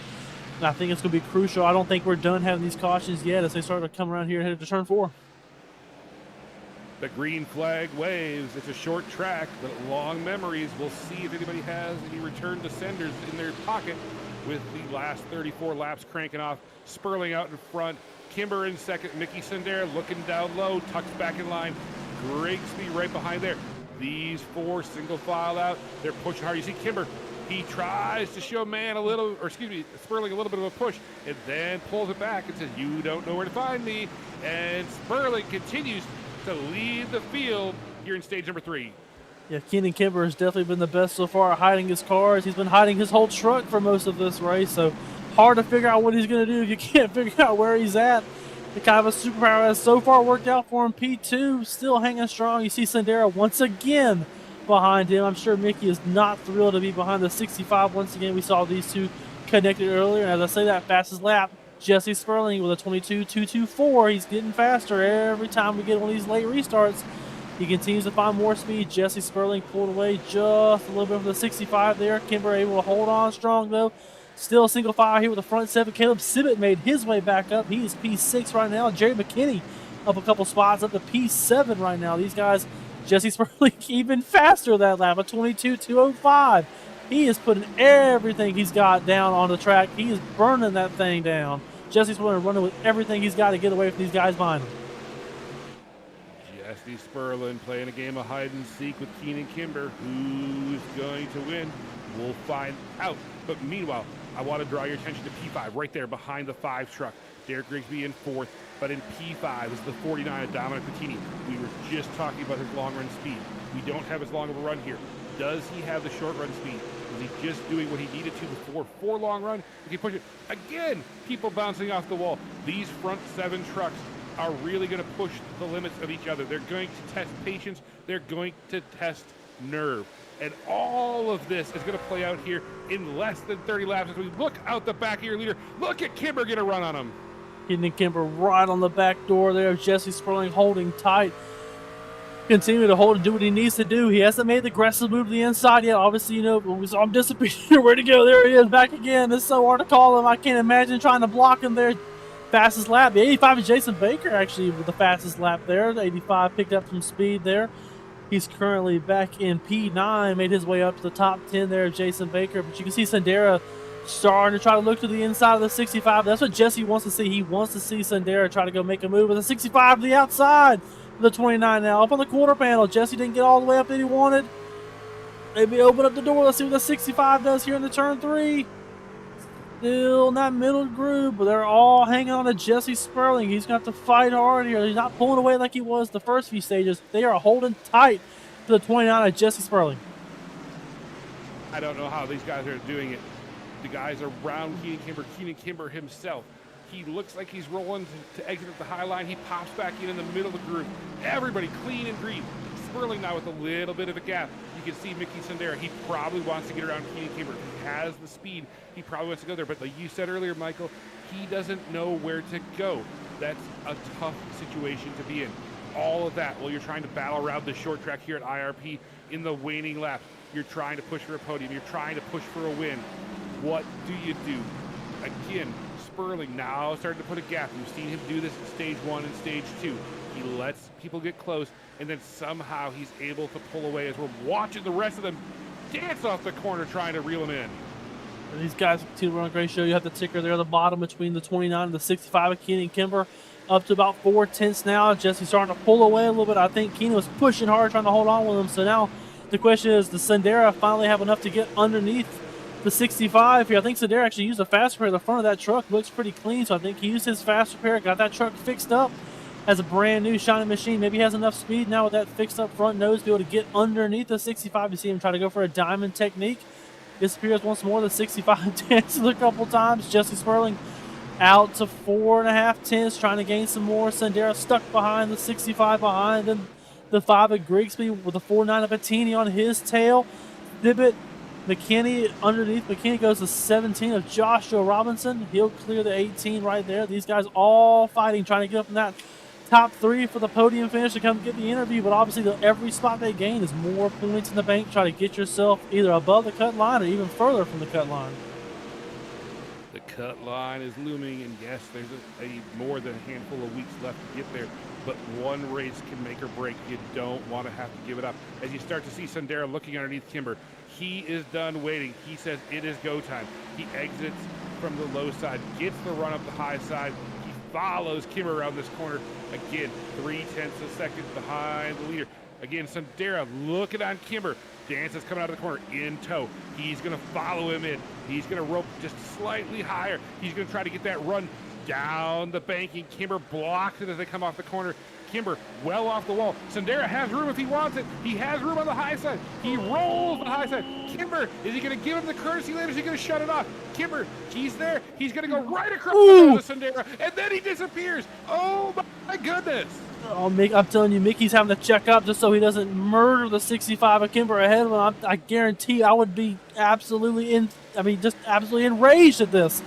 And I think it's going to be crucial. I don't think we're done having these cautions yet as they start to come around here and head to turn 4. The green flag waves. It's a short track, but long memories. We'll see if anybody has any return descenders in their pocket with the last 34 laps cranking off. Sperling out in front. Kimber in second. Mickey Sendera looking down low, tucked back in line. Grigsby right behind there. These 4 single file out. They're pushing hard. You see Kimber. He tries to show Sperling a little bit of a push, and then pulls it back and says, "You don't know where to find me." And Sperling continues to lead the field here in stage number 3. Yeah, Keenan Kimber has definitely been the best so far at hiding his cars. He's been hiding his whole truck for most of this race, so hard to figure out what he's going to do if you can't figure out where he's at. The kind of a superpower has so far worked out for him. P2 still hanging strong. You see Sendera once again behind him. I'm sure Mickey is not thrilled to be behind the 65 once again. We saw these two connected earlier, and as I say that, fastest lap, Jesse Sperling with a 22.224. He's getting faster every time we get one of these late restarts. He continues to find more speed. Jesse Sperling pulled away just a little bit from the 65 there. Kimber able to hold on strong though. Still single file here with the front 7. Caleb Sibbett made his way back up. He is P6 right now. Jerry McKinney up a couple spots up to P7 right now. These guys, Jesse Sperling even faster that lap, a 22.205. He is putting everything he's got down on the track. He is burning that thing down. Jesse Sperling running with everything he's got to get away from these guys behind him. Jesse Sperling playing a game of hide and seek with Keenan Kimber. Who's going to win? We'll find out. But meanwhile, I want to draw your attention to P5 right there behind the 5 truck. Derek Grigsby in 4th, but in P5 is the 49 of Dominic Bettini. We were just talking about his long run speed. We don't have as long of a run here. Does he have the short run speed? Is he just doing what he needed to before 4 long run? He can push it. Again, people bouncing off the wall. These front 7 trucks are really going to push the limits of each other. They're going to test patience. They're going to test nerve. And all of this is going to play out here in less than 30 laps as we look out the back of your leader. Look at Kimber get a run on him. Keenan Kimber right on the back door there. Jesse Sperling holding tight. Continue to hold and do what he needs to do. He hasn't made the aggressive move to the inside yet. Obviously, you know, we saw him disappear. Where'd he go? There he is, back again. It's so hard to call him. I can't imagine trying to block him there. Fastest lap. The 85 is Jason Baker actually with the fastest lap there. The 85 picked up some speed there. He's currently back in P9, made his way up to the top 10 there, Jason Baker. But you can see Sendera starting to try to look to the inside of the 65. That's what Jesse wants to see. He wants to see Sendera try to go make a move with the 65 to the outside. The 29 now up on the quarter panel. Jesse didn't get all the way up that he wanted. Maybe open up the door. Let's see what the 65 does here in the turn 3. Still in that middle groove, but they're all hanging on to Jesse Sperling. He's going to have to fight hard here. He's not pulling away like he was the first few stages. They are holding tight to the 29 of Jesse Sperling. I don't know how these guys are doing it. The guys around Keenan Kimber himself. He looks like he's rolling to exit at the high line. He pops back in the middle of the groove. Everybody clean and green. Sperling now with a little bit of a gap. You can see Mickey Sendera. He probably wants to get around Keenan Kimber. He has the speed. He probably wants to go there. But like you said earlier, Michael, he doesn't know where to go. That's a tough situation to be in. All of that while you're trying to battle around the short track here at IRP in the waning lap. You're trying to push for a podium. You're trying to push for a win. What do you do? Again, Sperling now starting to put a gap. We've seen him do this in stage 1 and stage 2. He lets people get close. and then somehow he's able to pull away as we're watching the rest of them dance off the corner trying to reel him in. And these guys continue to run a great show. You have the ticker there at the bottom between the 29 and the 65 of Keenan Kimber. Up to about 4/10 now. Jesse's starting to pull away a little bit. I think Keenan was pushing hard, trying to hold on with him. So now the question is, does Sendera finally have enough to get underneath the 65 here? I think Sendera actually used a fast repair. The front of that truck looks pretty clean, so I think he used his fast repair, got that truck fixed up as a brand new shiny machine. Maybe he has enough speed now with that fixed up front nose to be able to get underneath the 65. You see him try to go for a diamond technique. Disappears once more. The 65 dances a couple times. Jesse Sperling out to 4.5 tenths, trying to gain some more. Sendera stuck behind the 65 behind him. The 5 of Grigsby with the 4.9 of Bettini on his tail. Thibbett, McKinney underneath. McKinney goes to 17 of Joshua Robinson. He'll clear the 18 right there. These guys all fighting, trying to get up in that top 3 for the podium finish to come get the interview. But obviously, every spot they gain is more points in the bank. Try to get yourself either above the cut line or even further from the cut line. The cut line is looming, and yes, there's a more than a handful of weeks left to get there, but one race can make or break. You don't want to have to give it up. As you start to see Sendera looking underneath Kimber, he is done waiting. He says it is go time. He exits from the low side, gets the run up the high side. He follows Kimber around this corner. Again, 0.3 of a second behind the leader. Again, Sendera looking on Kimber. Dance is coming out of the corner in tow. He's going to follow him in. He's going to rope just slightly higher. He's going to try to get that run down the banking. Kimber blocks it as they come off the corner. Kimber well off the wall. Sendera has room if he wants it. He has room on the high side. He rolls the high side. Kimber, is he going to give him the courtesy lane or is he going to shut it off? Kimber, he's there. He's going to go right across the Sendera, and then he disappears. Oh, my goodness. Oh, I'm telling you, Mickey's having to check up just so he doesn't murder the 65 of Kimber ahead of him. I guarantee I would be absolutely enraged at this.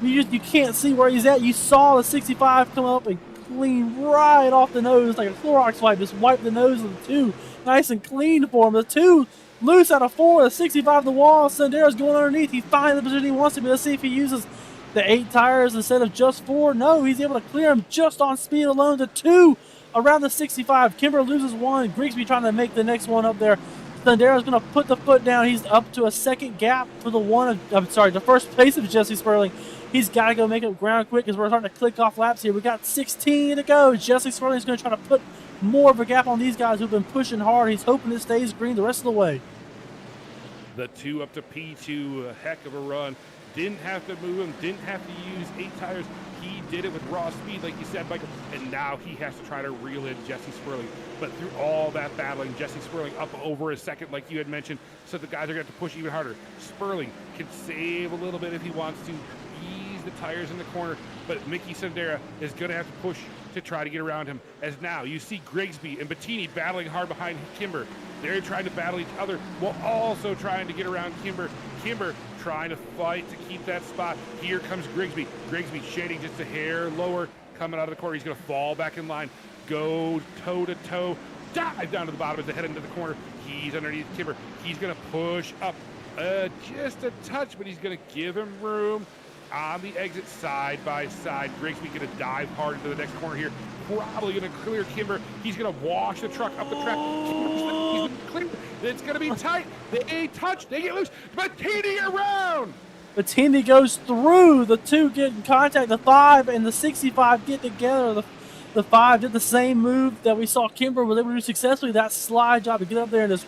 You can't see where he's at. You saw the 65 come up and clean right off the nose like a Clorox wipe. Just wipe the nose of the 2 nice and clean for him. The 2 loose out of 4. The 65 the wall. Sendera's going underneath. He finds the position he wants to be. Let's see if he uses the 8 tires instead of just 4. No, he's able to clear him just on speed alone. The 2 around the 65. Kimber loses 1. Grigsby trying to make the next one up there. Sendera's going to put the foot down. He's up to a second gap for the first place of Jesse Sperling. He's got to go make up ground quick as we're starting to click off laps here. We got 16 to go. Jesse Sperling's going to try to put more of a gap on these guys who've been pushing hard. He's hoping it stays green the rest of the way. The 2 up to P2, a heck of a run. Didn't have to move him, didn't have to use 8 tires. He did it with raw speed, like you said, Michael, and now he has to try to reel in Jesse Sperling. But through all that battling, Jesse Sperling up over a second, like you had mentioned, so the guys are going to have to push even harder. Sperling can save a little bit if he wants to, ease the tires in the corner, but Mickey Sendera is going to have to push to try to get around him. As now you see Grigsby and Bettini battling hard behind Kimber. They're trying to battle each other while also trying to get around Kimber. Kimber trying to fight to keep that spot. Here comes Grigsby. Grigsby shading just a hair lower, coming out of the corner. He's going to fall back in line, go toe-to-toe, dive down to the bottom as they head into the corner. He's underneath Kimber. He's going to push up just a touch, but he's going to give him room on the exit side by side. Grigsby going to dive hard into the next corner here. Probably going to clear Kimber. He's going to wash the truck up the track. He's clear. It's going to be tight. They touch. They get loose. Bettini around. Bettini goes through. The 2 get in contact. The 5 and the 65 get together. The 5 did the same move that we saw Kimber was able to do successfully. That slide job to get up there and just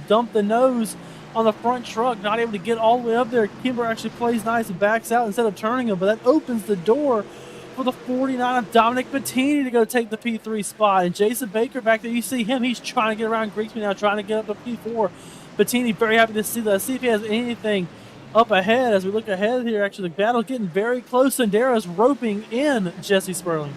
dump the nose on the front truck. Not able to get all the way up there. Kimber actually plays nice and backs out instead of turning him, but that opens the door for the 49 of Dominic Bettini to go take the P3 spot. And Jason Baker back there, you see him. He's trying to get around Grigsby now, trying to get up to P4. Bettini very happy to see that. Let's see if he has anything up ahead as we look ahead here. Actually, the battle's getting very close. Sendera's roping in Jesse Sperling.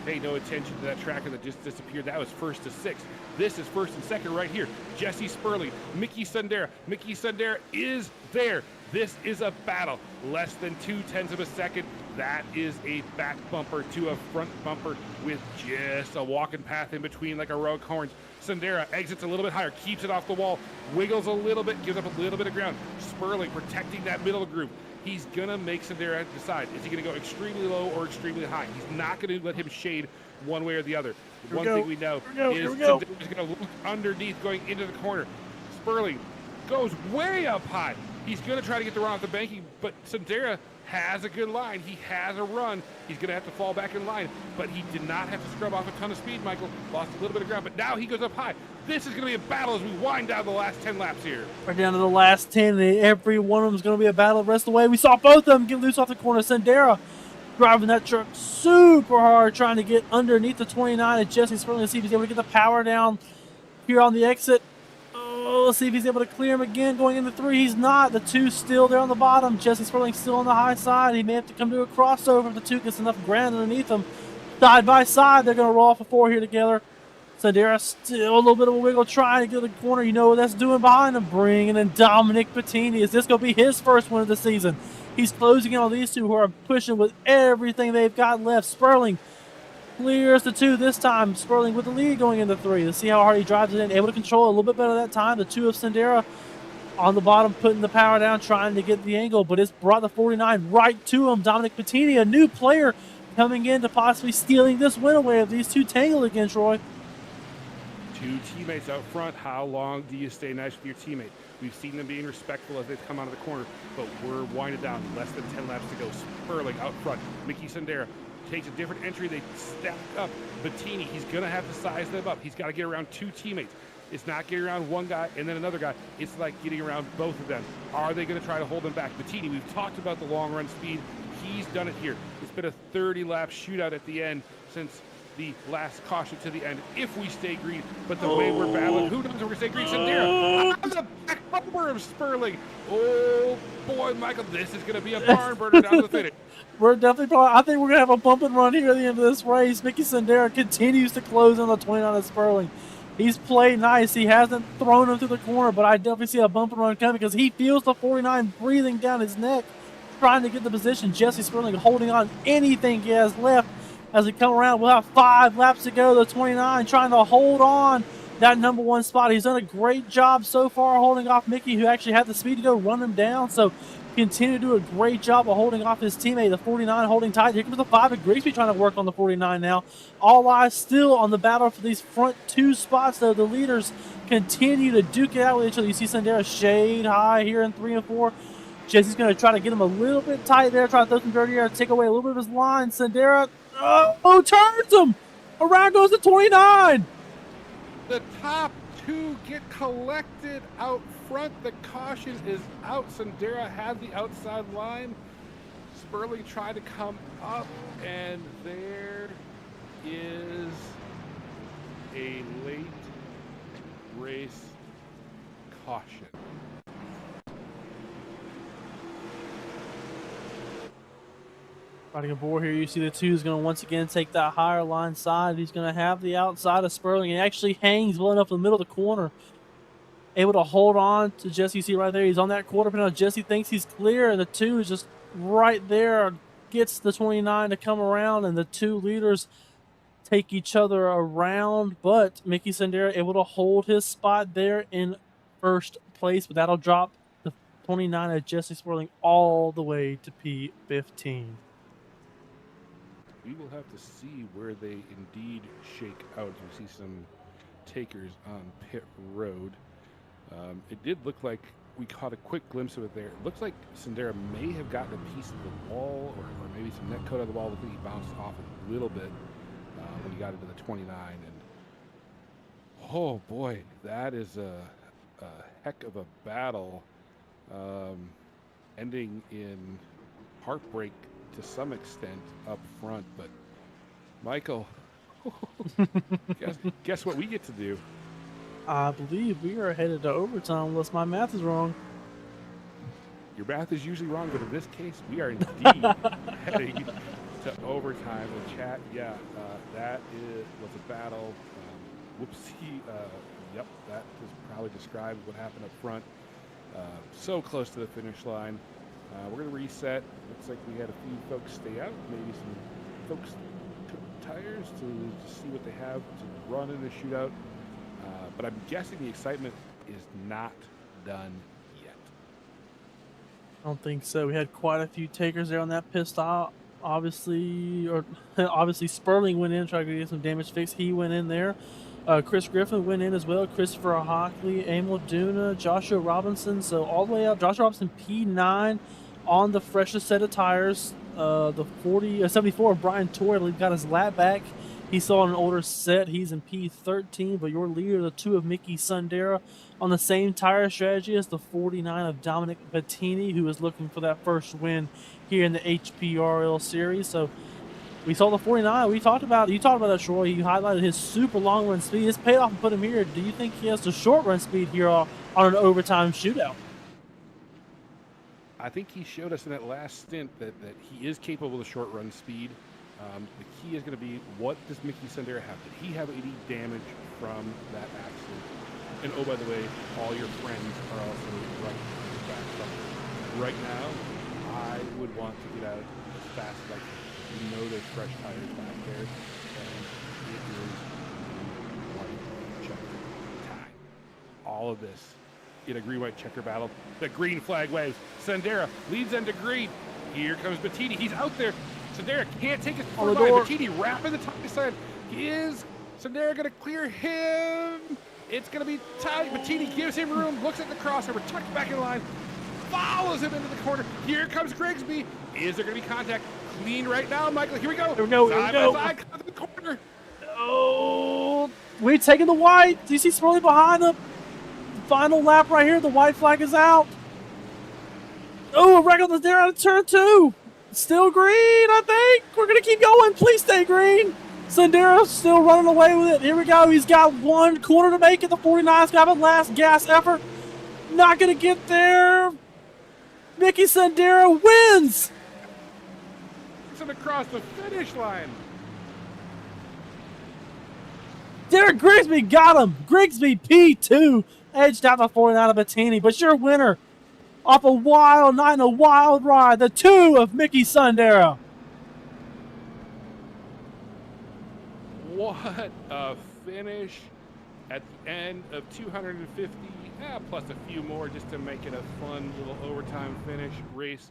Pay no attention to that tracker that just disappeared. That was 1st to 6th. This is 1st and 2nd right here. Jesse Sperling, Mickey Sendera. Mickey Sendera is there. This is a battle. Less than 0.2 of a second. That is a back bumper to a front bumper with just a walking path in between like a row of horns. Sendera exits a little bit higher, keeps it off the wall, wiggles a little bit, gives up a little bit of ground. Sperling protecting that middle groove. he's going to make Sandera decide. Is he going to go extremely low or extremely high? He's not going to let him shade one way or the other. One thing we know is Sandera's going to look underneath going into the corner. Sperling goes way up high. He's going to try to get the run off the banking, but Sandera has a good line. He has a run. He's going to have to fall back in line, but he did not have to scrub off a ton of speed, Michael. Lost a little bit of ground, but now he goes up high. This is going to be a battle as we wind down the last 10 laps here. Right down to the last 10, and every one of them is going to be a battle the rest of the way. We saw both of them get loose off the corner. Sandera driving that truck super hard, trying to get underneath the 29, and Jesse Sperling to see if he's able to get the power down here on the exit. Oh, let's see if he's able to clear him again going into 3. He's not. The 2 still there on the bottom. Jesse Sperling still on the high side. He may have to come to a crossover if the 2 gets enough ground underneath him. Side by side, they're going to roll off a 4 here together. Sandera still a little bit of a wiggle trying to get to the corner. You know what that's doing behind him. Bringing in Dominic Bettini. Is this going to be his first win of the season? He's closing in on these 2 who are pushing with everything they've got left. Sperling clears the 2 this time. Sperling with the lead going into 3. Let's see how hard he drives it in. Able to control a little bit better that time. The 2 of Sandera on the bottom putting the power down, trying to get the angle, but it's brought the 49 right to him. Dominic Bettini, a new player coming in to possibly stealing this win away if these 2 tangle again, Troy. 2 teammates out front. How long do you stay nice with your teammate? We've seen them being respectful as they've come out of the corner, but we're winding down. Less than 10 laps to go. Sperling out front. Mickey Sandera takes a different entry. They stack up. Bettini, he's going to have to size them up. He's got to get around 2 teammates. It's not getting around one guy and then another guy. It's like getting around both of them. Are they going to try to hold them back? Bettini, we've talked about the long run speed. He's done it here. It's been a 30-lap shootout at the end since the last caution to the end, if we stay green. But the way we're battling, who knows if we're going to stay green? Sandera on the back bumper of Sperling. Oh, boy, Michael, this is going to be a barn burner down to the finish. We're definitely I think we're going to have a bump and run here at the end of this race. Mickey Sandera continues to close on the 29 of Sperling. He's played nice. He hasn't thrown him through the corner, but I definitely see a bump and run coming because he feels the 49 breathing down his neck, trying to get the position. Jesse Sperling holding on anything he has left as we come around. We'll have 5 laps to go. The 29 trying to hold on that number 1 spot. He's done a great job so far holding off Mickey, who actually had the speed to go run him down. So continue to do a great job of holding off his teammate. The 49 holding tight. Here comes the 5 of Grigsby trying to work on the 49 now. All eyes still on the battle for these front 2 spots, though. The leaders continue to duke it out with each other. You see Sandera shade high here in 3 and 4. Jesse's going to try to get him a little bit tight there, try to throw some dirty air, take away a little bit of his line. Sandera, turns him! Around goes the 29! The top 2 get collected out front. The caution is out. Sandera had the outside line. Sperling tried to come up, and there is a late race caution. Riding aboard here, you see the 2 is going to once again take that higher line side. He's going to have the outside of Sperling. He actually hangs well enough in the middle of the corner. Able to hold on to Jesse. You see right there, he's on that quarter panel. Jesse thinks he's clear, and the 2 is just right there. Gets the 29 to come around, and the 2 leaders take each other around. But Mickey Sandera able to hold his spot there in first place, but that'll drop the 29 of Jesse Sperling all the way to P15. We will have to see where they indeed shake out. We see some takers on pit road. It did look like we caught a quick glimpse of it there. It looks like Sandera may have gotten a piece of the wall or maybe some net coat of the wall. Looks like he bounced off a little bit when he got into the 29. And oh boy, that is a heck of a battle, ending in heartbreak to some extent up front. But Michael, guess what we get to do? I believe we are headed to overtime unless my math is wrong. Your math is usually wrong, but in this case, we are indeed heading to overtime. The chat, that was a battle. Whoopsie. Yep, that just probably describes what happened up front. So close to the finish line. We're going to reset. Looks like we had a few folks stay out. Maybe some folks took tires to see what they have to run in the shootout. But I'm guessing the excitement is not done yet. I don't think so. We had quite a few takers there on that pit stop. Obviously, Sperling went in, tried to get some damage fixed. He went in there. Chris Griffin went in as well. Christopher Hockley, Emil Duna, Joshua Robinson. So all the way up, Joshua Robinson P9 on the freshest set of tires. The 74 of Brian Torrey got his lap back. He saw an older set. He's in P13, but your leader, the 2 of Mickey Sundera, on the same tire strategy as the 49 of Dominic Bettini, who is looking for that first win here in the HPRL series. So we saw the 49. You talked about that, Troy. He highlighted his super long run speed. It's paid off and put him here. Do you think he has the short run speed here on an overtime shootout? I think he showed us in that last stint that he is capable of short run speed. The key is going to be, what does Mickey Sundera have? Did he have any damage from that accident? And oh, by the way, all your friends are also right back from it. Right now, I would want to get out as fast as I can. You know there's fresh tires back there, and it is white checker time. All of this in a green-white checker battle. The green flag waves. Sundera leads into green. Here comes Bettini. He's out there. Sundera can't take his On the line. door. Bettini wrapping the top side. Is Sundera going to clear him? It's going to be tight. Bettini gives him room, looks at the crossover, tucks back in line, follows him into the corner. Here comes Grigsby. Is there going to be contact? Clean right now, Michael. Here we go. Here we go. Side by side, comes to the corner. Oh, we're taking the white. Do you see Sperling behind him? Final lap right here. The white flag is out. Oh, a regular there out of turn 2. Still green, I think. We're going to keep going. Please stay green. Sundera's still running away with it. Here we go. He's got one corner to make it. The 49's got a last gas effort. Not going to get there. Mickey Sundera wins. It's him across the finish line. Derek Grigsby got him. Grigsby P2 edged out the 49 of Bettini, but your winner off a wild night and a wild ride, the 2 of Mickey Sundera. What a finish at the end of 250, plus a few more just to make it a fun little overtime finish race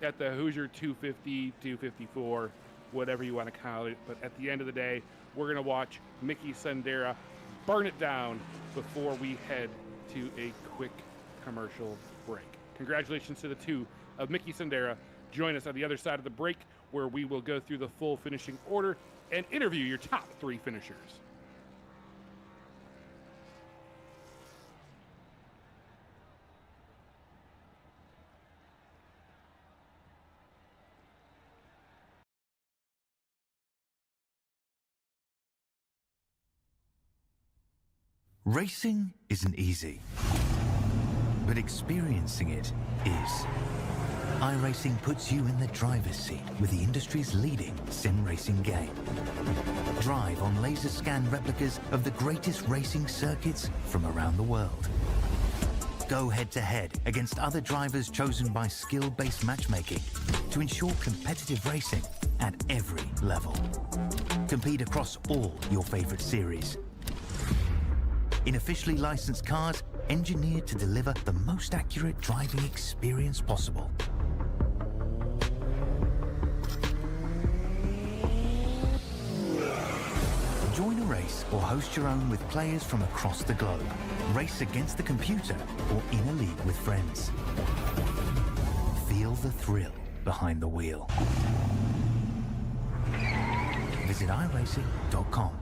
at the Hoosier 250, 254, whatever you want to call it. But at the end of the day, we're going to watch Mickey Sundera burn it down before we head to a quick commercial break. Congratulations to the 2 of Mickey Sundera. Join us on the other side of the break, where we will go through the full finishing order and interview your top 3 finishers. Racing isn't easy, but experiencing it is. iRacing puts you in the driver's seat with the industry's leading sim racing game. Drive on laser scan replicas of the greatest racing circuits from around the world. Go head-to-head against other drivers chosen by skill-based matchmaking to ensure competitive racing at every level. Compete across all your favorite series. In officially licensed cars, engineered to deliver the most accurate driving experience possible. Join a race or host your own with players from across the globe. Race against the computer or in a league with friends. Feel the thrill behind the wheel. Visit iRacing.com.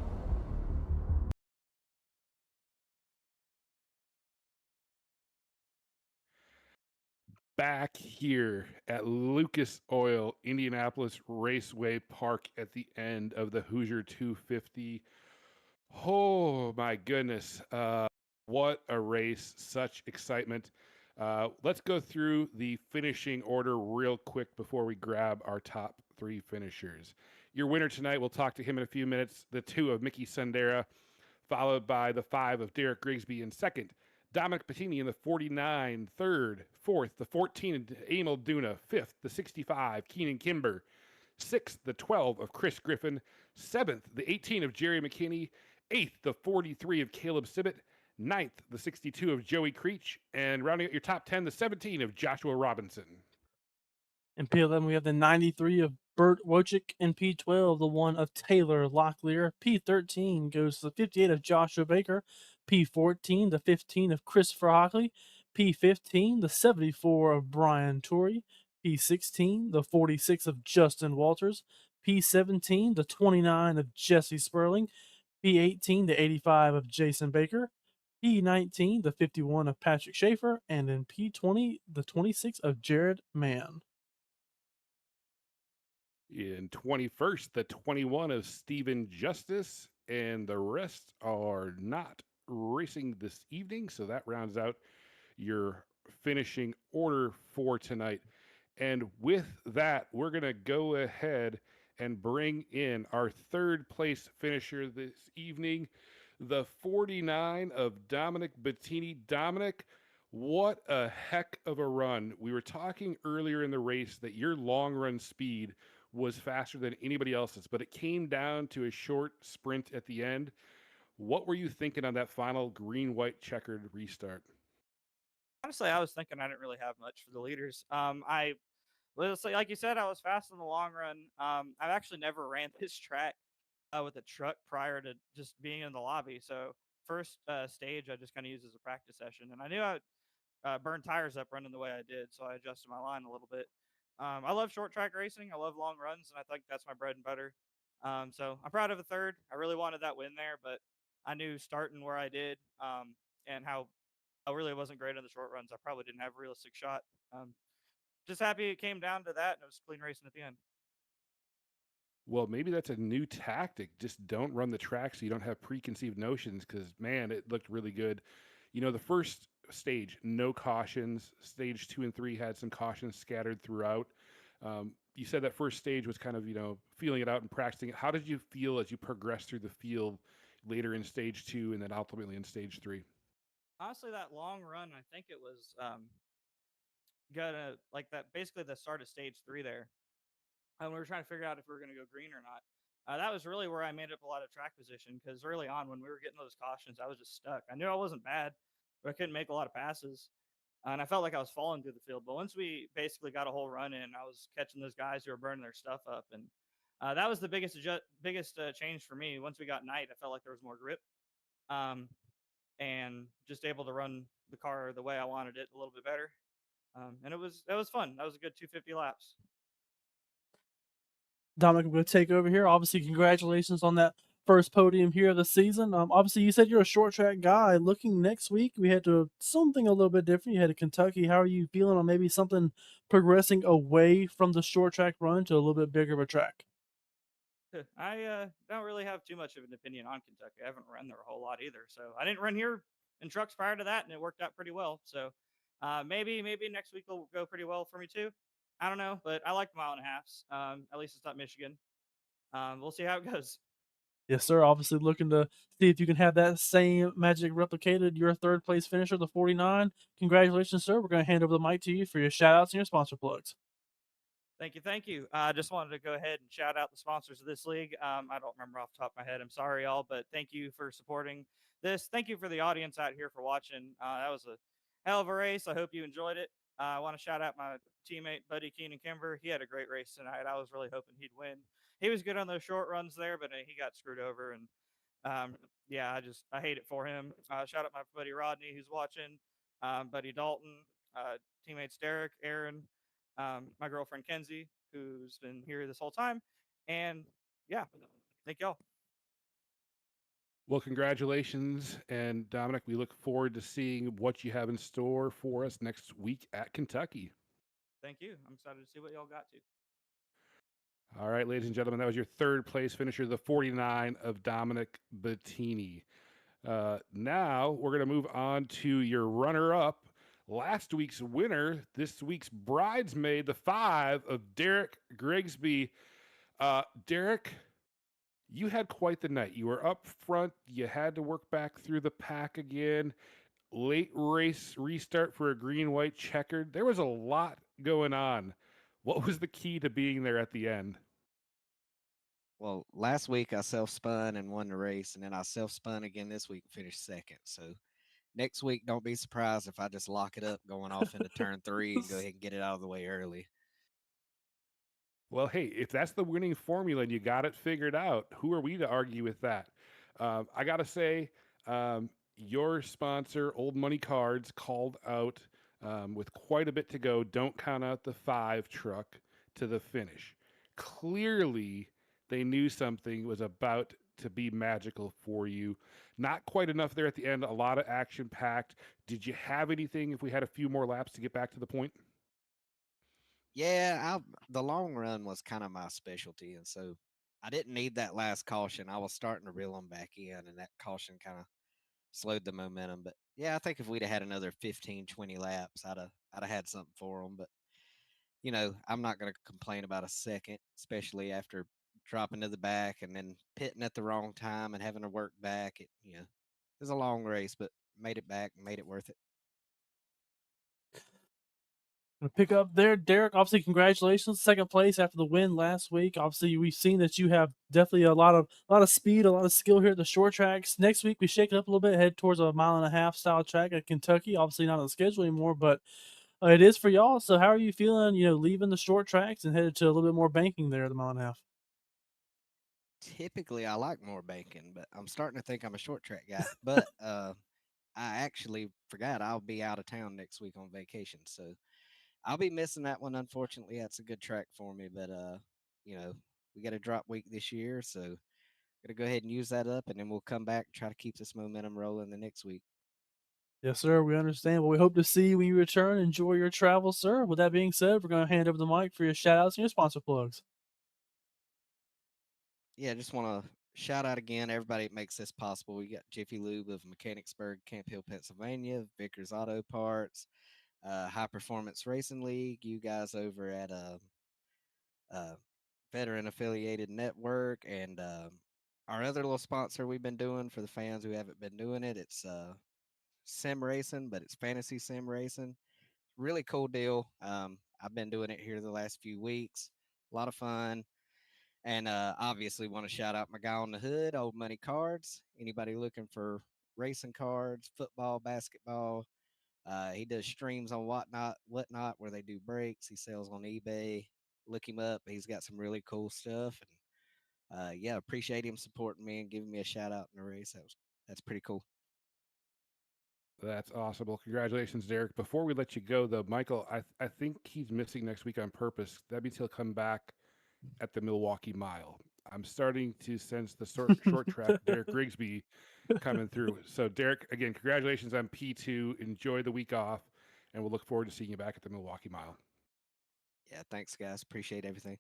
Back here at Lucas Oil Indianapolis Raceway Park at the end of the Hoosier 250. Oh my goodness. What a race. Such excitement. Let's go through the finishing order real quick before we grab our top 3 finishers. Your winner tonight, we'll talk to him in a few minutes, the 2 of Mickey Sundera, followed by the 5 of Derek Grigsby in second. Dominic Bettini in the 49, third, fourth, the 14, Emil Duna, fifth, the 65, Keenan Kimber, sixth, the 12 of Chris Griffin, seventh, the 18 of Jerry McKinney, eighth, the 43 of Caleb Sibbett, ninth, the 62 of Joey Creech, and rounding out your top 10, the 17 of Joshua Robinson. In P11, we have the 93 of Bert Wojcik. In P12, the 1 of Taylor Locklear. P13 goes to the 58 of Joshua Baker. P14, the 15 of Christopher Hockley. P15, the 74 of Brian Torrey. P16, the 46 of Justin Walters. P17, the 29 of Jesse Sperling. P18, the 85 of Jason Baker. P19, the 51 of Patrick Schaefer. And in P20, the 26 of Jared Mann. In 21st, the 21 of Stephen Justice, and the rest are not racing this evening. So that rounds out your finishing order for tonight. And with that, we're going to go ahead and bring in our third place finisher this evening, the 49 of Dominic Bettini. Dominic, what a heck of a run. We were talking earlier in the race that your long run speed was faster than anybody else's, but it came down to a short sprint at the end. What were you thinking on that final green, white, checkered restart? Honestly, I was thinking I didn't really have much for the leaders. I let's say, like you said, I was fast in the long run. I've actually never ran this track with a truck prior to just being in the lobby. So first stage, I just kind of used as a practice session, and I knew I burned tires up running the way I did, so I adjusted my line a little bit. I love short track racing. I love long runs, and I think that's my bread and butter. So I'm proud of a third. I really wanted that win there, but I knew starting where I did and how I really wasn't great on the short runs. I probably didn't have a realistic shot. Just happy it came down to that, and it was clean racing at the end. Well, maybe that's a new tactic. Just don't run the track so you don't have preconceived notions because, man, it looked really good. You know, the first stage, no cautions. Stage 2 and 3 had some cautions scattered throughout. You said that first stage was kind of, feeling it out and practicing it. How did you feel as you progressed through the field later in stage 2 and then ultimately in stage 3? Honestly, that long run, I think it was gonna like that basically the start of stage 3 there. And we were trying to figure out if we were going to go green or not. That was really where I made up a lot of track position because early on when we were getting those cautions, I was just stuck. I knew I wasn't bad, but I couldn't make a lot of passes. And I felt like I was falling through the field. But once we basically got a whole run in, I was catching those guys who were burning their stuff up. And that was the biggest change for me. Once we got night, I felt like there was more grip um, and just able to run the car the way I wanted it a little bit better. And it was fun. That was a good 250 laps. Dominic, I'm going to take over here. Obviously, congratulations on that first podium here of the season. Obviously, you said you're a short track guy. Looking next week, we had to something a little bit different. You had to Kentucky. How are you feeling on maybe something progressing away from the short track run to a little bit bigger of a track? I don't really have too much of an opinion on Kentucky. I haven't run there a whole lot either. So I didn't run here in trucks prior to that, and it worked out pretty well. So maybe next week will go pretty well for me too. I don't know, but I like mile and a halfs. At least it's not Michigan. We'll see how it goes. Yes, sir. Obviously, looking to see if you can have that same magic replicated. Your third place finisher, the 49. Congratulations, sir. We're going to hand over the mic to you for your shout outs and your sponsor plugs. Thank you, thank you. I just wanted to go ahead and shout out the sponsors of this league. I don't remember off the top of my head. I'm sorry, y'all, but thank you for supporting this. Thank you for the audience out here for watching. That was a hell of a race. I hope you enjoyed it. I want to shout out my teammate, buddy Keenan Kimber. He had a great race tonight. I was really hoping he'd win. He was good on those short runs there, but he got screwed over. And yeah, I hate it for him. Shout out my buddy Rodney who's watching, buddy Dalton, teammates Derek, Aaron, my girlfriend Kenzie, who's been here this whole time, and yeah, thank y'all. Well, congratulations. And Dominic, we look forward to seeing what you have in store for us next week at Kentucky. Thank you. I'm excited to see what y'all got to. All right, ladies and gentlemen, that was your third place finisher, the 49 of Dominic Bettini. Now we're going to move on to your runner up. Last week's winner, this week's bridesmaid, the 5 of Derek Grigsby. Derek, you had quite the night. You were up front. You had to work back through the pack again. Late race restart for a green, white, checkered. There was a lot going on. What was the key to being there at the end? Well, last week I self spun and won the race, and then I self spun again this week and finished second. So next week, don't be surprised if I just lock it up going off into turn 3 and go ahead and get it out of the way early. Well, hey, if that's the winning formula and you got it figured out, who are we to argue with that? I got to say, your sponsor, Old Money Cards, called out with quite a bit to go. Don't count out the 5 truck to the finish. Clearly, they knew something was about to be magical for you. Not quite enough there at the end, a lot of action packed. Did you have anything if we had a few more laps to get back to the point? Yeah, the long run was kind of my specialty, and so I didn't need that last caution. I was starting to reel them back in, and that caution kind of slowed the momentum. But yeah, I think if we'd have had another 15, 20 laps, I'd have had something for them. But I'm not going to complain about a second, especially after dropping to the back and then pitting at the wrong time and having to work back. It was a long race, but made it back and made it worth it. Gonna pick up there, Derek. Obviously, congratulations, second place after the win last week. Obviously, we've seen that you have definitely a lot of speed, a lot of skill here at the short tracks. Next week, we shake it up a little bit, head towards a 1.5 mile style track at Kentucky. Obviously, not on the schedule anymore, but it is for y'all. So, how are you feeling? Leaving the short tracks and headed to a little bit more banking there at the 1.5 mile. Typically, I like more banking, but I'm starting to think I'm a short track guy. But I actually forgot I'll be out of town next week on vacation, so I'll be missing that one. Unfortunately, that's a good track for me, but you know, we got a drop week this year, so gotta go ahead and use that up, and then we'll come back and try to keep this momentum rolling the next week. Yes, sir. We understand. Well, we hope to see you when you return. Enjoy your travels, sir. With that being said, we're going to hand over the mic for your shout outs and your sponsor plugs. Yeah, just want to shout out again everybody that makes this possible. We got Jiffy Lube of Mechanicsburg, Camp Hill, Pennsylvania, Vickers Auto Parts, High Performance Racing League, you guys over at uh, Veteran Affiliated Network, and our other little sponsor we've been doing for the fans who haven't been doing it. It's sim racing, but it's fantasy sim racing. Really cool deal. I've been doing it here the last few weeks. A lot of fun. And obviously, want to shout out my guy on the hood, Old Money Cards. Anybody looking for racing cards, football, basketball? He does streams on whatnot, where they do breaks. He sells on eBay. Look him up. He's got some really cool stuff. And yeah, appreciate him supporting me and giving me a shout out in the race. That's pretty cool. That's awesome. Well, congratulations, Derek. Before we let you go, though, Michael, I think he's missing next week on purpose. That means he'll come back at the Milwaukee Mile. I'm starting to sense the short track Derek Grigsby coming through. So, Derek, again, congratulations on P2. Enjoy the week off, and we'll look forward to seeing you back at the Milwaukee Mile. Yeah, thanks, guys. Appreciate everything.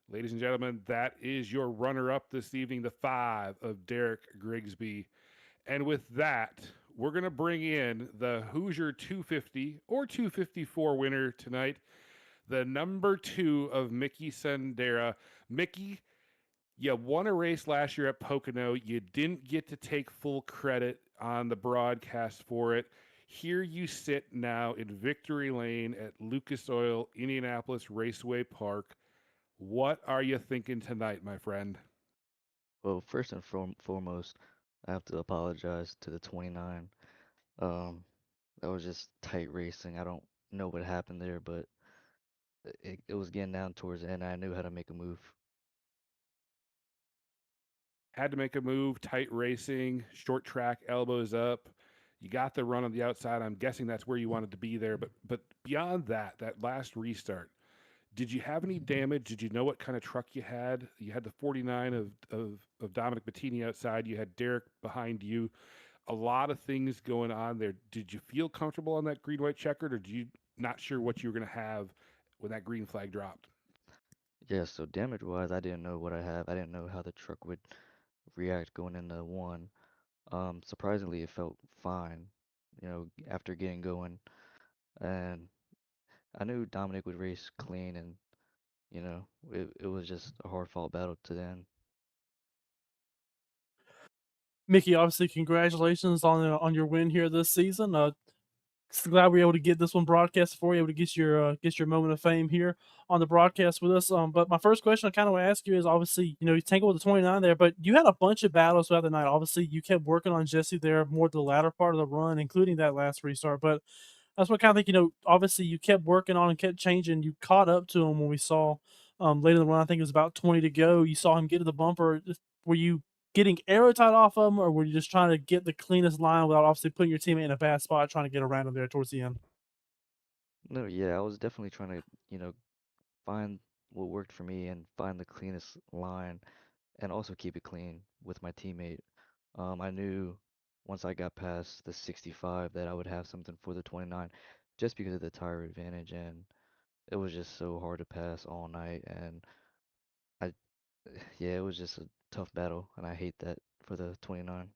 Ladies and gentlemen, that is your runner up this evening, the 5 of Derek Grigsby. And with that, we're going to bring in the Hoosier 250 or 254 winner tonight, the number 2 of Mickey Sendera. Mickey, you won a race last year at Pocono. You didn't get to take full credit on the broadcast for it. Here you sit now in Victory Lane at Lucas Oil Indianapolis Raceway Park. What are you thinking tonight, my friend? Well, first and foremost, I have to apologize to the 29. Um, that was just tight racing. I don't know what happened there, but it was getting down towards the end. I knew how to make a move. Had to make a move, tight racing, short track, elbows up. You got the run on the outside. I'm guessing that's where you wanted to be there. But beyond that, that last restart, did you have any damage? Did you know what kind of truck you had? You had the 49 of Dominic Bettini outside. You had Derek behind you. A lot of things going on there. Did you feel comfortable on that green white checkered, or did you not sure what you were going to have when that green flag dropped? Yeah, so damage wise, I didn't know what I have. I didn't know how the truck would react going into one. Surprisingly, it felt fine, after getting going. And I knew Dominic would race clean, and it was just a hard fought battle to the end. Mickey, obviously, congratulations on your win here this season. Glad we were able to get this one broadcast for you, able to get your moment of fame here on the broadcast with us. But my first question I kind of want to ask you is obviously, you tangled with the 29 there, but you had a bunch of battles throughout the night. Obviously, you kept working on Jesse there more the latter part of the run, including that last restart. But that's what kind of think, obviously you kept working on and kept changing. You caught up to him when we saw Later in the run, I think it was about 20 to go. You saw him get to the bumper. Were you getting arrow tight off of him, or were you just trying to get the cleanest line without obviously putting your teammate in a bad spot, trying to get around him there towards the end? No, yeah, I was definitely trying to, find what worked for me and find the cleanest line and also keep it clean with my teammate. I knew once I got past the 65 that I would have something for the 29 just because of the tire advantage, and it was just so hard to pass all night. And I, yeah, it was just a tough battle, and I hate that for the 29.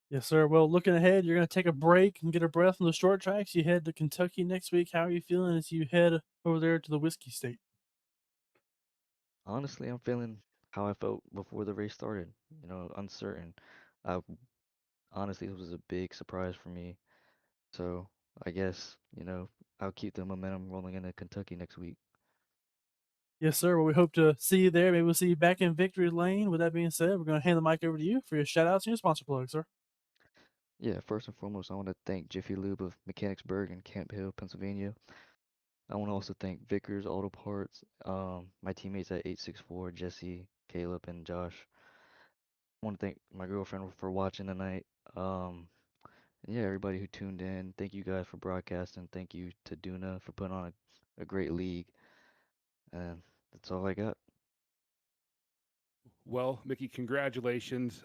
Yes, sir. Well, looking ahead, you're going to take a break and get a breath from the short tracks. You head to Kentucky next week. How are you feeling as you head over there to the Whiskey State? Honestly, I'm feeling how I felt before the race started, uncertain. I honestly, it was a big surprise for me. So I guess, I'll keep the momentum rolling into Kentucky next week. Yes, sir. Well, we hope to see you there. Maybe we'll see you back in victory lane. With that being said, we're going to hand the mic over to you for your shout outs and your sponsor plug, sir. Yeah, first and foremost, I want to thank Jiffy Lube of Mechanicsburg in Camp Hill, Pennsylvania. I want to also thank Vickers Auto Parts, my teammates at 864, Jesse, Caleb, and Josh. I want to thank my girlfriend for watching tonight. Um, yeah, everybody who tuned in. Thank you guys for broadcasting. Thank you to Duna for putting on a great league. And that's all I got. Well, Mickey, congratulations.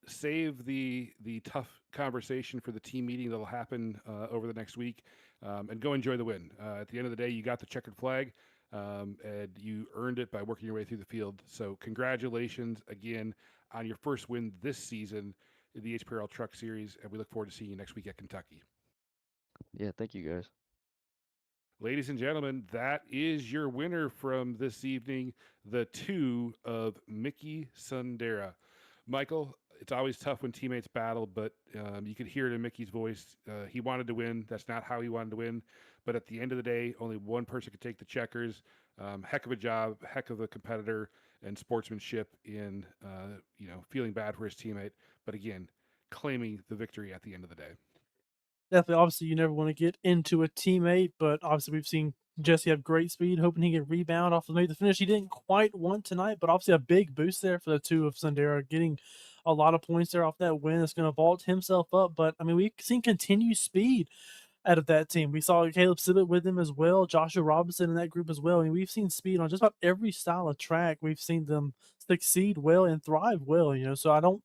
Save the tough conversation for the team meeting that'll happen over the next week, and go enjoy the win. At the end of the day, you got the checkered flag, and you earned it by working your way through the field. So, congratulations again on your first win this season in the HPRL Truck Series, and we look forward to seeing you next week at Kentucky. Yeah, thank you guys. Ladies and gentlemen, that is your winner from this evening, the two of Mickey Sundera. Michael, it's always tough when teammates battle, but you could hear it in Mickey's voice. He wanted to win. That's not how he wanted to win. But at the end of the day, only one person could take the checkers. Heck of a job, heck of a competitor, and sportsmanship in feeling bad for his teammate. But again, claiming the victory at the end of the day. Definitely, obviously, you never want to get into a teammate, but obviously, we've seen Jesse have great speed, hoping he can rebound off of maybe the finish he didn't quite want tonight, but obviously a big boost there for the two of Sundera, getting a lot of points there off that win. It's going to vault himself up, but I mean, we've seen continued speed out of that team. We saw Caleb Sibbett with him as well, Joshua Robinson in that group as well. I mean, we've seen speed on just about every style of track. We've seen them succeed well and thrive well. So I don't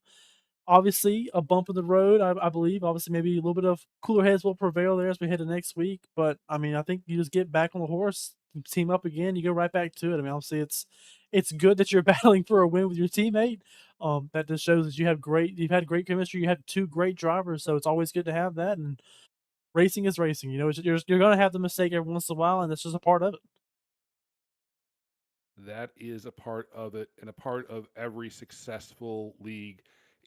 obviously a bump in the road, I believe. Obviously, maybe a little bit of cooler heads will prevail there as we head to next week. But I mean, I think you just get back on the horse, team up again, you go right back to it. I mean, obviously, it's good that you're battling for a win with your teammate. That just shows that you've had great chemistry. You had two great drivers, so it's always good to have that. And racing is racing. You're going to have the mistake every once in a while, and that's just a part of it. That is a part of it, and a part of every successful league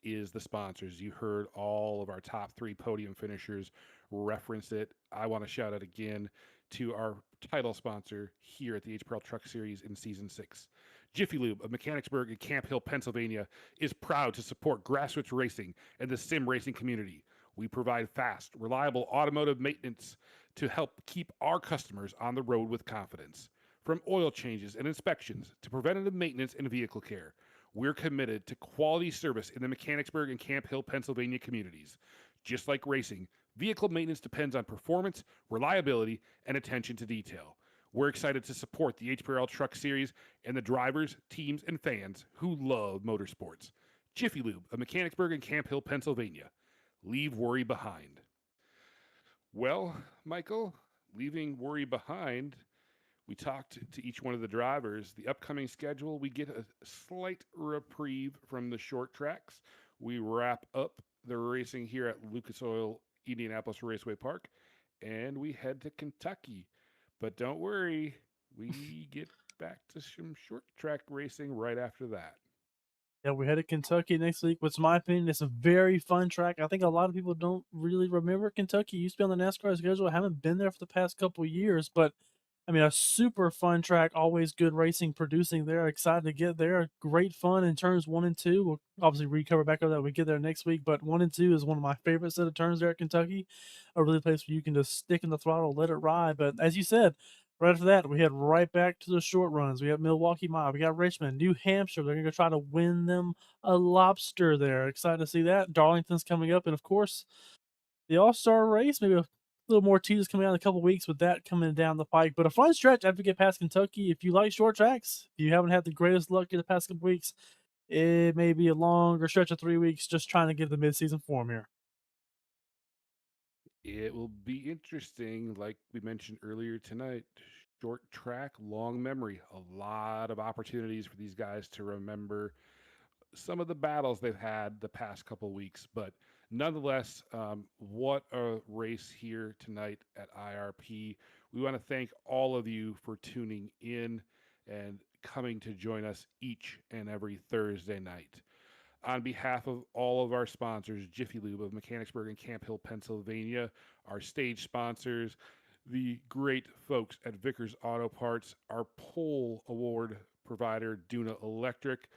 is the sponsors. You heard all of our top three podium finishers reference it. I want to shout out again to our title sponsor here at the HPRL Truck Series in Season 6. Jiffy Lube of Mechanicsburg and Camp Hill, Pennsylvania, is proud to support grassroots racing and the sim racing community. We provide fast, reliable automotive maintenance to help keep our customers on the road with confidence. From oil changes and inspections to preventative maintenance and vehicle care, we're committed to quality service in the Mechanicsburg and Camp Hill, Pennsylvania communities. Just like racing, vehicle maintenance depends on performance, reliability, and attention to detail. We're excited to support the HPRL Truck Series and the drivers, teams, and fans who love motorsports. Jiffy Lube of Mechanicsburg and Camp Hill, Pennsylvania. Leave worry behind. Well, Michael, leaving worry behind, we talked to each one of the drivers. The upcoming schedule, we get a slight reprieve from the short tracks. We wrap up the racing here at Lucas Oil Indianapolis Raceway Park, and we head to Kentucky. But don't worry, we get back to some short track racing right after that. Yeah, we head to Kentucky next week, which, in my opinion, it's a very fun track. I think a lot of people don't really remember Kentucky. It used to be on the NASCAR schedule. I haven't been there for the past couple of years, but I mean, a super fun track. Always good racing producing there. Excited to get there. Great fun in turns 1 and 2. We'll obviously recover back over that when we get there next week. But 1 and 2 is one of my favorite set of turns there at Kentucky. A really place where you can just stick in the throttle, let it ride. But as you said, Right after that, we head right back to the short runs. We have Milwaukee Mile. We got Richmond, New Hampshire. They're going to try to win them a lobster there. Excited to see that. Darlington's coming up. And of course, the All-Star race, maybe a little more teasers coming out in a couple weeks with that coming down the pike. But a fun stretch after we get past Kentucky. If you like short tracks, if you haven't had the greatest luck in the past couple weeks, it may be a longer stretch of 3 weeks just trying to get the midseason form here. It will be interesting, like we mentioned earlier tonight. Short track, long memory. A lot of opportunities for these guys to remember some of the battles they've had the past couple weeks. But nonetheless, what a race here tonight at IRP. We want to thank all of you for tuning in and coming to join us each and every Thursday night. On behalf of all of our sponsors, Jiffy Lube of Mechanicsburg and Camp Hill, Pennsylvania, our stage sponsors, the great folks at Vickers Auto Parts, our pole award provider, Duna Electric,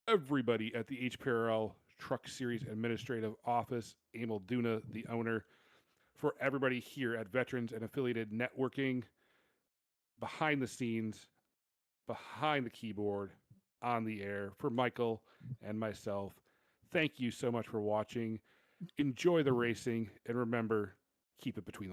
everybody at the HPRL Truck Series Administrative Office, Emil Duna, the owner, for everybody here at Veterans and Affiliated Networking, behind the scenes, behind the keyboard, on the air, for Michael and myself. Thank you so much for watching. Enjoy the racing, and remember, keep it between the lines.